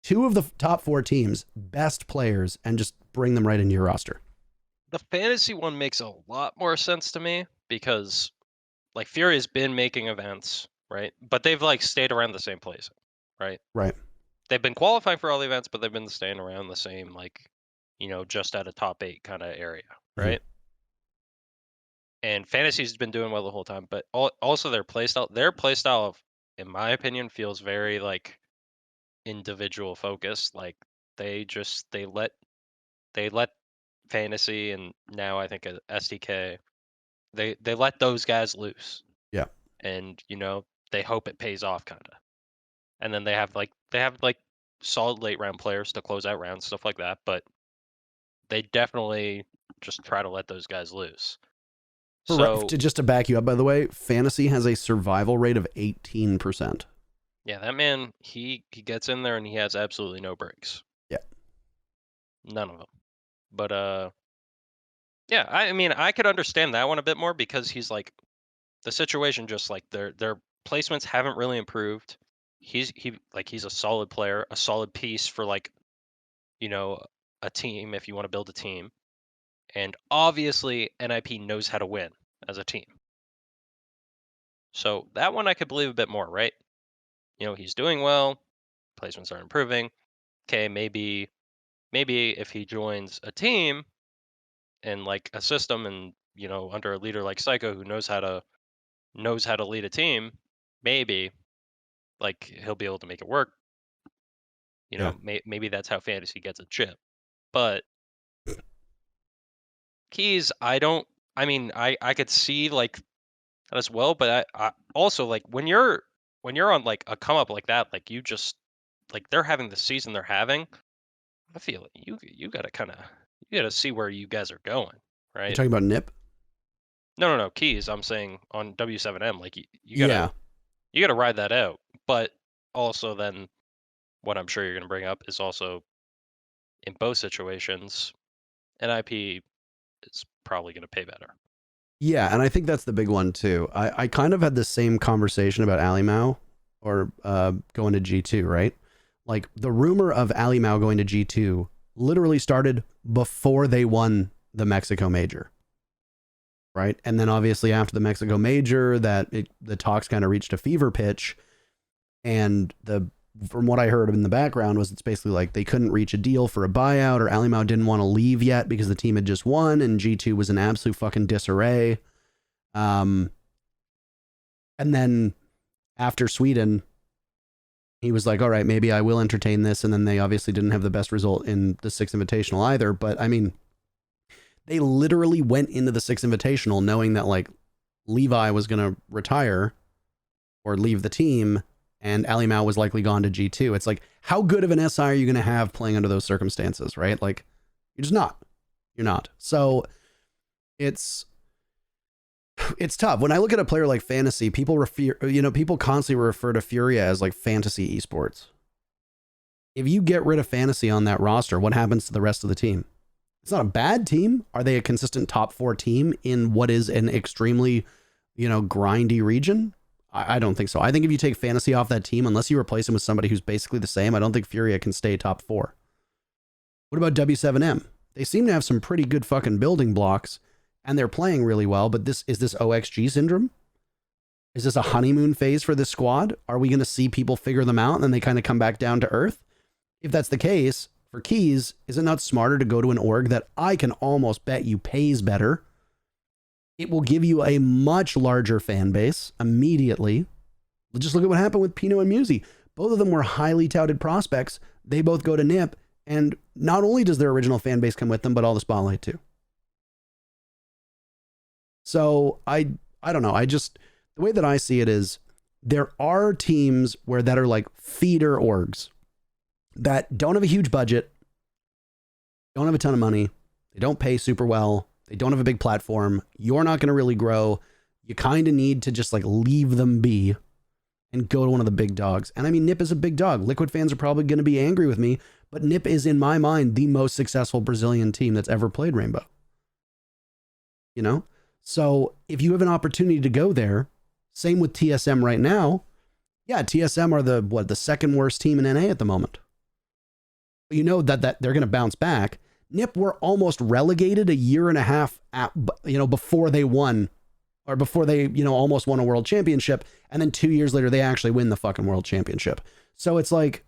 2 of the top 4 teams' best players and just bring them right into your roster? The Fantasy one makes a lot more sense to me because like Furia's been making events, right? But they've stayed around the same place, right? Right. They've been qualifying for all the events, but they've been staying around the same, just at a top 8 kind of area, right? And Fantasy's been doing well the whole time, but also their playstyle, in my opinion, feels very individual focused. Like they let Fantasy, and now I think SDK, they let those guys loose. Yeah. And they hope it pays off kind of. And then they have solid late round players to close out rounds, stuff like that, but they definitely just try to let those guys loose. So just to back you up, by the way, Fantasy has a survival rate of 18%. Yeah, that man, he gets in there and he has absolutely no breaks. Yeah. None of them. But yeah, I mean, I could understand that one a bit more because he's the situation just their placements haven't really improved. He's a solid player, a solid piece for a team if you want to build a team. And obviously NIP knows how to win as a team. So that one I could believe a bit more, right? He's doing well, placements are improving. Okay, maybe if he joins a team and a system and under a leader like Psycho who knows how to lead a team, maybe he'll be able to make it work. Maybe that's how Fantasy gets a chip. But Keys, I could see that as well, but I also when you're on a come up like that, you just they're having the season they're having, I feel it. You gotta you gotta see where you guys are going, You're right? talking about Nip? No. Keys. I'm saying on W7M, like Yeah. you gotta ride that out. But also then, what I'm sure you're gonna bring up is also in both situations, NIP is probably gonna pay better. Yeah, and I think that's the big one too. I kind of had the same conversation about Ali Mao or going to G2, right? Like the rumor of Ali Mao going to G2 literally started before they won the Mexico Major. Right? And then obviously after the Mexico Major, the talks kind of reached a fever pitch, and from what I heard in the background was it's basically like they couldn't reach a deal for a buyout, or Ali Mao didn't want to leave yet because the team had just won and G2 was in absolute fucking disarray. And then after Sweden, he was like, all right, maybe I will entertain this. And then they obviously didn't have the best result in the Sixth Invitational either. But I mean, they literally went into the Sixth Invitational knowing that like Levi was going to retire or leave the team, and Ali Mao was likely gone to G2. It's like, how good of an SI are you going to have playing under those circumstances, right? Like, you're just not. You're not. So it's tough. When I look at a player like Fantasy, people constantly refer to Furia as like fantasy esports. If you get rid of Fantasy on that roster, what happens to the rest of the team? It's not a bad team. Are they a consistent top 4 team in what is an extremely, grindy region? I don't think so. I think if you take Fantasy off that team, unless you replace him with somebody who's basically the same, I don't think Furia can stay top 4. What about W7M? They seem to have some pretty good fucking building blocks, and they're playing really well, but is this OXG syndrome? Is this a honeymoon phase for this squad? Are we going to see people figure them out and then they kind of come back down to earth? If that's the case, for Keys, is it not smarter to go to an org that I can almost bet you pays better? It will give you a much larger fan base immediately. Just look at what happened with Pino and Musi. Both of them were highly touted prospects. They both go to NIP, and not only does their original fan base come with them, but all the spotlight too. So I don't know. The way that I see it is there are teams that are like feeder orgs that don't have a huge budget, don't have a ton of money, they don't pay super well, they don't have a big platform, you're not going to really grow, you kind of need to just like leave them be and go to one of the big dogs. And I mean, NIP is a big dog. Liquid fans are probably going to be angry with me, but NIP is in my mind the most successful Brazilian team that's ever played Rainbow. So if you have an opportunity to go there, same with TSM right now. Yeah, TSM are the second worst team in NA at the moment. But that they're going to bounce back. NIP were almost relegated a year and a half before they won, or before they almost won a world championship, and then 2 years later they actually win the fucking world championship. So it's like,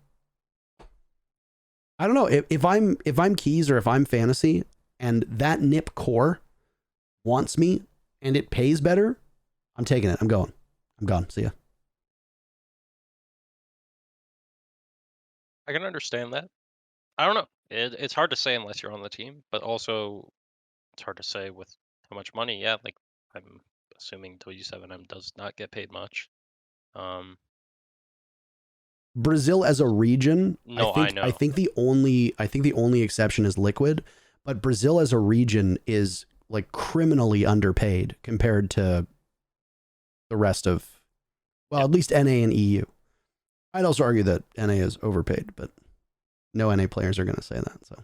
I don't know, if I'm Keys or if I'm Fantasy and that NIP core wants me and it pays better, I'm taking it. I'm going. I'm gone. See ya. I can understand that. I don't know. It's hard to say unless you're on the team, but also it's hard to say with how much money. Yeah, like I'm assuming W7M does not get paid much. Brazil as a region, No, I know. think the only exception is Liquid, but Brazil as a region is like criminally underpaid compared to the rest of, well, at least NA and EU. I'd also argue that NA is overpaid, but no NA players are going to say that. So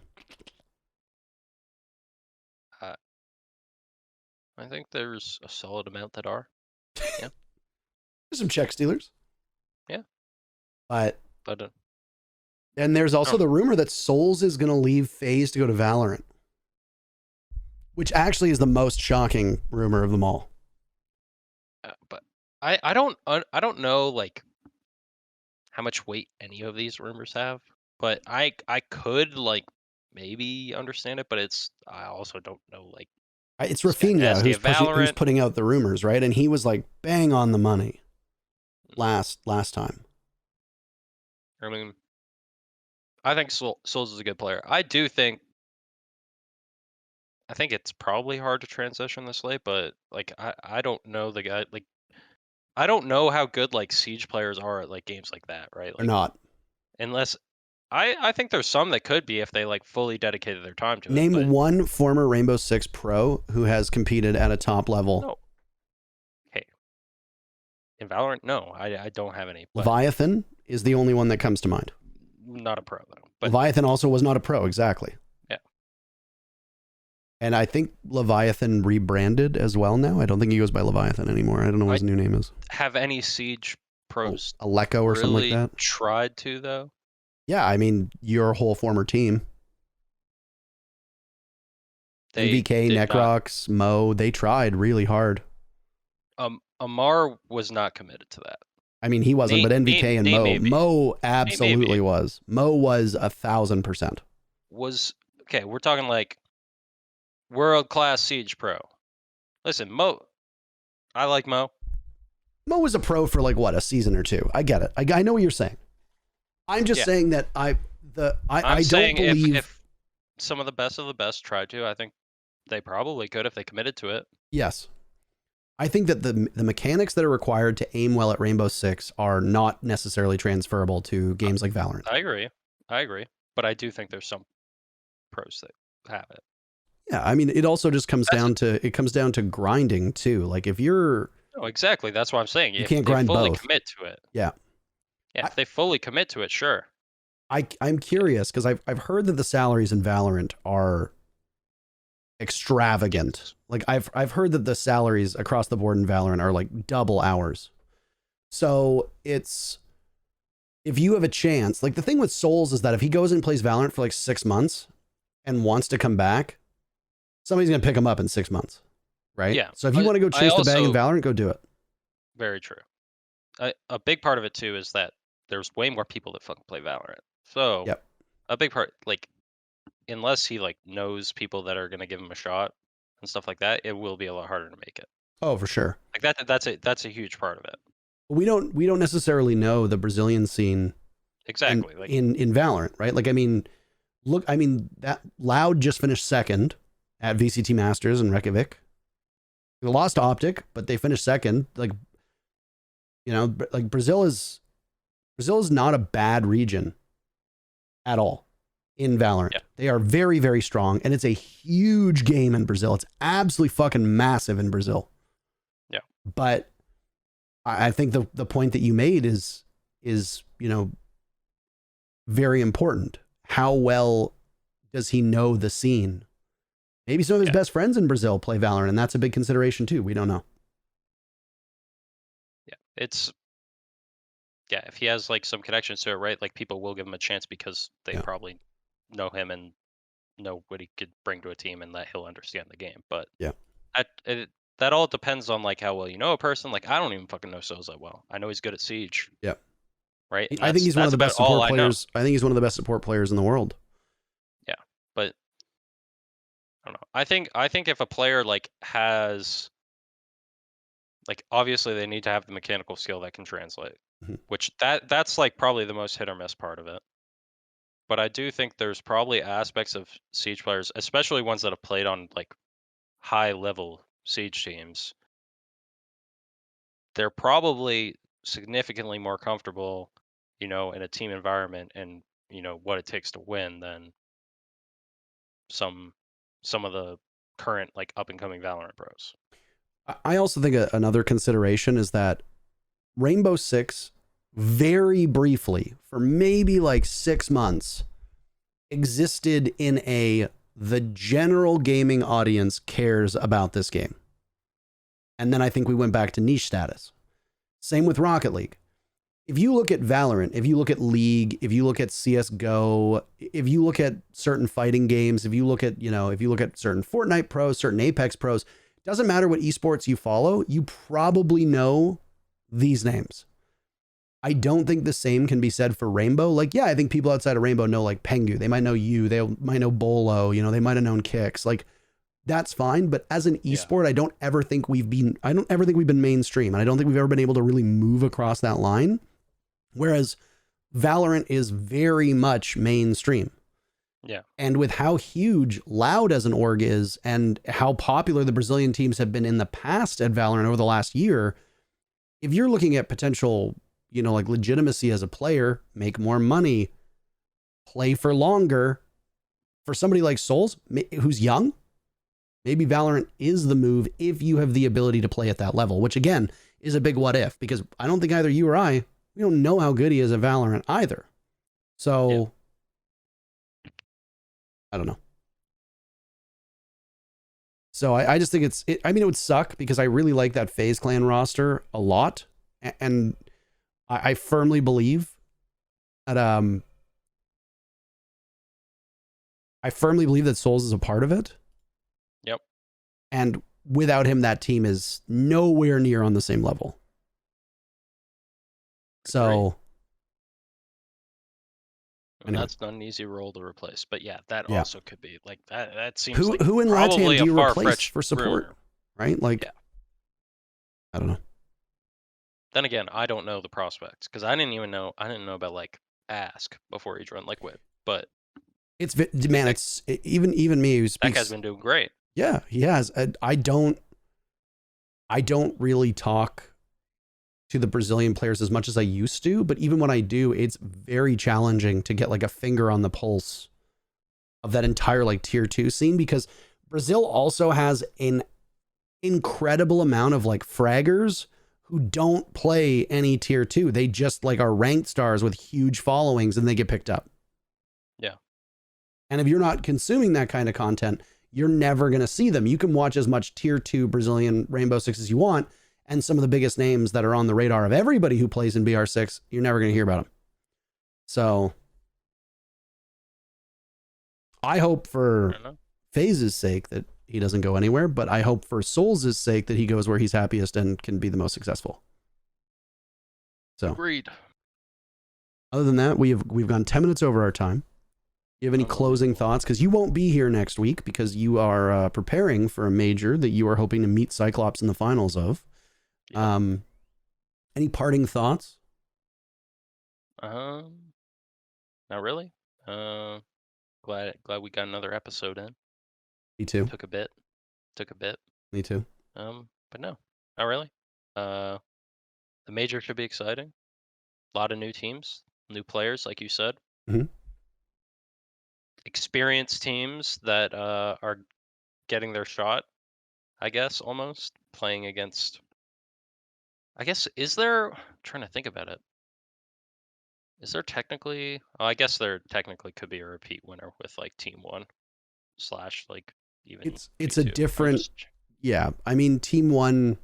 I think there's a solid amount that are. Yeah. There's some check stealers. Yeah. But and there's also the rumor that Souls is going to leave FaZe to go to Valorant, which actually is the most shocking rumor of them all. But I don't know like how much weight any of these rumors have, but I could like maybe understand it, but I also don't know like it's Rafinha who's putting out the rumors, right? And he was like bang on the money last time. I mean, I think Souls is a good player. I think it's probably hard to transition this late, but like I don't know the guy. Like I don't know how good like Siege players are at like games like that, right? Like, They're not. Unless I think there's some that could be if they like fully dedicated their time to it. Name But one former Rainbow Six pro who has competed at a top level. no. Hey, in Valorant, no, I don't have any. But Leviathan is the only one that comes to mind. not a pro though. But Leviathan also was not a pro, exactly. Yeah. And I think Leviathan rebranded as well now. I don't think he goes by Leviathan anymore. I don't know what his new name is. have any Siege pros Aleko or something like really that. tried to though? Yeah, I mean, your whole former team. They NVK, did not. Necrox, Mo, they tried really hard. Amar was not committed to that. I mean, he wasn't, but NVK and Mo. maybe. Mo absolutely Maybe. was. Mo was 1,000%. Was okay. We're talking like world-class Siege pro. Listen, Mo. I like Mo. Mo was a pro for like what, a season or two. I get it. I know what you're saying. I'm just Yeah. saying that I don't saying believe. if some of the best tried to, I think they probably could if they committed to it. Yes. I think that the mechanics that are required to aim well at Rainbow Six are not necessarily transferable to games like Valorant. I agree. But I do think there's some pros that have it. Yeah, I mean, it also just comes down to grinding too. Like if you're No, exactly. That's what I'm saying. You If can't they grind fully both. commit to it. Yeah. Yeah, if they fully commit to it, sure. I'm curious because I've heard that the salaries in Valorant are extravagant. Like I've heard that the salaries across the board in Valorant are like double hours. So it's, if you have a chance, like the thing with Souls is that if he goes and plays Valorant for like 6 months and wants to come back, somebody's gonna pick him up in 6 months, right? Yeah. So if you want to go chase the bag in Valorant, go do it. Very true. A big part of it too is that there's way more people that fucking play Valorant. So Yep. a big part, like, unless he like knows people that are gonna give him a shot and stuff like that, it will be a lot harder to make it. Oh, for sure. Like that's a huge part of it. We don't necessarily know the Brazilian scene Exactly. in, Like in Valorant, right? Like, I mean, look, I mean, that Loud just finished second at VCT Masters in Reykjavik. They lost to Optic, but they finished second. Like, you know, like Brazil is not a bad region at all in Valorant. Yeah. They are very, very strong, and it's a huge game in Brazil. It's absolutely fucking massive in Brazil. Yeah. But I think the point that you made is, you know, very important. How well does he know the scene? Maybe some of his best friends in Brazil play Valorant, and that's a big consideration too. We don't know. yeah, if he has like some connections to it, right? Like people will give him a chance because they Yeah. probably know him and know what he could bring to a team and that he'll understand the game. But Yeah. that all depends on like how well you know a person. Like I don't even fucking know Souls that well. I know he's good at Siege. Yeah. Right. And I think he's one of the best that's about all support I know. players. I think he's one of the best support players in the world. But I don't know. I think if a player like has like obviously they need to have the mechanical skill that can translate, Mhm. which that's like probably the most hit or miss part of it. But I do think there's probably aspects of Siege players, especially ones that have played on like high level Siege teams. They're probably significantly more comfortable, you know, in a team environment and you know what it takes to win than some of the current like up and coming Valorant pros. I also think another consideration is that Rainbow Six, very briefly, for maybe like 6 months, existed in the general gaming audience cares about this game. And then I think we went back to niche status. Same with Rocket League. If you look at Valorant, if you look at League, if you look at CSGO, if you look at certain fighting games, if you look at certain Fortnite pros, certain Apex pros, doesn't matter what esports you follow, you probably know these names. I don't think the same can be said for Rainbow. Like, yeah, I think people outside of Rainbow know like Pengu. They might know you. They might know Bolo. You know, they might have known Kicks. Like, that's fine. But as an esport, I don't ever think we've been mainstream. And I don't think we've ever been able to really move across that line. Whereas Valorant is very much mainstream. Yeah. And with how huge Loud as an org is and how popular the Brazilian teams have been in the past at Valorant over the last year, if you're looking at potential, you know, like legitimacy as a player, make more money, play for longer. For somebody like Souls, who's young, maybe Valorant is the move if you have the ability to play at that level, which again is a big what if, because I don't think either you or we don't know how good he is at Valorant either. So, yeah. I don't know. So I just think I mean, it would suck because I really like that FaZe Clan roster a lot. And I firmly believe that, Souls is a part of it. Yep. And without him, that team is nowhere near on the same level. So, and that's not an easy role to replace. But yeah, that also could be like that. That seems who, like who in probably LATAM do you a replace for support? rumor. Right? Like, I don't know. Then again, I don't know the prospects because I didn't know about like Ask before he joined Liquid. But it's man, it's even me who speaks. That guy's been doing great. Yeah, he has. I don't really talk to the Brazilian players as much as I used to, but even when I do, it's very challenging to get like a finger on the pulse of that entire like tier 2 scene, because Brazil also has an incredible amount of like fraggers who don't play any tier 2. They just like are ranked stars with huge followings and they get picked up. Yeah. And if you're not consuming that kind of content, you're never going to see them. You can watch as much tier 2 Brazilian Rainbow Six as you want, and some of the biggest names that are on the radar of everybody who plays in BR6, you're never going to hear about them. So I hope for FaZe's sake that he doesn't go anywhere, but I hope for Souls' sake that he goes where he's happiest and can be the most successful. So agreed. Other than that, we've gone 10 minutes over our time. Do you have any closing thoughts? Because you won't be here next week because you are preparing for a major that you are hoping to meet Cyclops in the finals of. Yeah. Any parting thoughts? Not really. Glad we got another episode in. Me too. Took a bit. Me too. But no, not really. The major should be exciting. A lot of new teams, new players, like you said. Mm-hmm. Experienced teams that are getting their shot, I guess, almost playing against. I guess I'm trying to think about it. Is there technically? Oh, I guess there technically could be a repeat winner with like Team 1 / like even. It's a different. Yeah, I mean Team 1.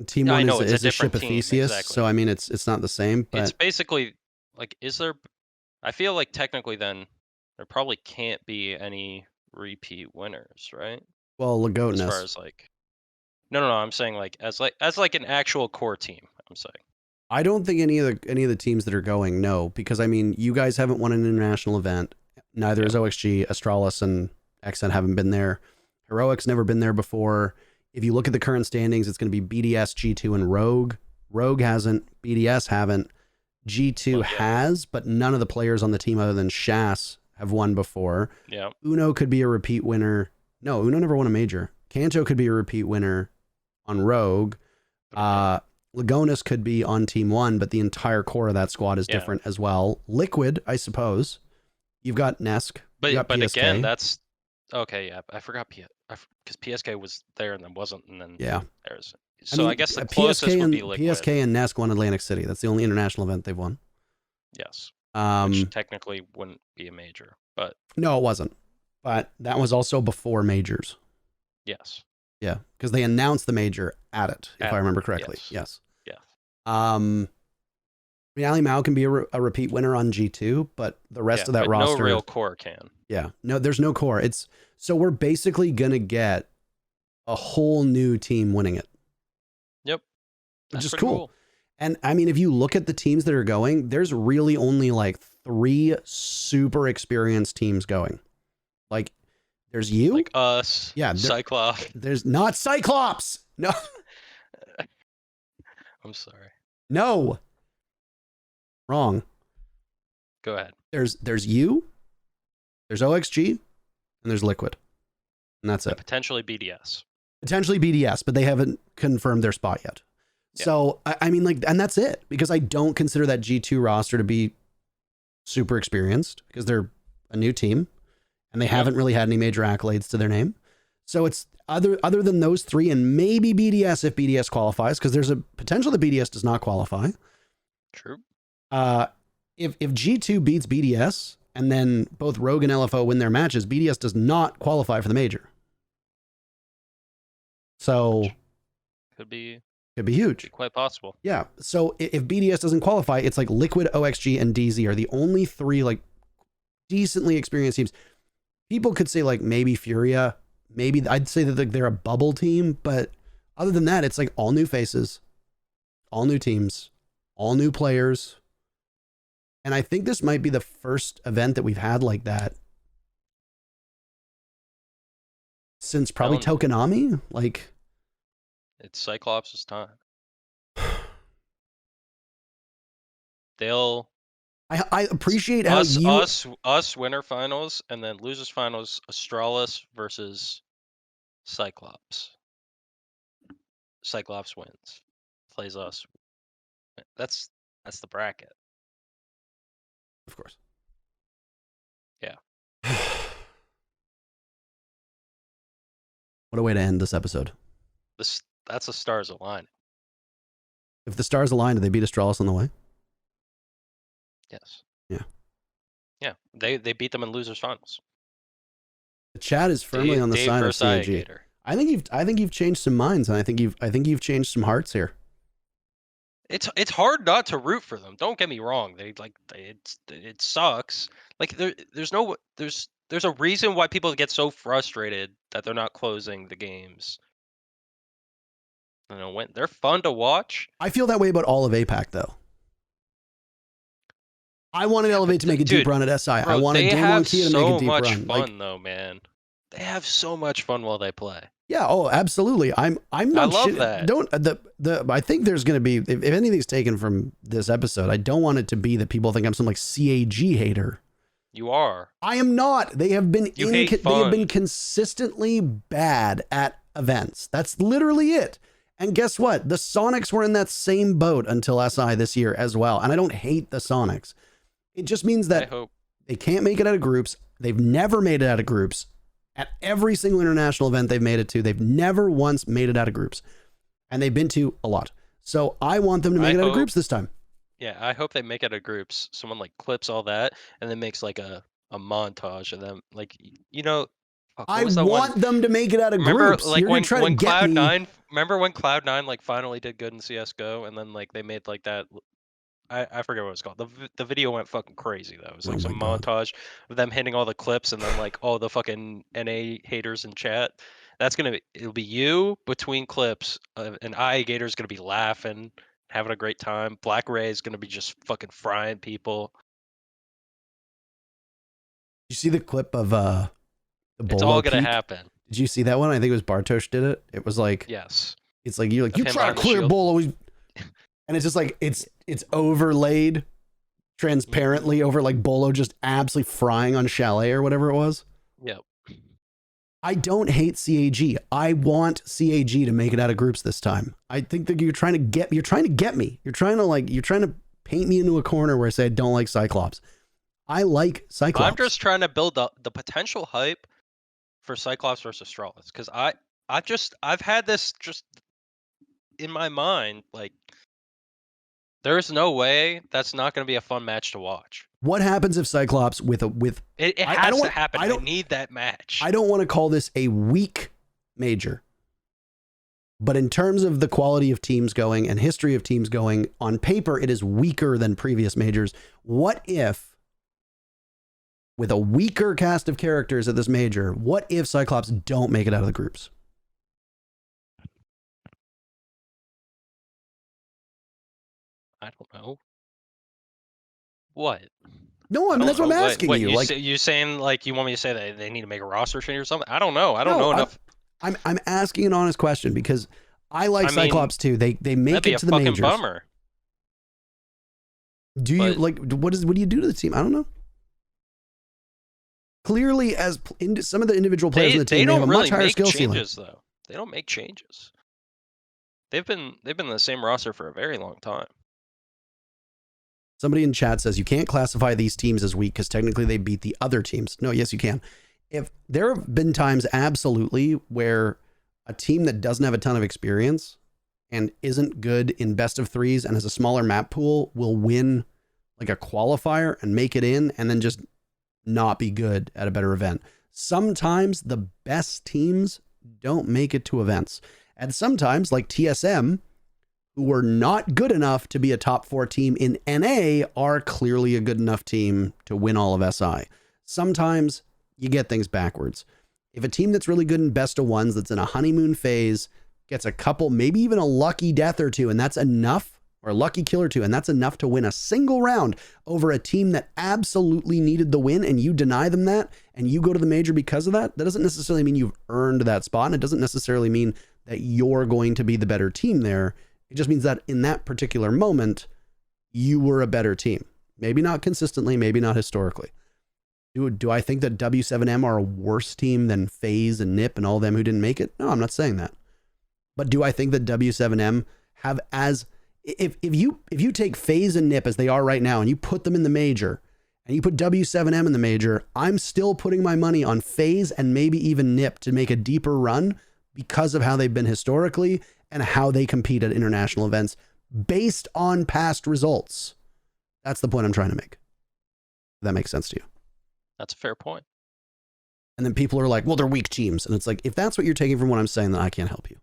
Team 1 is a ship of Theseus, exactly. So I mean it's not the same. But it's basically like, is there? I feel like technically then there probably can't be any repeat winners, right? Well, Lagotinus. As far as like. No. I'm saying like as an actual core team. I'm saying. I don't think any of the teams that are going, no, because I mean you guys haven't won an international event. Neither is OXG, Astralis, and Xset haven't been there. Heroic's never been there before. If you look at the current standings, it's going to be BDS, G2, and Rogue. Rogue hasn't. BDS haven't. G2 has, but none of the players on the team other than Shas have won before. Yeah. Uno could be a repeat winner. No, Uno never won a major. Kanto could be a repeat winner on Rogue. Lagonis could be on Team 1, but the entire core of that squad is different as well. Liquid, I suppose. You've got Nesk. But PSK. Again, that's okay. Yeah, I forgot because PSK was there and then wasn't, and then there's. So I guess the closest would be Liquid. PSK and Nesk won Atlantic City. That's the only international event they've won. Yes. Which technically wouldn't be a major, but no, it wasn't. But that was also before majors. Yes. Yeah, because they announced the major at it, if I remember correctly. Yes. Yeah. I mean, Ali Mao can be a repeat winner on G2, but the rest of that roster, no real core can. Yeah, no, there's no core. So we're basically gonna get a whole new team winning it. Yep, which is cool. And I mean, if you look at the teams that are going, there's really only like 3 super experienced teams going. Like, there's you, like us, Cyclops. There's not Cyclops. No, I'm sorry. No. Wrong. Go ahead. There's you, there's OXG, and there's Liquid. And that's it. Potentially BDS. Potentially BDS, but they haven't confirmed their spot yet. Yeah. So, I mean, like, and that's it. Because I don't consider that G2 roster to be super experienced because they're a new team and they haven't really had any major accolades to their name. So it's other than those three and maybe BDS if BDS qualifies, because there's a potential that BDS does not qualify. True. If G2 beats BDS and then both Rogue and LFO win their matches, BDS does not qualify for the major. So Could be huge. Quite possible. Yeah. So if BDS doesn't qualify, it's like Liquid, OXG, and DZ are the only three like decently experienced teams. People could say like maybe Furia, maybe I'd say that they're a bubble team, but other than that, it's like all new faces, all new teams, all new players. And I think this might be the first event that we've had like that since probably Tokonami. Like, it's Cyclops' time. They'll. I appreciate how us winner finals and then losers finals. Astralis versus Cyclops. Cyclops wins. Plays us. That's the bracket. Of course. Yeah. What a way to end this episode. That's the stars align. If the stars align, do they beat Astralis on the way? Yes. Yeah. Yeah. They beat them in losers finals. The chat is firmly on the side of CAG. I think you've changed some minds, and I think you've changed some hearts here. It's hard not to root for them. Don't get me wrong. It sucks. Like there's a reason why people get so frustrated that they're not closing the games. You know, when they're fun to watch. I feel that way about all of APAC though. I wanted Elevate to make a deep run at SI. I wanted Damon Kia to make a deep run. They have so much fun though, man. They have so much fun while they play. Yeah, oh, absolutely. I'm not. I love that. I think there's going to be if anything's taken from this episode, I don't want it to be that people think I'm some like CAG hater. You are. I am not. They have been they have been consistently bad at events. That's literally it. And guess what? The Soniqs were in that same boat until SI this year as well. And I don't hate the Soniqs. It just means that they can't make it out of groups. They've never made it out of groups. At every single international event they've made it to, they've never once made it out of groups. And they've been to a lot. So I want them to make it out of groups this time. Yeah, I hope they make it out of groups. Someone like clips all that and then makes like a montage of them. Like, you know, I want them to make it out of groups. Like when Cloud9, remember when Cloud9 like finally did good in CSGO and then like they made like that. I forget what it was called. The video went fucking crazy though. It was like some montage of them hitting all the clips and then like all the fucking NA haters in chat. It'll be you between clips, and IA Gator's gonna be laughing, having a great time. Black Ray is gonna be just fucking frying people. You see the clip of the It's all gonna happen. Did you see that one? I think it was Bartosz did it. It was like, yes. It's like you try to clear Bolo, and it's just like it's overlaid transparently over like Bolo just absolutely frying on Chalet or whatever it was. Yep. I don't hate CAG. I want CAG to make it out of groups this time. I think that you're trying to get me. You're trying to paint me into a corner where I say I don't like Cyclops. I like Cyclops. I'm just trying to build up the potential hype for Cyclops versus Astralis because I've had this just in my mind like. There's no way that's not going to be a fun match to watch. What happens if Cyclops it has to happen. I need that match. I don't want to call this a weak major. But in terms of the quality of teams going and history of teams going, on paper, it is weaker than previous majors. What if, with a weaker cast of characters at this major, what if Cyclops don't make it out of the groups? I don't know. What? No, that's what I'm asking you. You saying like you want me to say that they need to make a roster change or something? I don't know. I don't know enough. I'm asking an honest question because I like Cyclops too. They make it to the majors. That'd be a fucking bummer. Do you like what do you do to the team? I don't know. Clearly, as some of the individual players in the team, they have a much higher skill ceiling. Though they don't make changes. They've been the same roster for a very long time. Somebody in chat says you can't classify these teams as weak because technically they beat the other teams. No, yes, you can. If there have been times absolutely where a team that doesn't have a ton of experience and isn't good in best of threes and has a smaller map pool will win like a qualifier and make it in and then just not be good at a better event. Sometimes the best teams don't make it to events. And sometimes, like TSM, who were not good enough to be a top 4 team in NA, are clearly a good enough team to win all of SI. Sometimes you get things backwards. If a team that's really good in best of ones, that's in a honeymoon phase, gets a couple, maybe even a lucky death or two, and that's enough, or a lucky kill or two, and that's enough to win a single round over a team that absolutely needed the win, and you deny them that, and you go to the major because of that, that doesn't necessarily mean you've earned that spot, and it doesn't necessarily mean that you're going to be the better team there. It just means that in that particular moment, you were a better team. Maybe not consistently, maybe not historically. Do I think that W7M are a worse team than FaZe and NiP and all them who didn't make it? No, I'm not saying that. But do I think that W7M have as... If you take FaZe and NiP as they are right now and you put them in the major and you put W7M in the major, I'm still putting my money on FaZe and maybe even NiP to make a deeper run because of how they've been historically and how they compete at international events based on past results. That's the point I'm trying to make. If that makes sense to you. That's a fair point. And then people are like, well, they're weak teams. And it's like, if that's what you're taking from what I'm saying, then I can't help you.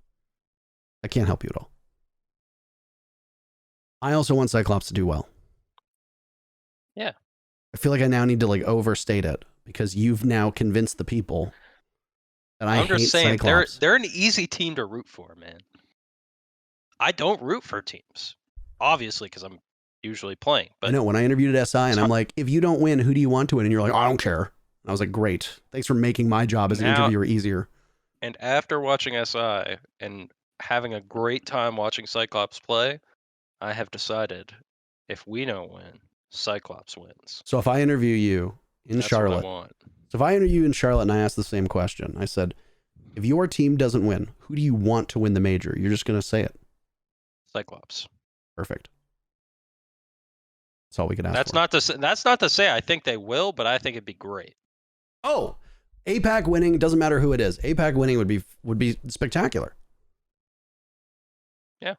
I can't help you at all. I also want Cyclops to do well. Yeah. I feel like I now need to like overstate it because you've now convinced the people that I I'm hate just saying Cyclops. they're an easy team to root for, man. I don't root for teams, obviously, because I'm usually playing. But I know when I interviewed at SI and I'm like, if you don't win, who do you want to win? And you're like, I don't care. And I was like, great. Thanks for making my job as an interviewer easier. And after watching SI and having a great time watching Cyclops play, I have decided if we don't win, Cyclops wins. So if I interview you in Charlotte, what I want. So if I interview you in Charlotte and I ask the same question, I said, if your team doesn't win, who do you want to win the major? You're just going to say it. Cyclops. Perfect. That's all we could ask That's for. That's not to say I think they will, but I think it'd be great. Oh, APAC winning, doesn't matter who it is. APAC winning would be spectacular. Yeah.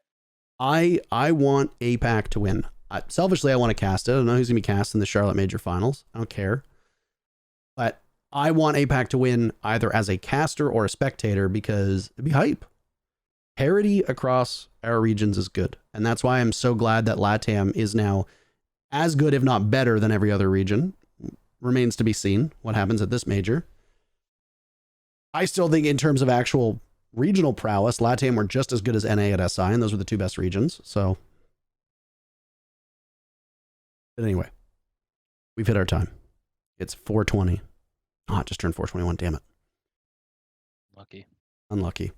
I want APAC to win. Selfishly, I want to cast it. I don't know who's going to be cast in the Charlotte Major Finals. I don't care. But I want APAC to win either as a caster or a spectator because it'd be hype. Parity across our regions is good. And that's why I'm so glad that LATAM is now as good, if not better, than every other region. Remains to be seen what happens at this major. I still think in terms of actual regional prowess, LATAM were just as good as NA at SI, and those were the two best regions. So, but anyway, we've hit our time. It's 4:20. Oh, it just turned 4:21. Damn it. Lucky. Unlucky.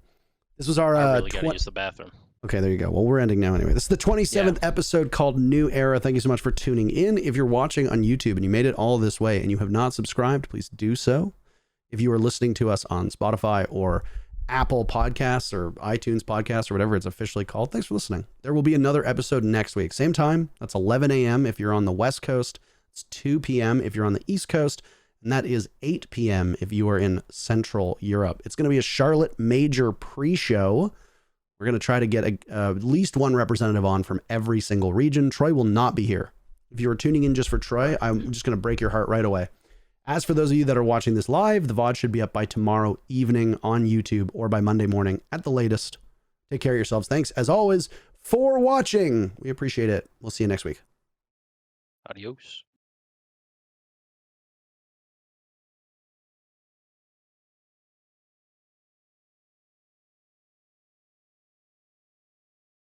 This was our. I really gotta use the bathroom. Okay, there you go. Well, we're ending now anyway. This is the 27th episode called New Era. Thank you so much for tuning in. If you're watching on YouTube and you made it all this way and you have not subscribed, please do so. If you are listening to us on Spotify or Apple Podcasts or iTunes Podcasts or whatever it's officially called, thanks for listening. There will be another episode next week. Same time. That's 11 a.m. if you're on the West Coast. It's 2 p.m. if you're on the East Coast. And that is 8 p.m. if you are in Central Europe. It's going to be a Charlotte Major pre-show. We're going to try to get at least one representative on from every single region. Troy will not be here. If you are tuning in just for Troy, I'm just going to break your heart right away. As for those of you that are watching this live, the VOD should be up by tomorrow evening on YouTube or by Monday morning at the latest. Take care of yourselves. Thanks, as always, for watching. We appreciate it. We'll see you next week. Adios.